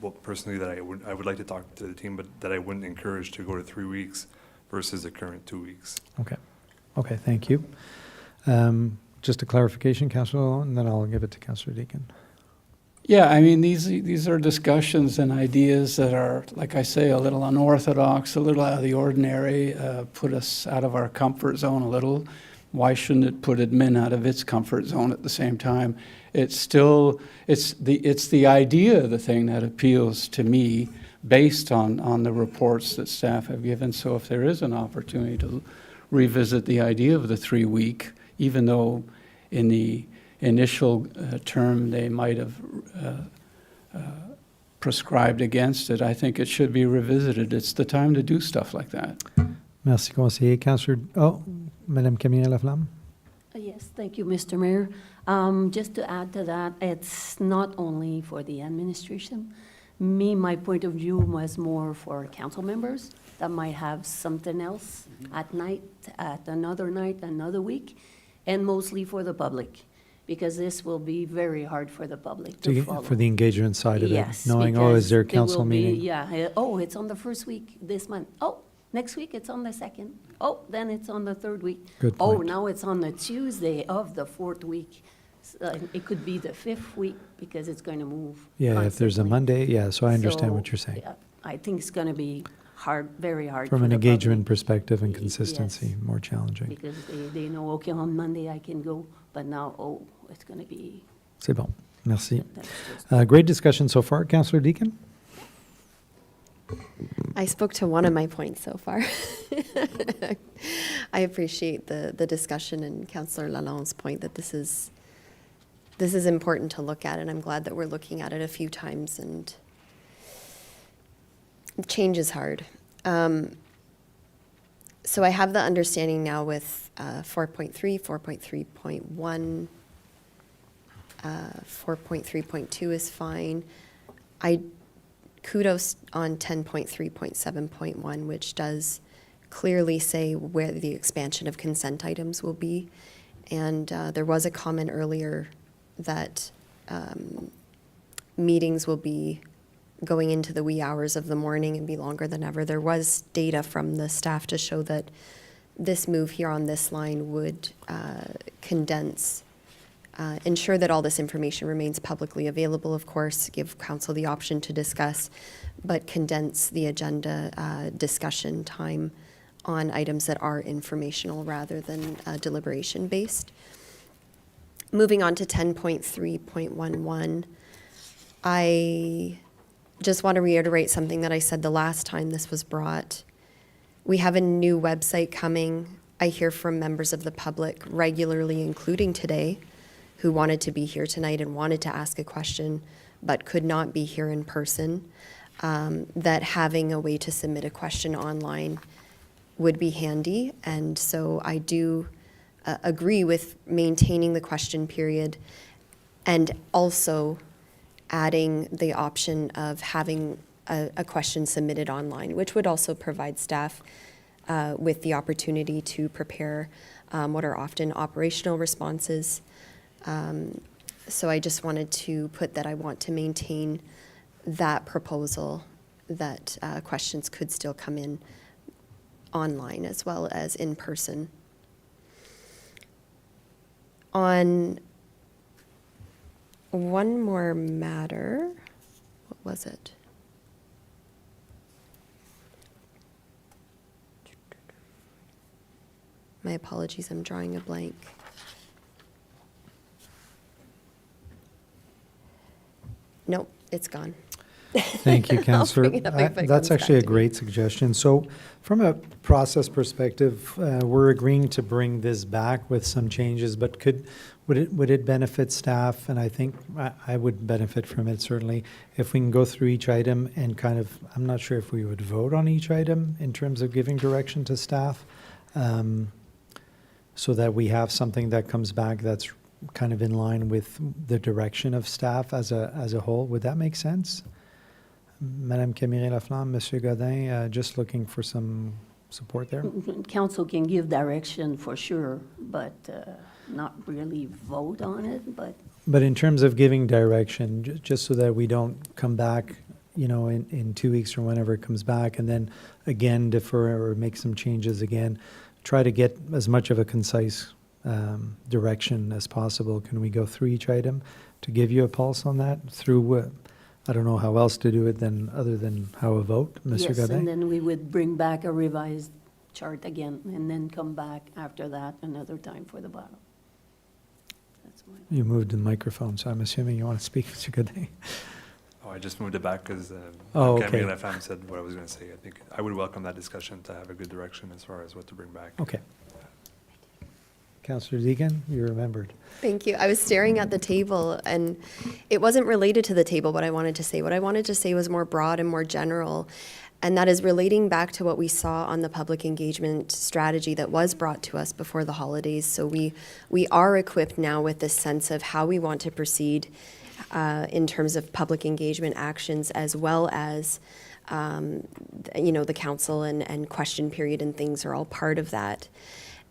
well, personally, that I would like to talk to the team, but that I wouldn't encourage to go to 3 weeks versus the current 2 weeks. Okay. Okay, thank you. Just a clarification, Councillor, and then I'll give it to Councillor Deakin. Yeah, I mean, these are discussions and ideas that are, like I say, a little unorthodox, a little out of the ordinary, put us out of our comfort zone a little. Why shouldn't it put admin out of its comfort zone at the same time? It's the idea of the thing that appeals to me based on the reports that staff have given. So if there is an opportunity to revisit the idea of the 3 week, even though in the initial term they might have prescribed against it, I think it should be revisited. It's the time to do stuff like that. Merci, conseiller. Councillor, Madame Camille Laflamme. Yes, thank you, Mr. Mayor. Just to add to that, it's not only for the administration. My point of view was more for council members that might have something else at night, at another week, and mostly for the public, because this will be very hard for the public to follow. For the engagement side of Yes, it, knowing, oh, is there a because council meeting? It's on the first week this month. Oh, next week it's on the second. Oh, then it's on the third week. Good Oh, point. now it's on the Tuesday of the fourth week. It could be the fifth week because it's going to move. Yeah, if there's a constantly. Monday, yeah, so I understand So, what you're saying. yeah, I think it's going to be hard, very hard. From for an the engagement public, perspective and Yes. consistency, more challenging. because they know, okay, on Monday I can go, but now, it's going to be. C'est bon. Merci. That's just- Great discussion so far. Councillor Deakin? I spoke to one of my points so far. I appreciate the discussion and Councillor Lalonde's point that this is important to look at, and I'm glad that we're looking at it a few times, and change is hard. So I have the understanding now with 4.3, 4.3.1, 4.3.2 is fine. Kudos on 10.3.7.1, which does clearly say where the expansion of consent items will be. And there was a comment earlier that meetings will be going into the wee hours of the morning and be longer than ever. There was data from the staff to show that this move here on this line would condense, ensure that all this information remains publicly available, of course, give council the option to discuss, but condense the agenda discussion time on items that are informational rather than deliberation-based. Moving on to 10.3.11, I just want to reiterate something that I said the last time this was brought. We have a new website coming. I hear from members of the public regularly, including today, who wanted to be here tonight and wanted to ask a question, but could not be here in person, that having a way to submit a question online would be handy. And so I do agree with maintaining the question period and also adding the option of having a question submitted online, which would also provide staff with the opportunity to prepare what are often operational responses. So I just wanted to put that I want to maintain that proposal, that questions could still come in online as well as in person. On one more matter, what was it? My apologies, I'm drawing a blank. Nope, it's gone. Thank you, Councillor. bring it up if it That's comes actually a back to me. great suggestion. So from a process perspective, we're agreeing to bring this back with some changes, but would it benefit staff? And I think I would benefit from it certainly if we can go through each item and kind of, I'm not sure if we would vote on each item in terms of giving direction to staff, so that we have something that comes back that's kind of in line with the direction of staff as a whole. Would that make sense? Madame Camille-Laflamme, Monsieur Godin, just looking for some support there. Council can give direction for sure, but not really vote on it, but But in terms of giving direction, just so that we don't come back, in 2 weeks or whenever it comes back, and then again defer or make some changes again, try to get as much of a concise direction as possible. Can we go through each item to give you a pulse on that through, I don't know how else to do it other than how a vote, Mr. yes, Godin? and then we would bring back a revised chart again, and then come back after that another time for the bottom. That's my. You moved the microphone, so I'm assuming you want to speak, Mr. Godin. Oh, I just moved it back because Oh, okay. Camille Laflamme said what I was going to say. I think I would welcome that discussion to have a good direction as far as what to bring back. Okay. Councillor Deegan, you remembered. Thank you. I was staring at the table, and it wasn't related to the table, what I wanted to say. What I wanted to say was more broad and more general, and that is relating back to what we saw on the public engagement strategy that was brought to us before the holidays. So we are equipped now with this sense of how we want to proceed in terms of public engagement actions, as well as the council and question period and things are all part of that.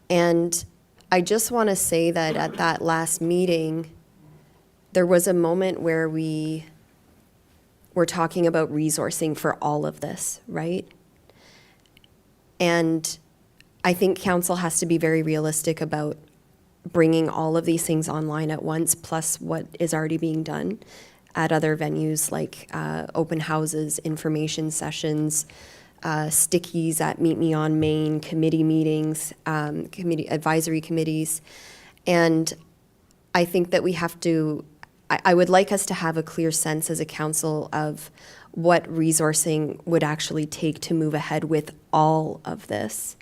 And I just want to say that at that last meeting, there was a moment where we were talking about resourcing for all of this, right? And I think council has to be very realistic about bringing all of these things online at once, plus what is already being done at other venues like open houses, information sessions, stickies at Meet Me on Main, committee meetings, advisory committees. And I think that we have to, I would like us to have a clear sense as a council of what resourcing would actually take to move ahead with all of this,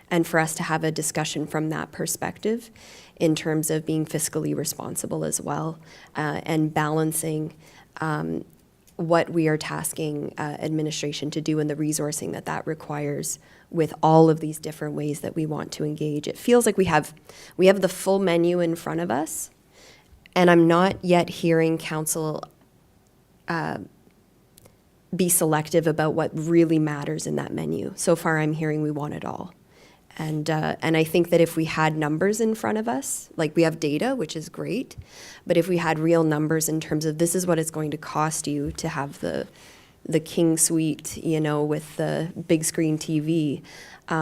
and for us to have a discussion from that perspective in terms of being fiscally responsible as well, and balancing what we are tasking administration to do and the resourcing that requires with all of these different ways that we want to engage. It feels like we have the full menu in front of us, and I'm not yet hearing council be selective about what really matters in that menu. So far, I'm hearing we want it all. And I think that if we had numbers in front of us, like we have data, which is great, but if we had real numbers in terms of this is what it's going to cost you to have the king suite, with the big screen TV,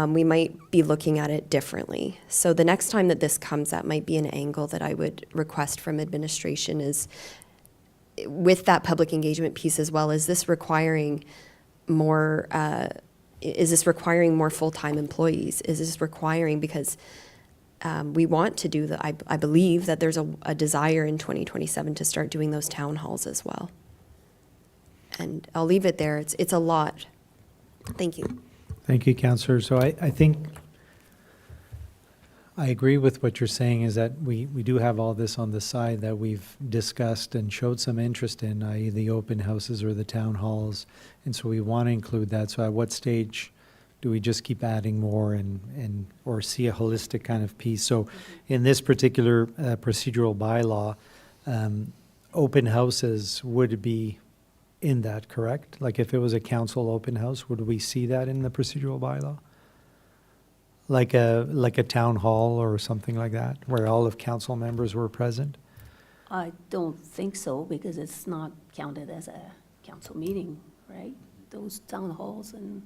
we might be looking at it differently. So the next time that this comes, that might be an angle that I would request from administration is with that public engagement piece as well. Is this requiring more is this requiring more full-time employees? Is this requiring, because we want to do I believe that there's a desire in 2027 to start doing those town halls as well. And I'll leave it there. It's a lot. Thank you. Thank you, Councillor. So I think I agree with what you're saying, is that we do have all this on the side that we've discussed and showed some interest in, i.e. the open houses or the town halls. And so we want to include that. So at what stage do we just keep adding more and or see a holistic kind of piece? So in this particular procedural bylaw, open houses would be in that, correct? Like if it was a council open house, would we see that in the procedural bylaw? Like a town hall or something like that, where all of council members were present? I don't think so, because it's not counted as a council meeting, right? Those town halls, and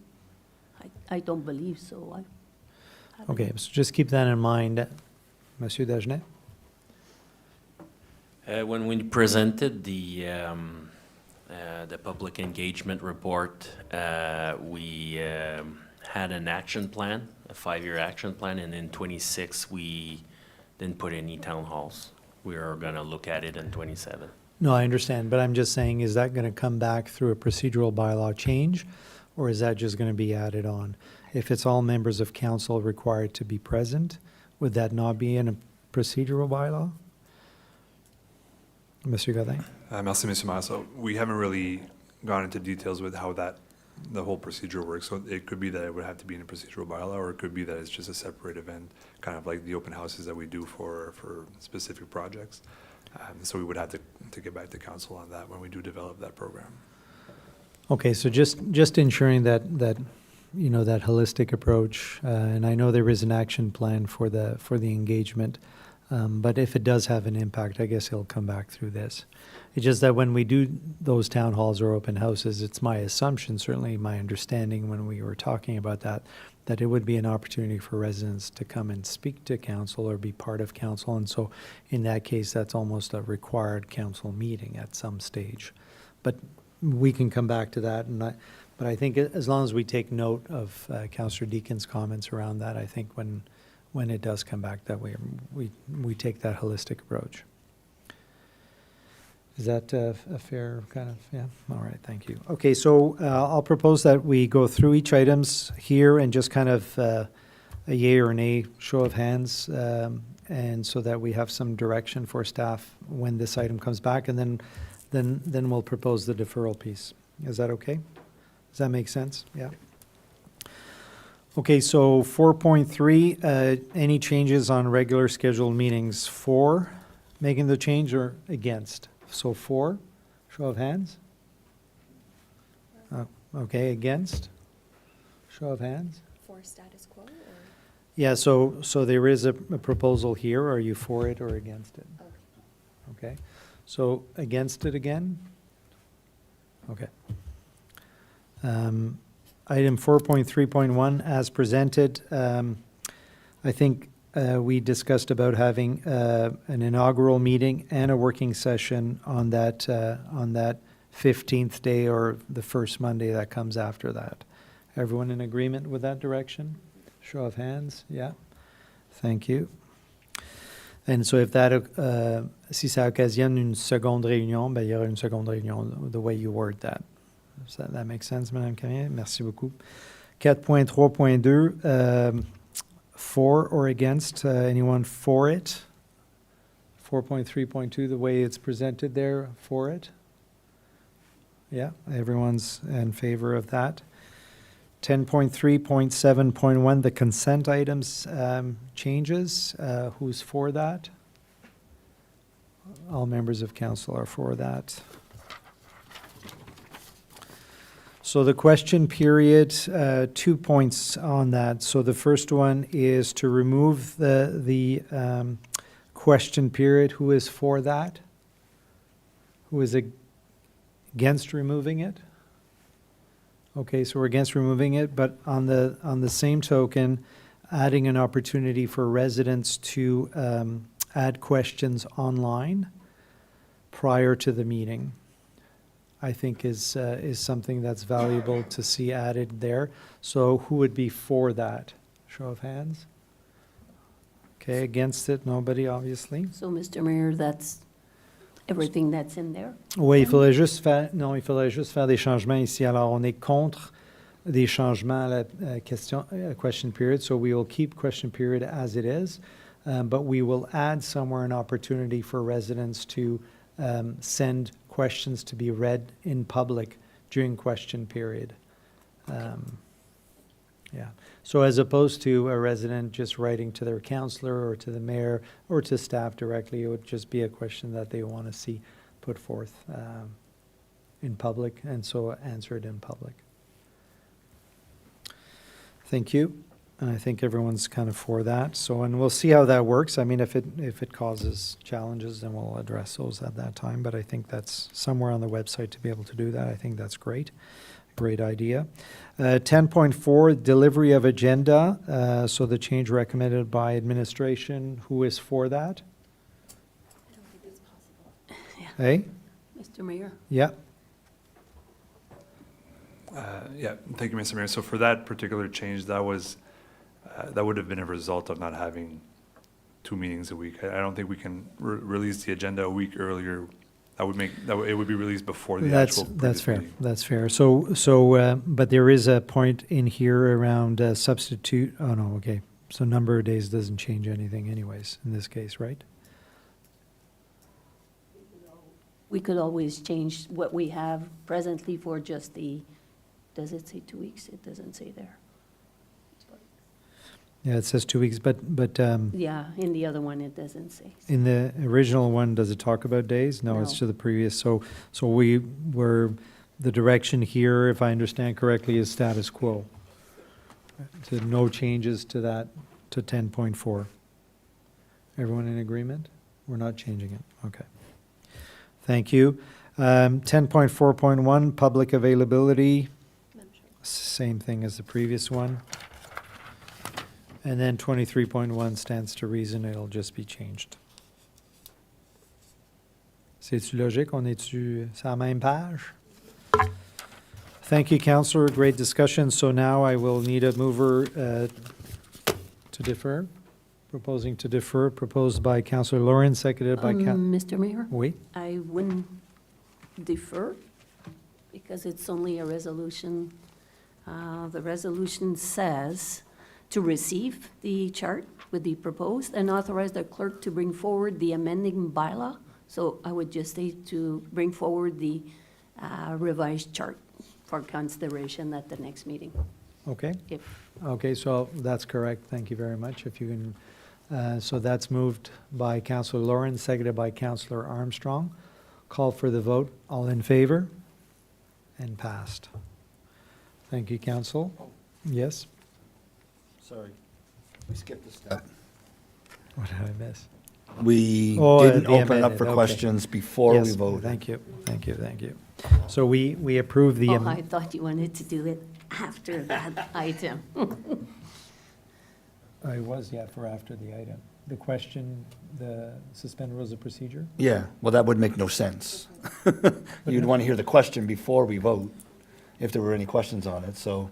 I don't believe so. I haven't- Okay, so just keep that in mind. Monsieur Dagenet? When we presented the public engagement report, we had an action plan, a 5-year action plan, and in 26 we didn't put any town halls. We are going to look at it in 27. No, I understand, but I'm just saying, is that going to come back through a procedural bylaw change, or is that just going to be added on? If it's all members of council required to be present, would that not be in a procedural bylaw? Monsieur Godin? Merci, Mr. Mayor. So we haven't really gone into details with how the whole procedure works. So it could be that it would have to be in a procedural bylaw, or it could be that it's just a separate event, kind of like the open houses that we do for specific projects. So we would have to get back to council on that when we do develop that program. Okay, so just ensuring that you know, that holistic approach, and I know there is an action plan for the engagement, but if it does have an impact, I guess it'll come back through this. It's just that when we do those town halls or open houses, it's my assumption, certainly my understanding when we were talking about that it would be an opportunity for residents to come and speak to council or be part of council. And so in that case, that's almost a required council meeting at some stage. But we can come back to that. But I think as long as we take note of Councillor Deacon's comments around that, I think when it does come back, that we take that holistic approach. Is that a fair kind of, yeah? All right, thank you. Okay, so I'll propose that we go through each items here and just kind of a yay or nay show of hands, and so that we have some direction for staff when this item comes back, and then we'll propose the deferral piece. Is that okay? Does that make sense? Yeah. Okay, so 4.3, any changes on regular scheduled meetings? For making the change or against? So for, show of hands. Okay, against? Show of hands. For status quo? Or? Yeah, so there is a proposal here. Are you for it or against it? Okay, so against it again? Okay. Item 4.3.1, as presented, I think we discussed about having an inaugural meeting and a working session on that 15th day or the first Monday that comes after that. Everyone in agreement with that direction? Show of hands, yeah. Thank you. And so if that, si ça occasionne une seconde réunion, ben, il y aura une seconde réunion, the way you word that. That makes sense, Madame Carrier? Merci beaucoup. 4.3.2, for or against, anyone for it? 4.3.2, the way it's presented there, for it? Yeah, everyone's in favor of that. 10.3.7.1, the consent items changes. Who's for that? All members of council are for that. So the question period, 2 points on that. So the first one is to remove the question period. Who is for that? Who is against removing it? Okay, so we're against removing it, but on the same token, adding an opportunity for residents to add questions online prior to the meeting. I think is something that's valuable to see added there. So who would be for that? Show of hands. Okay, against it, nobody, obviously. So, Mr. Mayor, that's everything that's in there? Oui, il faudrait juste faire, non, il faudrait juste faire des changements ici. Alors, on est contre des changements à la question period, so we will keep question period as it is, but we will add somewhere an opportunity for residents to send questions to be read in public during question period. Yeah. So as opposed to a resident just writing to their counselor or to the mayor or to staff directly, it would just be a question that they want to see put forth in public, and so answered in public. Thank you. And I think everyone's kind of for that. So, and we'll see how that works. I mean, if it causes challenges, then we'll address those at that time. But I think that's somewhere on the website to be able to do that. I think that's great. Great idea. 10.4, delivery of agenda. So the change recommended by administration. Who is for that? I don't think it's possible. Yeah. Hey? Mr. Mayor? Yeah. Yeah, thank you, Mr. Mayor. So for that particular change, that would have been a result of not having 2 meetings a week. I don't think we can release the agenda a week earlier. It would be released before the actual That's previous fair. meeting. That's fair. So, but there is a point in here around substitute. Oh, no, okay. So number of days doesn't change anything anyways, in this case, right? We could always change what we have presently for just does it say 2 weeks? It doesn't say there. Yeah, it says 2 weeks, but Yeah, in the other one, it doesn't say. in the original one, does it talk about days? No, it's No. to the previous. So the direction here, if I understand correctly, is status quo. So no changes to that, to 10.4. Everyone in agreement? We're not changing it. Okay. Thank you. 10.4.1, public availability. Same thing as the previous one. And then 23.1 stands to reason, it'll just be changed. C'est-tu logique? On est-tu sur la même page? Thank you, Councillor. Great discussion. So now I will need a mover to defer. Proposing to defer, proposed by Councillor Lauren, seconded by Mr. Mayor? Oui? I wouldn't defer because it's only a resolution. The resolution says to receive the chart with the proposed and authorize the clerk to bring forward the amending bylaw. So I would just say to bring forward the revised chart for consideration at the next meeting. Okay. If Okay, so that's correct. Thank you very much. If you can, so that's moved by Councillor Lauren, seconded by Councillor Armstrong. Call for the vote. All in favor? And passed. Thank you, Council. Yes? Sorry, we skipped a step. What did I miss? We Oh, didn't the open up amended, for okay. questions before we Yes, voted. Thank you, thank you, thank you. So we approve the, Oh, I thought you wanted to do it after that item. I was, yeah, for after the item. The question, the suspend rules of procedure? Yeah, well, that would make no sense. You'd want to hear the question before we vote, if there were any questions on it, so.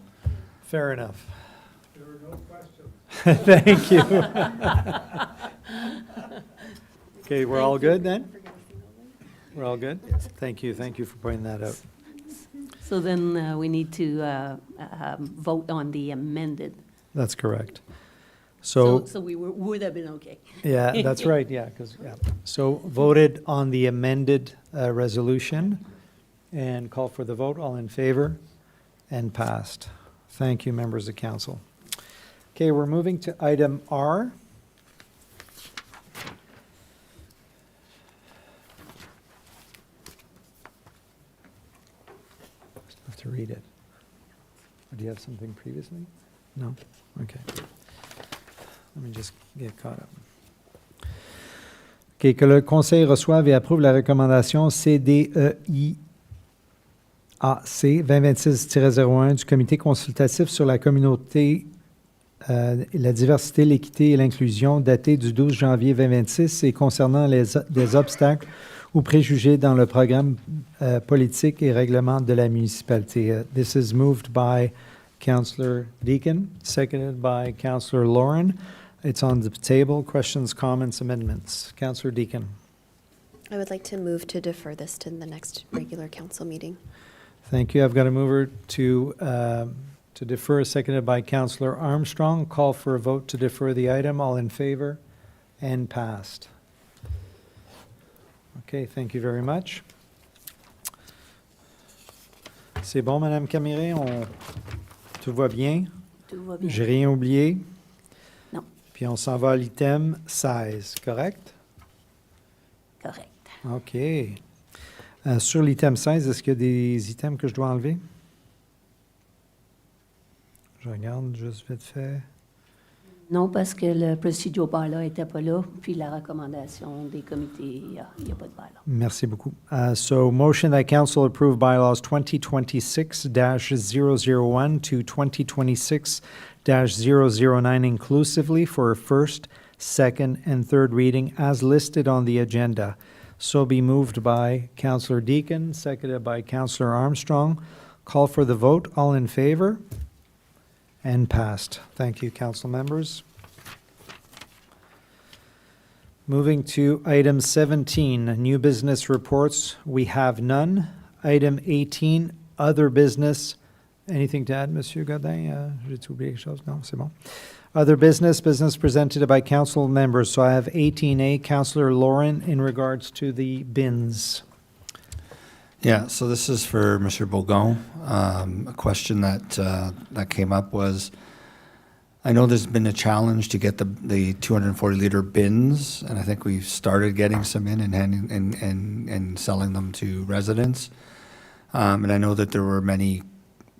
Fair enough. There were no questions. Thank you. Okay, we're all good then? We're all good? Thank you for pointing that out. So then we need to vote on the amended. That's correct. So So, we would have been okay. yeah, that's right, yeah, because, yeah. So voted on the amended resolution and call for the vote. All in favor? And passed. Thank you, members of council. Okay, we're moving to item R. Still have to read it. Or do you have something previously? No? Okay. Let me just get caught up. OK, que le Conseil reçoive et approuve la recommandation CDEIAC 2026-01 du Comité consultatif sur la communauté, la diversité, l'équité et l'inclusion datée du 12 janvier 2026 et concernant des obstacles ou préjugés dans le programme politique et règlement de la municipalité. This is moved by Councillor Deacon, seconded by Councillor Lauren. It's on the table. Questions, comments, amendments. Councillor Deacon. I would like to move to defer this to the next regular council meeting. Thank you. I've got a mover to defer, seconded by Councillor Armstrong. Call for a vote to defer the item. All in favor? And passed. Okay, thank you very much. C'est bon, Madame Caméré? Tout va bien? Tout va bien. J'ai rien oublié? Non. Puis on s'en va à l'item 16, correct? Correct. OK. Sur l'item 16, est-ce qu'il y a des items que je dois enlever? Je regarde juste vite fait. Non, parce que le procedure bylaw n'était pas là, puis la recommandation des comités, il n'y a pas de bylaw. Merci beaucoup. So motion that council approve bylaws 2026-001 to 2026-009 inclusively for a first, second, and third reading as listed on the agenda. So be moved by Councillor Deacon, seconded by Councillor Armstrong. Call for the vote. All in favor? And passed. Thank you, council members. Moving to item 17, new business reports. We have none. Item 18, other business. Anything to add, Monsieur Godin? J'ai oublié quelque chose? Non, c'est bon. Other business presented by council members. So I have 18A, Councillor Lauren, in regards to the bins. Yeah, so this is for Mr. Bourgon. A question that came up was, I know there's been a challenge to get the 240-liter bins, and I think we've started getting some in and selling them to residents. And I know that there were many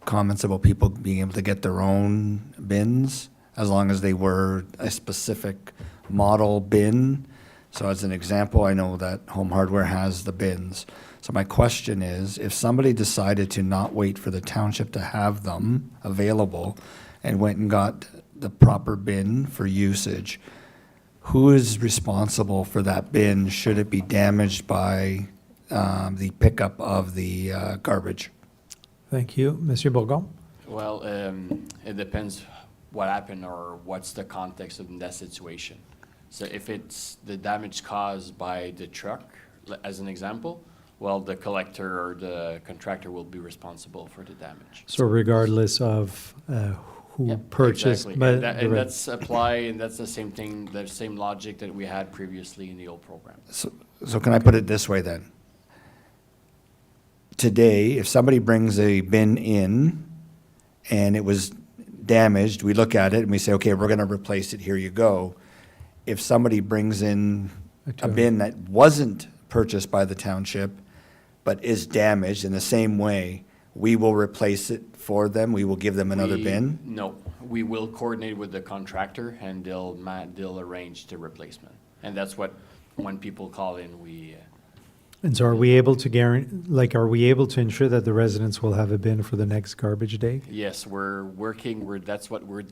comments about people being able to get their own bins as long as they were a specific model bin. So as an example, I know that Home Hardware has the bins. So my question is, if somebody decided to not wait for the township to have them available and went and got the proper bin for usage, who is responsible for that bin should it be damaged by the pickup of the garbage? Thank you. Monsieur Bourgon? Well, it depends what happened or what's the context of that situation. So if it's the damage caused by the truck, as an example, well, the collector or the contractor will be responsible for the damage. So regardless of who Yeah, purchased. exactly. But And that's apply, and that's the same thing, the same logic that we had previously in the old program. So can I put it this way then? Today, if somebody brings a bin in and it was damaged, we look at it and we say, okay, we're going to replace it, here you go. If somebody brings in a bin that wasn't purchased by the township but is damaged in the same way, we will replace it for them, we will give them another bin? No, we will coordinate with the contractor and they'll arrange the replacement. And that's what, when people call in, we, And so are we able to are we able to ensure that the residents will have a bin for the next garbage day? yes, we're working,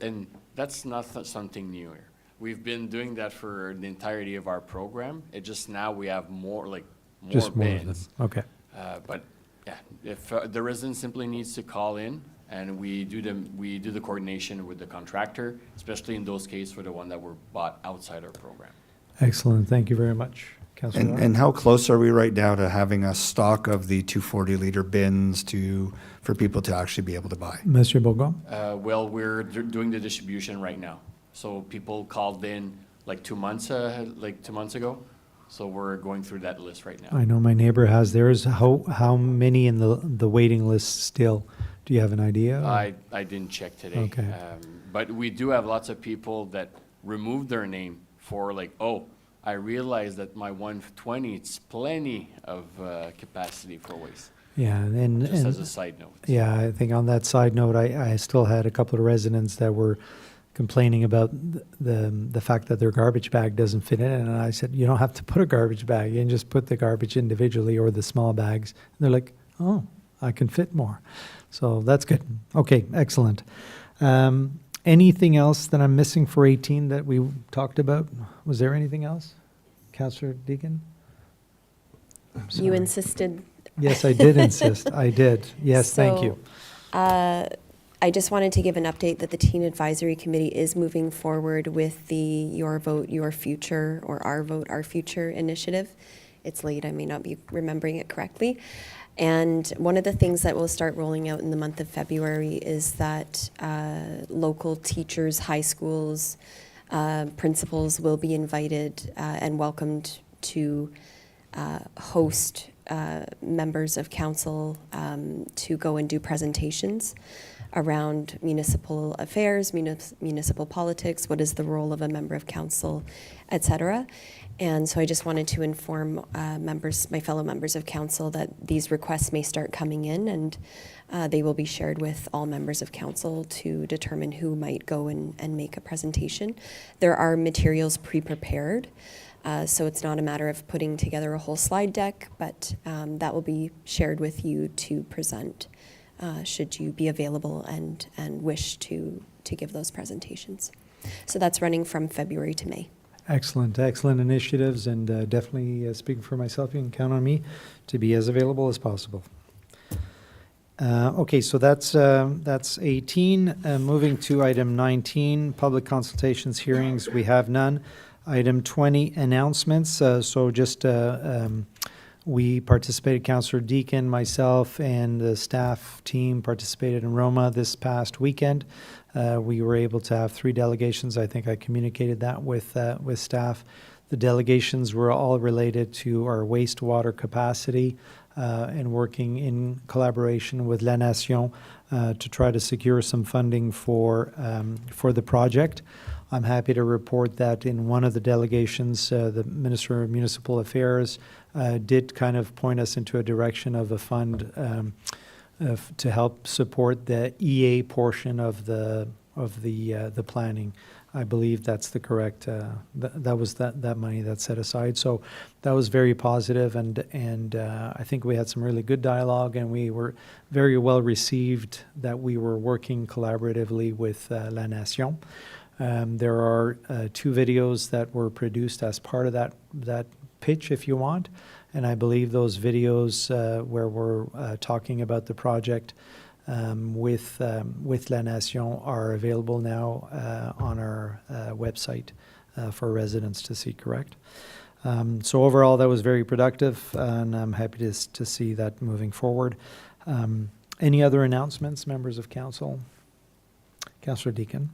and that's not something new here. We've been doing that for the entirety of our program. It just now we have more Just more of them. bins. Okay. But yeah, if the resident simply needs to call in and we do the coordination with the contractor, especially in those cases for the one that were bought outside our program. Excellent. Thank you very much, Councillor. And how close are we right now to having a stock of the 240-liter bins for people to actually be able to buy? Monsieur Bourgon? Well, we're doing the distribution right now. So people called in like 2 months ago. So we're going through that list right now. I know my neighbor has theirs. How many in the waiting list still? Do you have an idea? I didn't check today. Okay. But we do have lots of people that removed their name for I realized that my 120, it's plenty of capacity for waste, Yeah, just as a and side note. yeah, I think on that side note, I still had a couple of residents that were complaining about the fact that their garbage bag doesn't fit in it. And I said, you don't have to put a garbage bag in, just put the garbage individually or the small bags. And they're like, oh, I can fit more. So that's good. Okay, excellent. Anything else that I'm missing for 18 that we talked about? Was there anything else? Councillor Deacon? You insisted. Yes, I did insist. I did. Yes, thank you. I just wanted to give an update that the Teen Advisory Committee is moving forward with the Your Vote, Your Future, or Our Vote, Our Future initiative. It's late, I may not be remembering it correctly. And one of the things that will start rolling out in the month of February is that local teachers, high schools, principals will be invited and welcomed to host members of council to go and do presentations around municipal affairs, municipal politics, what is the role of a member of council, et cetera. And so I just wanted to inform my fellow members of council that these requests may start coming in, and they will be shared with all members of council to determine who might go and make a presentation. There are materials pre-prepared, so it's not a matter of putting together a whole slide deck, but that will be shared with you to present should you be available and wish to give those presentations. So that's running from February to May. Excellent, excellent initiatives, and definitely speaking for myself, you can count on me to be as available as possible. Okay, so that's 18. Moving to item 19, public consultations, hearings, we have none. Item 20, announcements. So just we participated, Councillor Deakin, myself, and the staff team participated in Roma this past weekend. We were able to have 3 delegations. I think I communicated that with staff. The delegations were all related to our wastewater capacity and working in collaboration with La Nation to try to secure some funding for the project. I'm happy to report that in one of the delegations, the Minister of Municipal Affairs did kind of point us into a direction of a fund to help support the EA portion of the planning. I believe that's the correct. That was that money that's set aside. So that was very positive, and I think we had some really good dialogue, and we were very well received that we were working collaboratively with La Nation. There are 2 videos that were produced as part of that pitch, if you want, and I believe those videos where we're talking about the project with La Nation are available now on our website for residents to see, correct? So overall, that was very productive, and I'm happy to see that moving forward. Any other announcements, members of council? Councillor Deakin.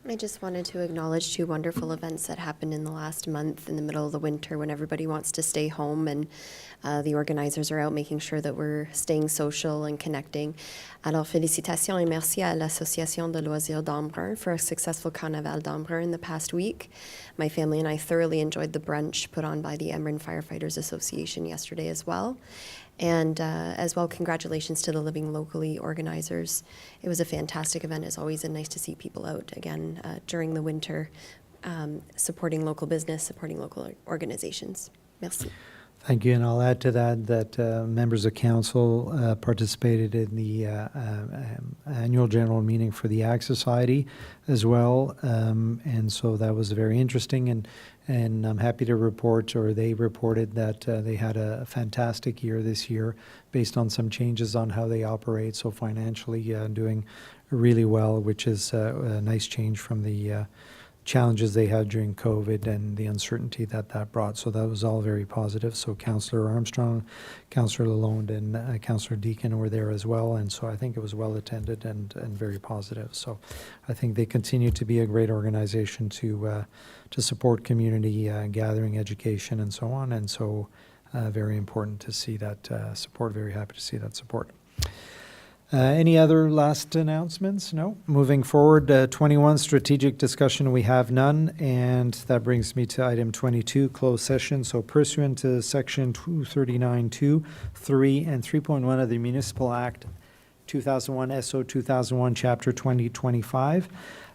I just wanted to acknowledge 2 wonderful events that happened in the last month in the middle of the winter when everybody wants to stay home and the organizers are out making sure that we're staying social and connecting. Alors, félicitations et merci à l'Association de loisirs d'Embrun for a successful Carnaval d'Embrun in the past week. My family and I thoroughly enjoyed the brunch put on by the Embrun Firefighters Association yesterday as well. And as well, congratulations to the Living Locally organizers. It was a fantastic event as always, and nice to see people out again during the winter, supporting local business, supporting local organizations. Merci. Thank you, and I'll add to that members of council participated in the annual general meeting for the Ag Society as well, and so that was very interesting, and I'm happy to report, or they reported that they had a fantastic year this year based on some changes on how they operate, so financially doing really well, which is a nice change from the challenges they had during COVID and the uncertainty that brought. So that was all very positive. So Councillor Armstrong, Councillor Lalonde, and Councillor Deakin were there as well. And so I think it was well attended and very positive. So I think they continue to be a great organization to support community gathering, education, and so on. And so very important to see that support. Very happy to see that support. Any other last announcements? No? Moving forward, 21, strategic discussion, we have none. And that brings me to item 22, closed session. So pursuant to section 239(2), 3, and 3.1 of the Municipal Act 2001, SO 2001, Chapter 2025,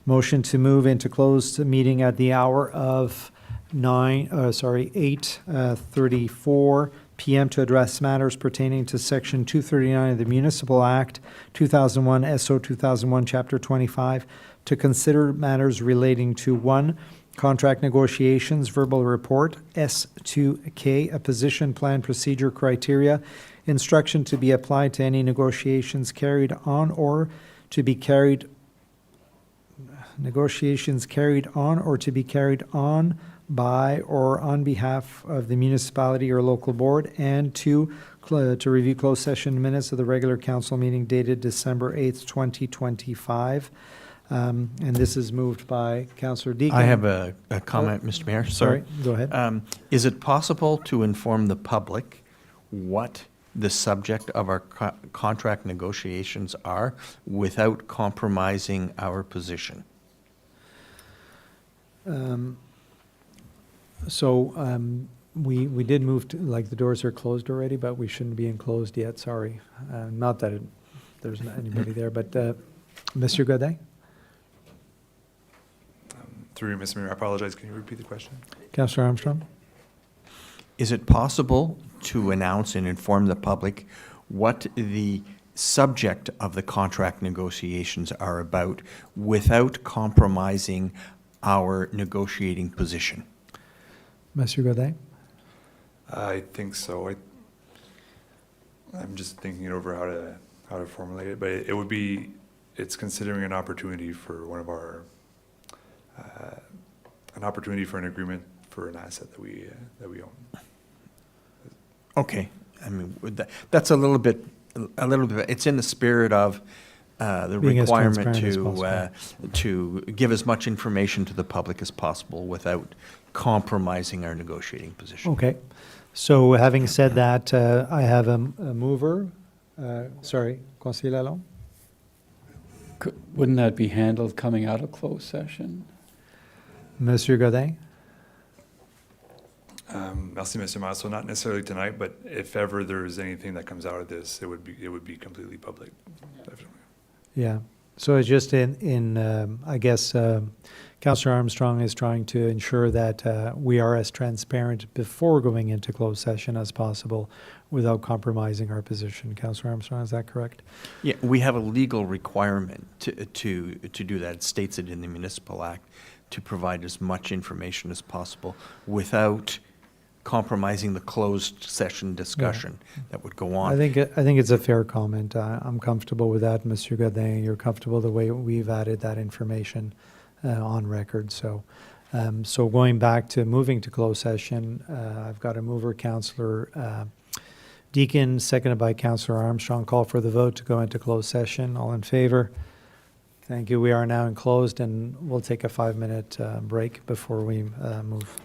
motion to move into closed meeting at the hour of 8:34 p.m. to address matters pertaining to Section 239 of the Municipal Act 2001, SO 2001, Chapter 25, to consider matters relating to 1, Contract negotiations, verbal report, S2K, a position plan procedure criteria, instruction to be applied to any negotiations carried on or to be carried on by or on behalf of the municipality or local board, and to review closed session minutes of the regular council meeting dated December 8th, 2025. And this is moved by Councillor Deacon. I have a comment, Mr. Mayor. Sorry, go ahead. Is it possible to inform the public what the subject of our contract negotiations are without compromising our position? We did move to, like, the doors are closed already, but we shouldn't be enclosed yet, sorry. Not that there's not anybody there, but Mr. Godet? Through you, Mr. Mayor, I apologize. Can you repeat the question? Councillor Armstrong? Is it possible to announce and inform the public what the subject of the contract negotiations are about without compromising our negotiating position? Monsieur Godet? I think so. I'm just thinking over how to formulate it, but it's considering an opportunity for one of our, an opportunity for an agreement for an asset that we own. Okay, I mean, that's a little bit, it's in the spirit of the Being as requirement transparent as to give as much information to the public as possible without compromising our negotiating position. Okay. So having said that, I have a mover. Sorry, Conseiller Lalonde? Wouldn't that be handled coming out of closed session? Monsieur Godin? Merci, Mr. Mayor. So not necessarily tonight, but if ever there's anything that comes out of this, it would be completely public, definitely. Yeah. So it's just I guess, Councillor Armstrong is trying to ensure that we are as transparent before going into closed session as possible without compromising our position. Councillor Armstrong, is that correct? Yeah, we have a legal requirement to do that. It states it in the Municipal Act to provide as much information as possible without compromising the closed session discussion that would go on. I think it's a fair comment. I'm comfortable with that, Monsieur Godin. You're comfortable the way we've added that information on record. So going back to moving to closed session, I've got a mover, Councillor Deacon, seconded by Councillor Armstrong. Call for the vote to go into closed session. All in favor? Thank you. We are now in closed, and we'll take a 5-minute break before we move.